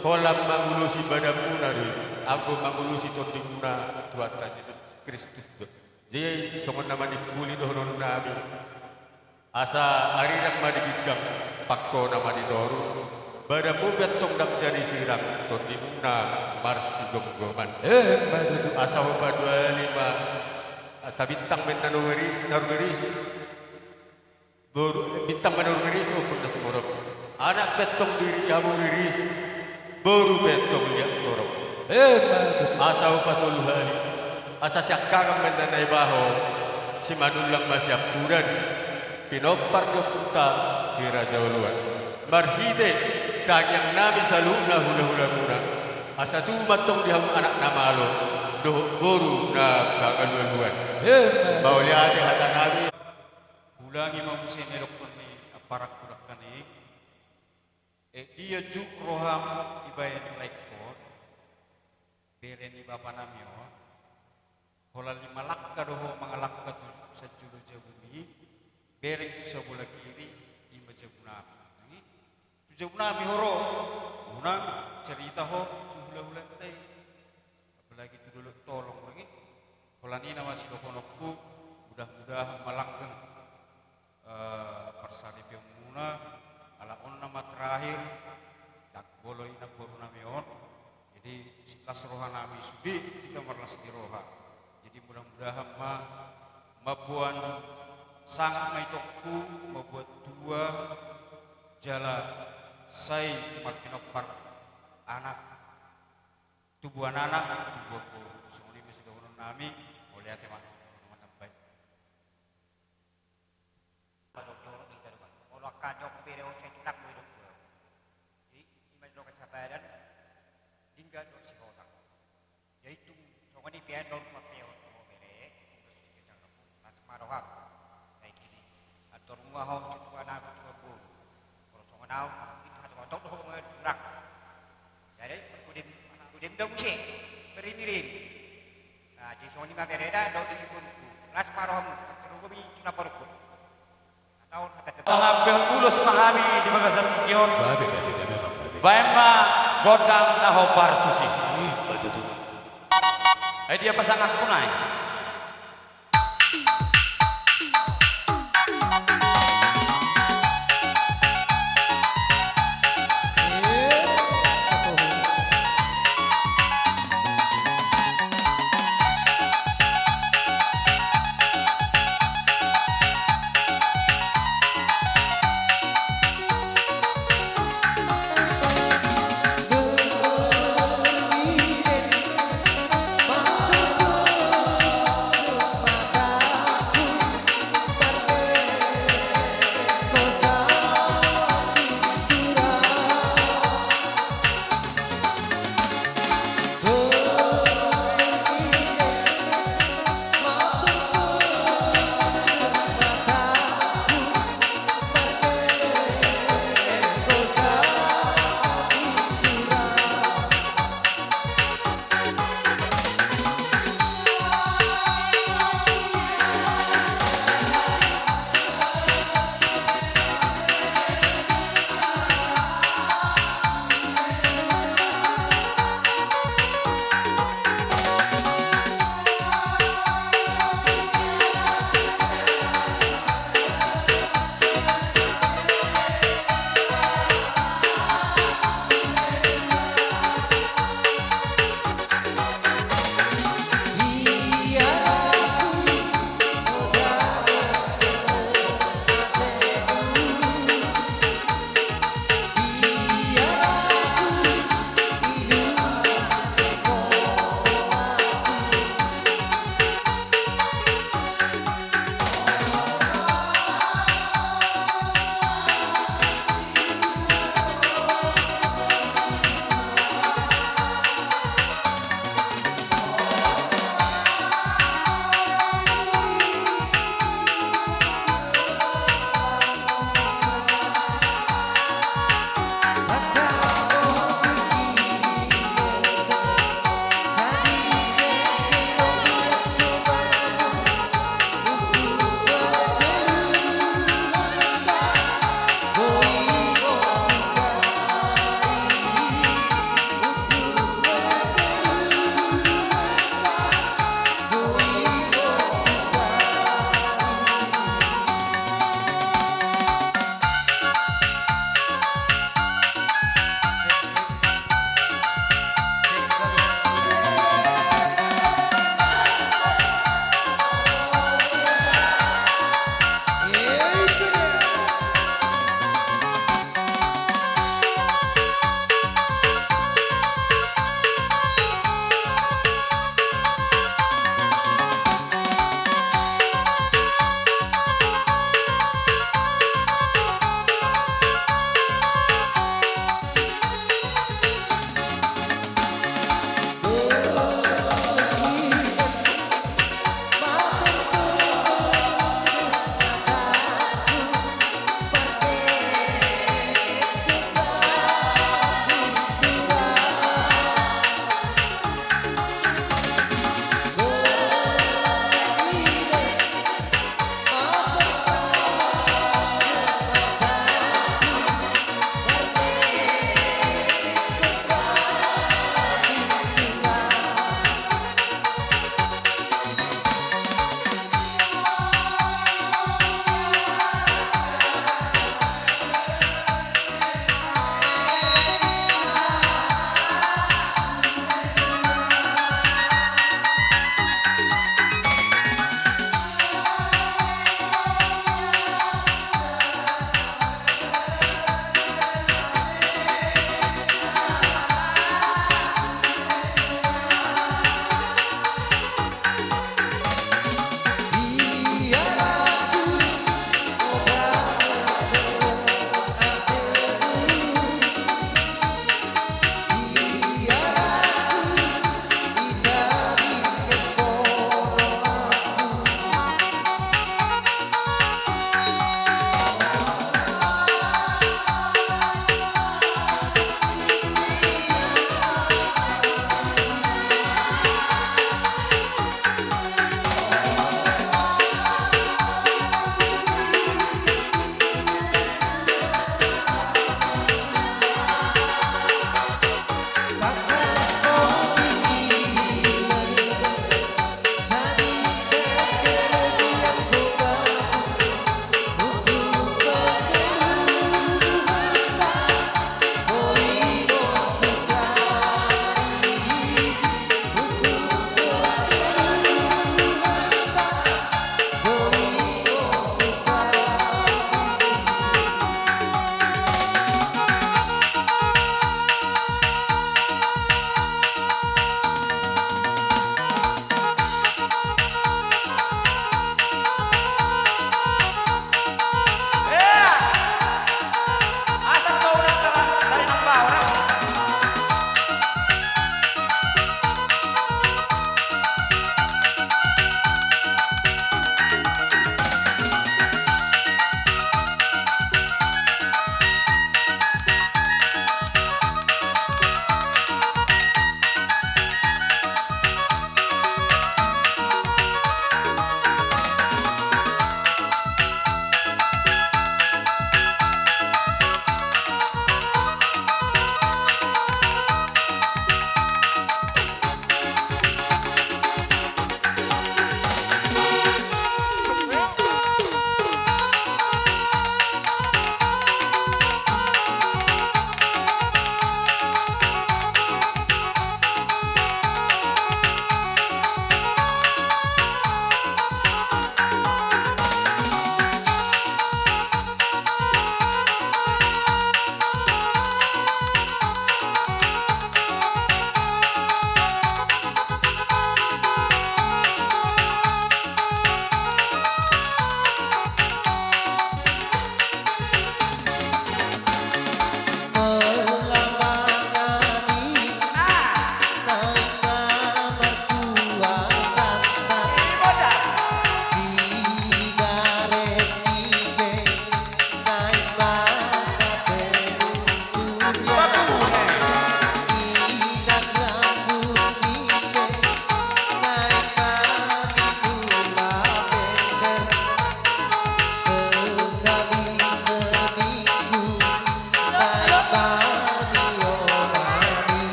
kolam mangulusi badan muna di aku mangulusi tondi muna Tuhan Yesus Kristus jadi songon nama dipuli dohonon nabi asa hari nak madi gijang pakko nama ditoru badan mu betong dak jadi sirang tondi muna marsi gomgoman asa hoba 25 asa bintang men narugeris bintang manur miris maupun nasi morok anak betong diri abu miris baru betong lihat torok asa upatul hari asa syakang mendanai baho si manulang masih apuran pinopar puta si raja uluan marhide tanyang nabi saluna hula muna asa tu matong diham anak namalo doh boru na kagaluan bawa lihat hata nabi ulangi mamusia melokon ni aparak kurak kani dia juk roham ibayan laikon bereni bapa namio hola lima lakka doho mangalakka tu sajulu jabumi bereng tu sabula kiri ima jabunami tu jabunami horo unang cerita ho hula-hula tai apalagi tu dulu tolong lagi hola ni nama si dokonokku mudah-mudahan malakkan persani pemuna ala on nama terakhir cak bolo ina boru namion jadi setelah roha nabi sudi kita merlas di roha jadi mudah-mudahan mabuan sangat maitokku membuat dua jalan saya makinopar anak tubuhan anak tubuhku sungguh ini sudah unun nami boleh hati mak kanyok bere o cetak mo ito ko. Di imagine ko sa badan dingga do si hotak. Yaitu songani pian don mapeo mo bere kita ko at marohak. Kay kini ator mo ho tuwa na ko ko. Pero songanao kita ha tok ho mga durak. Jadi kudim dong si perimirin. Nah, di songani ma bere da do di pun. Las maroham terus ko bi tunaporko. Pengambil ulus mahami di bagasan kion. Baima godang naho partusi. Dia pasangan kunai.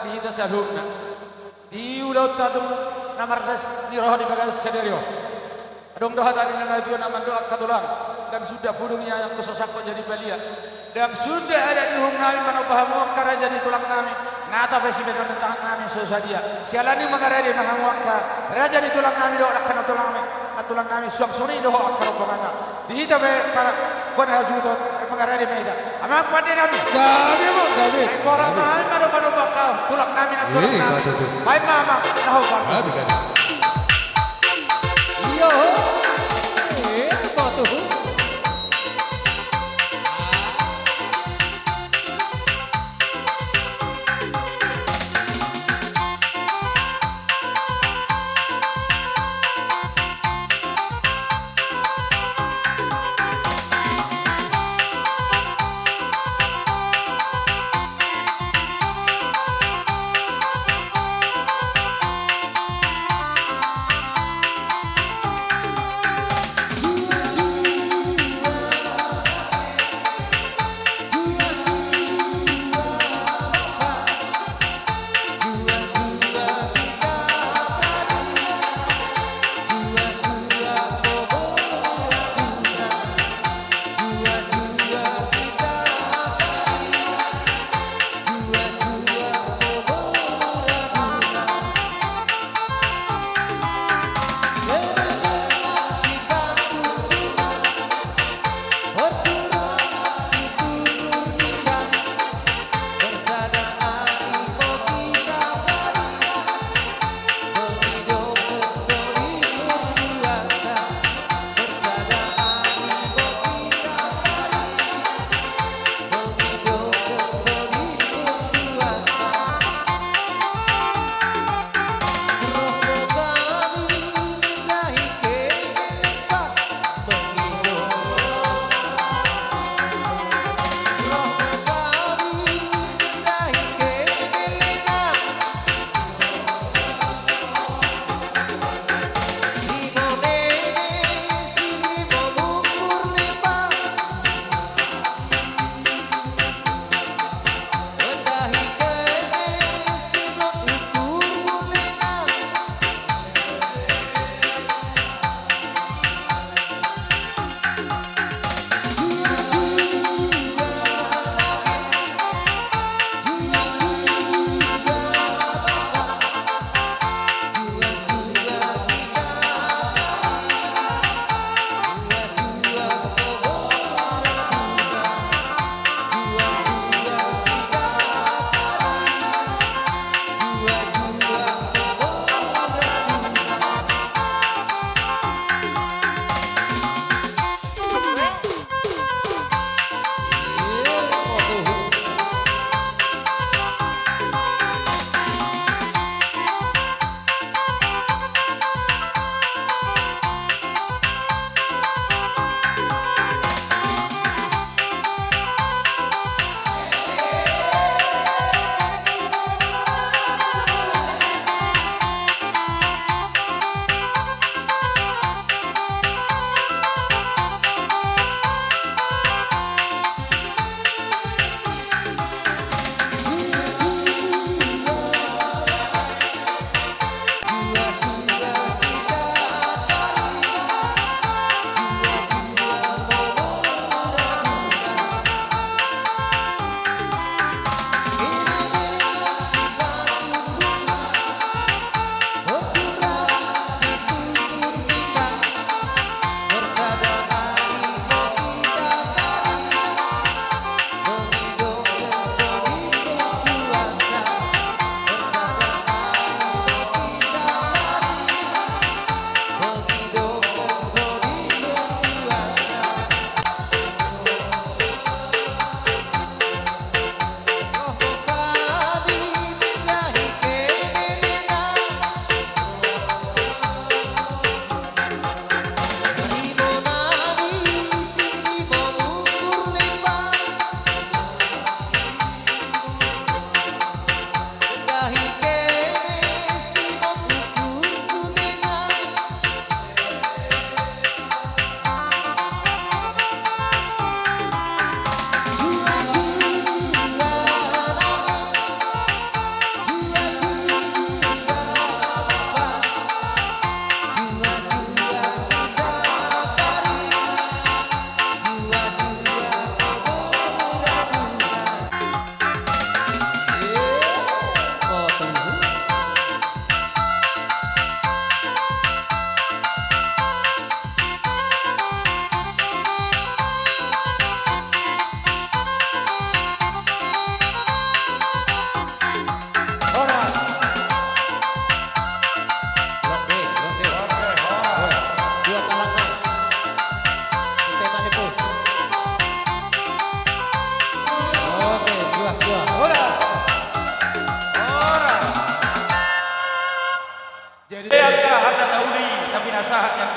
di hita sadhukna di ulau tadum namardas di roh di bagas sederio adong doa tadi nama itu nama doa katulang dan sudah pudungnya yang kusosakko jadi balia dan sudah ada di hum nami manobahamu karaja di tulang nami nata besi beton tangan nami sosadia sialani magarade mahamuaka raja di tulang nami doa kana tulang nami tulang nami suam suni doa akaro bangana di hita be kara bon hazuto magarade meida ama pade nami gabe mo gabe kora mai mano bakal tulang nami na tulang nami mai mama naho gabe Yo, batu.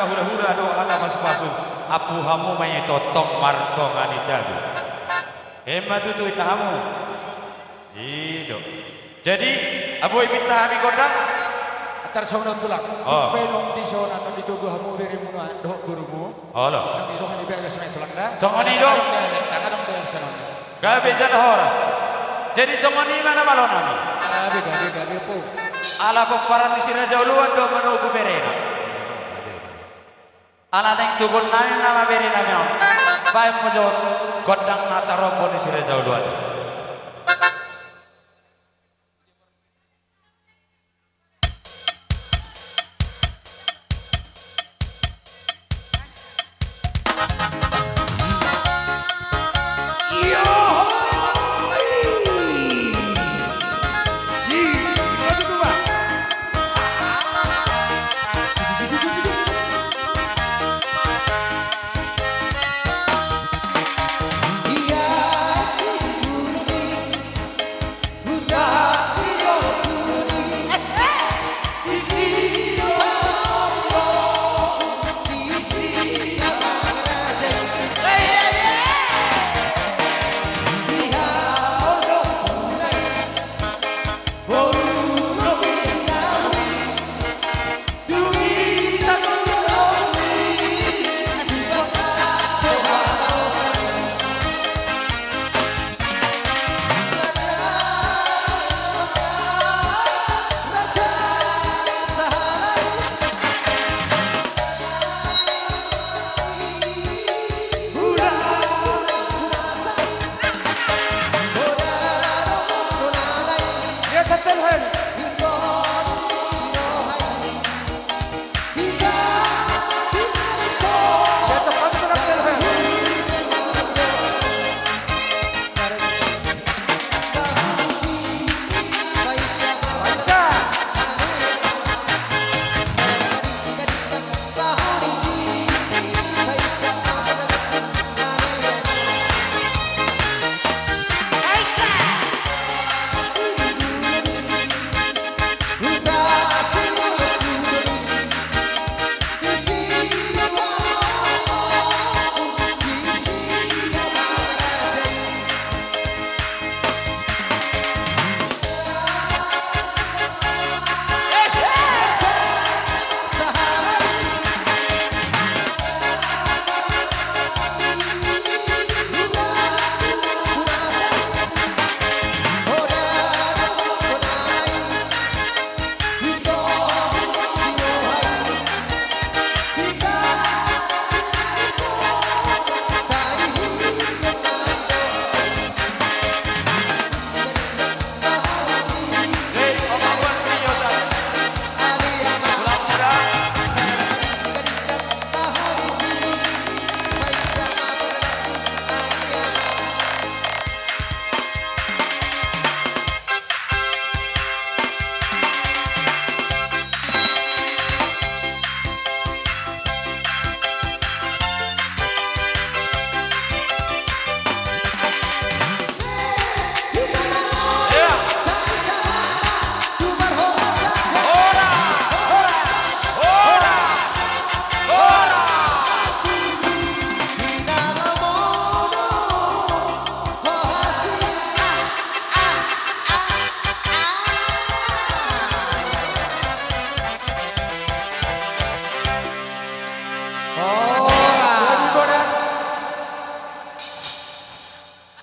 hula-hula do ata mas-masu. Apu hamu may totong martong ani jago. Ema tutuin hamu. Ido. Jadi abu minta kami kodang Atar sauna tulak. Oh. Penong di sauna nang ditugu hamu beri muna doh gurumu. Halo. Nang itu kan diberes may tulak dah. Songoni do. Nakadong del sanon. Gabe jan horas. Jadi songoni mana malon kami? Gabe po. Ala pokparan di sini jauh luar do menugu berena. Ala teng tugun nami nama berena nyaw. Baik mojot kodang nata robo di sini jauh luar.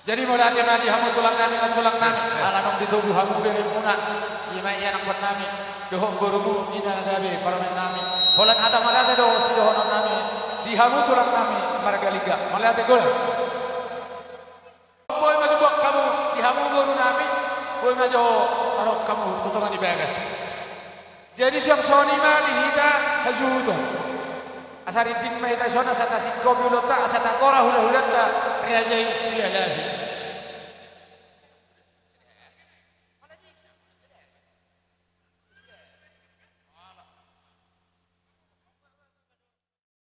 Jadi mulai nadi hamu tulang nami. Alanong ditubuh hamu beri muna. Ima iya nang buat nami. Dohong gurumu ina nadabe paramen nami. Holan ata malate do si dohonon nami. Di hamu tulang nami margaliga. Malate gol. Boy maju buat kamu di hamu guru nami. Boy maju taruh kamu tutungan di bagas. Jadi siang soni ma dihita hajuton. Asarin din mahita sona sa tasik ko bilota sa takora hula-hulata riyajay siya lahi.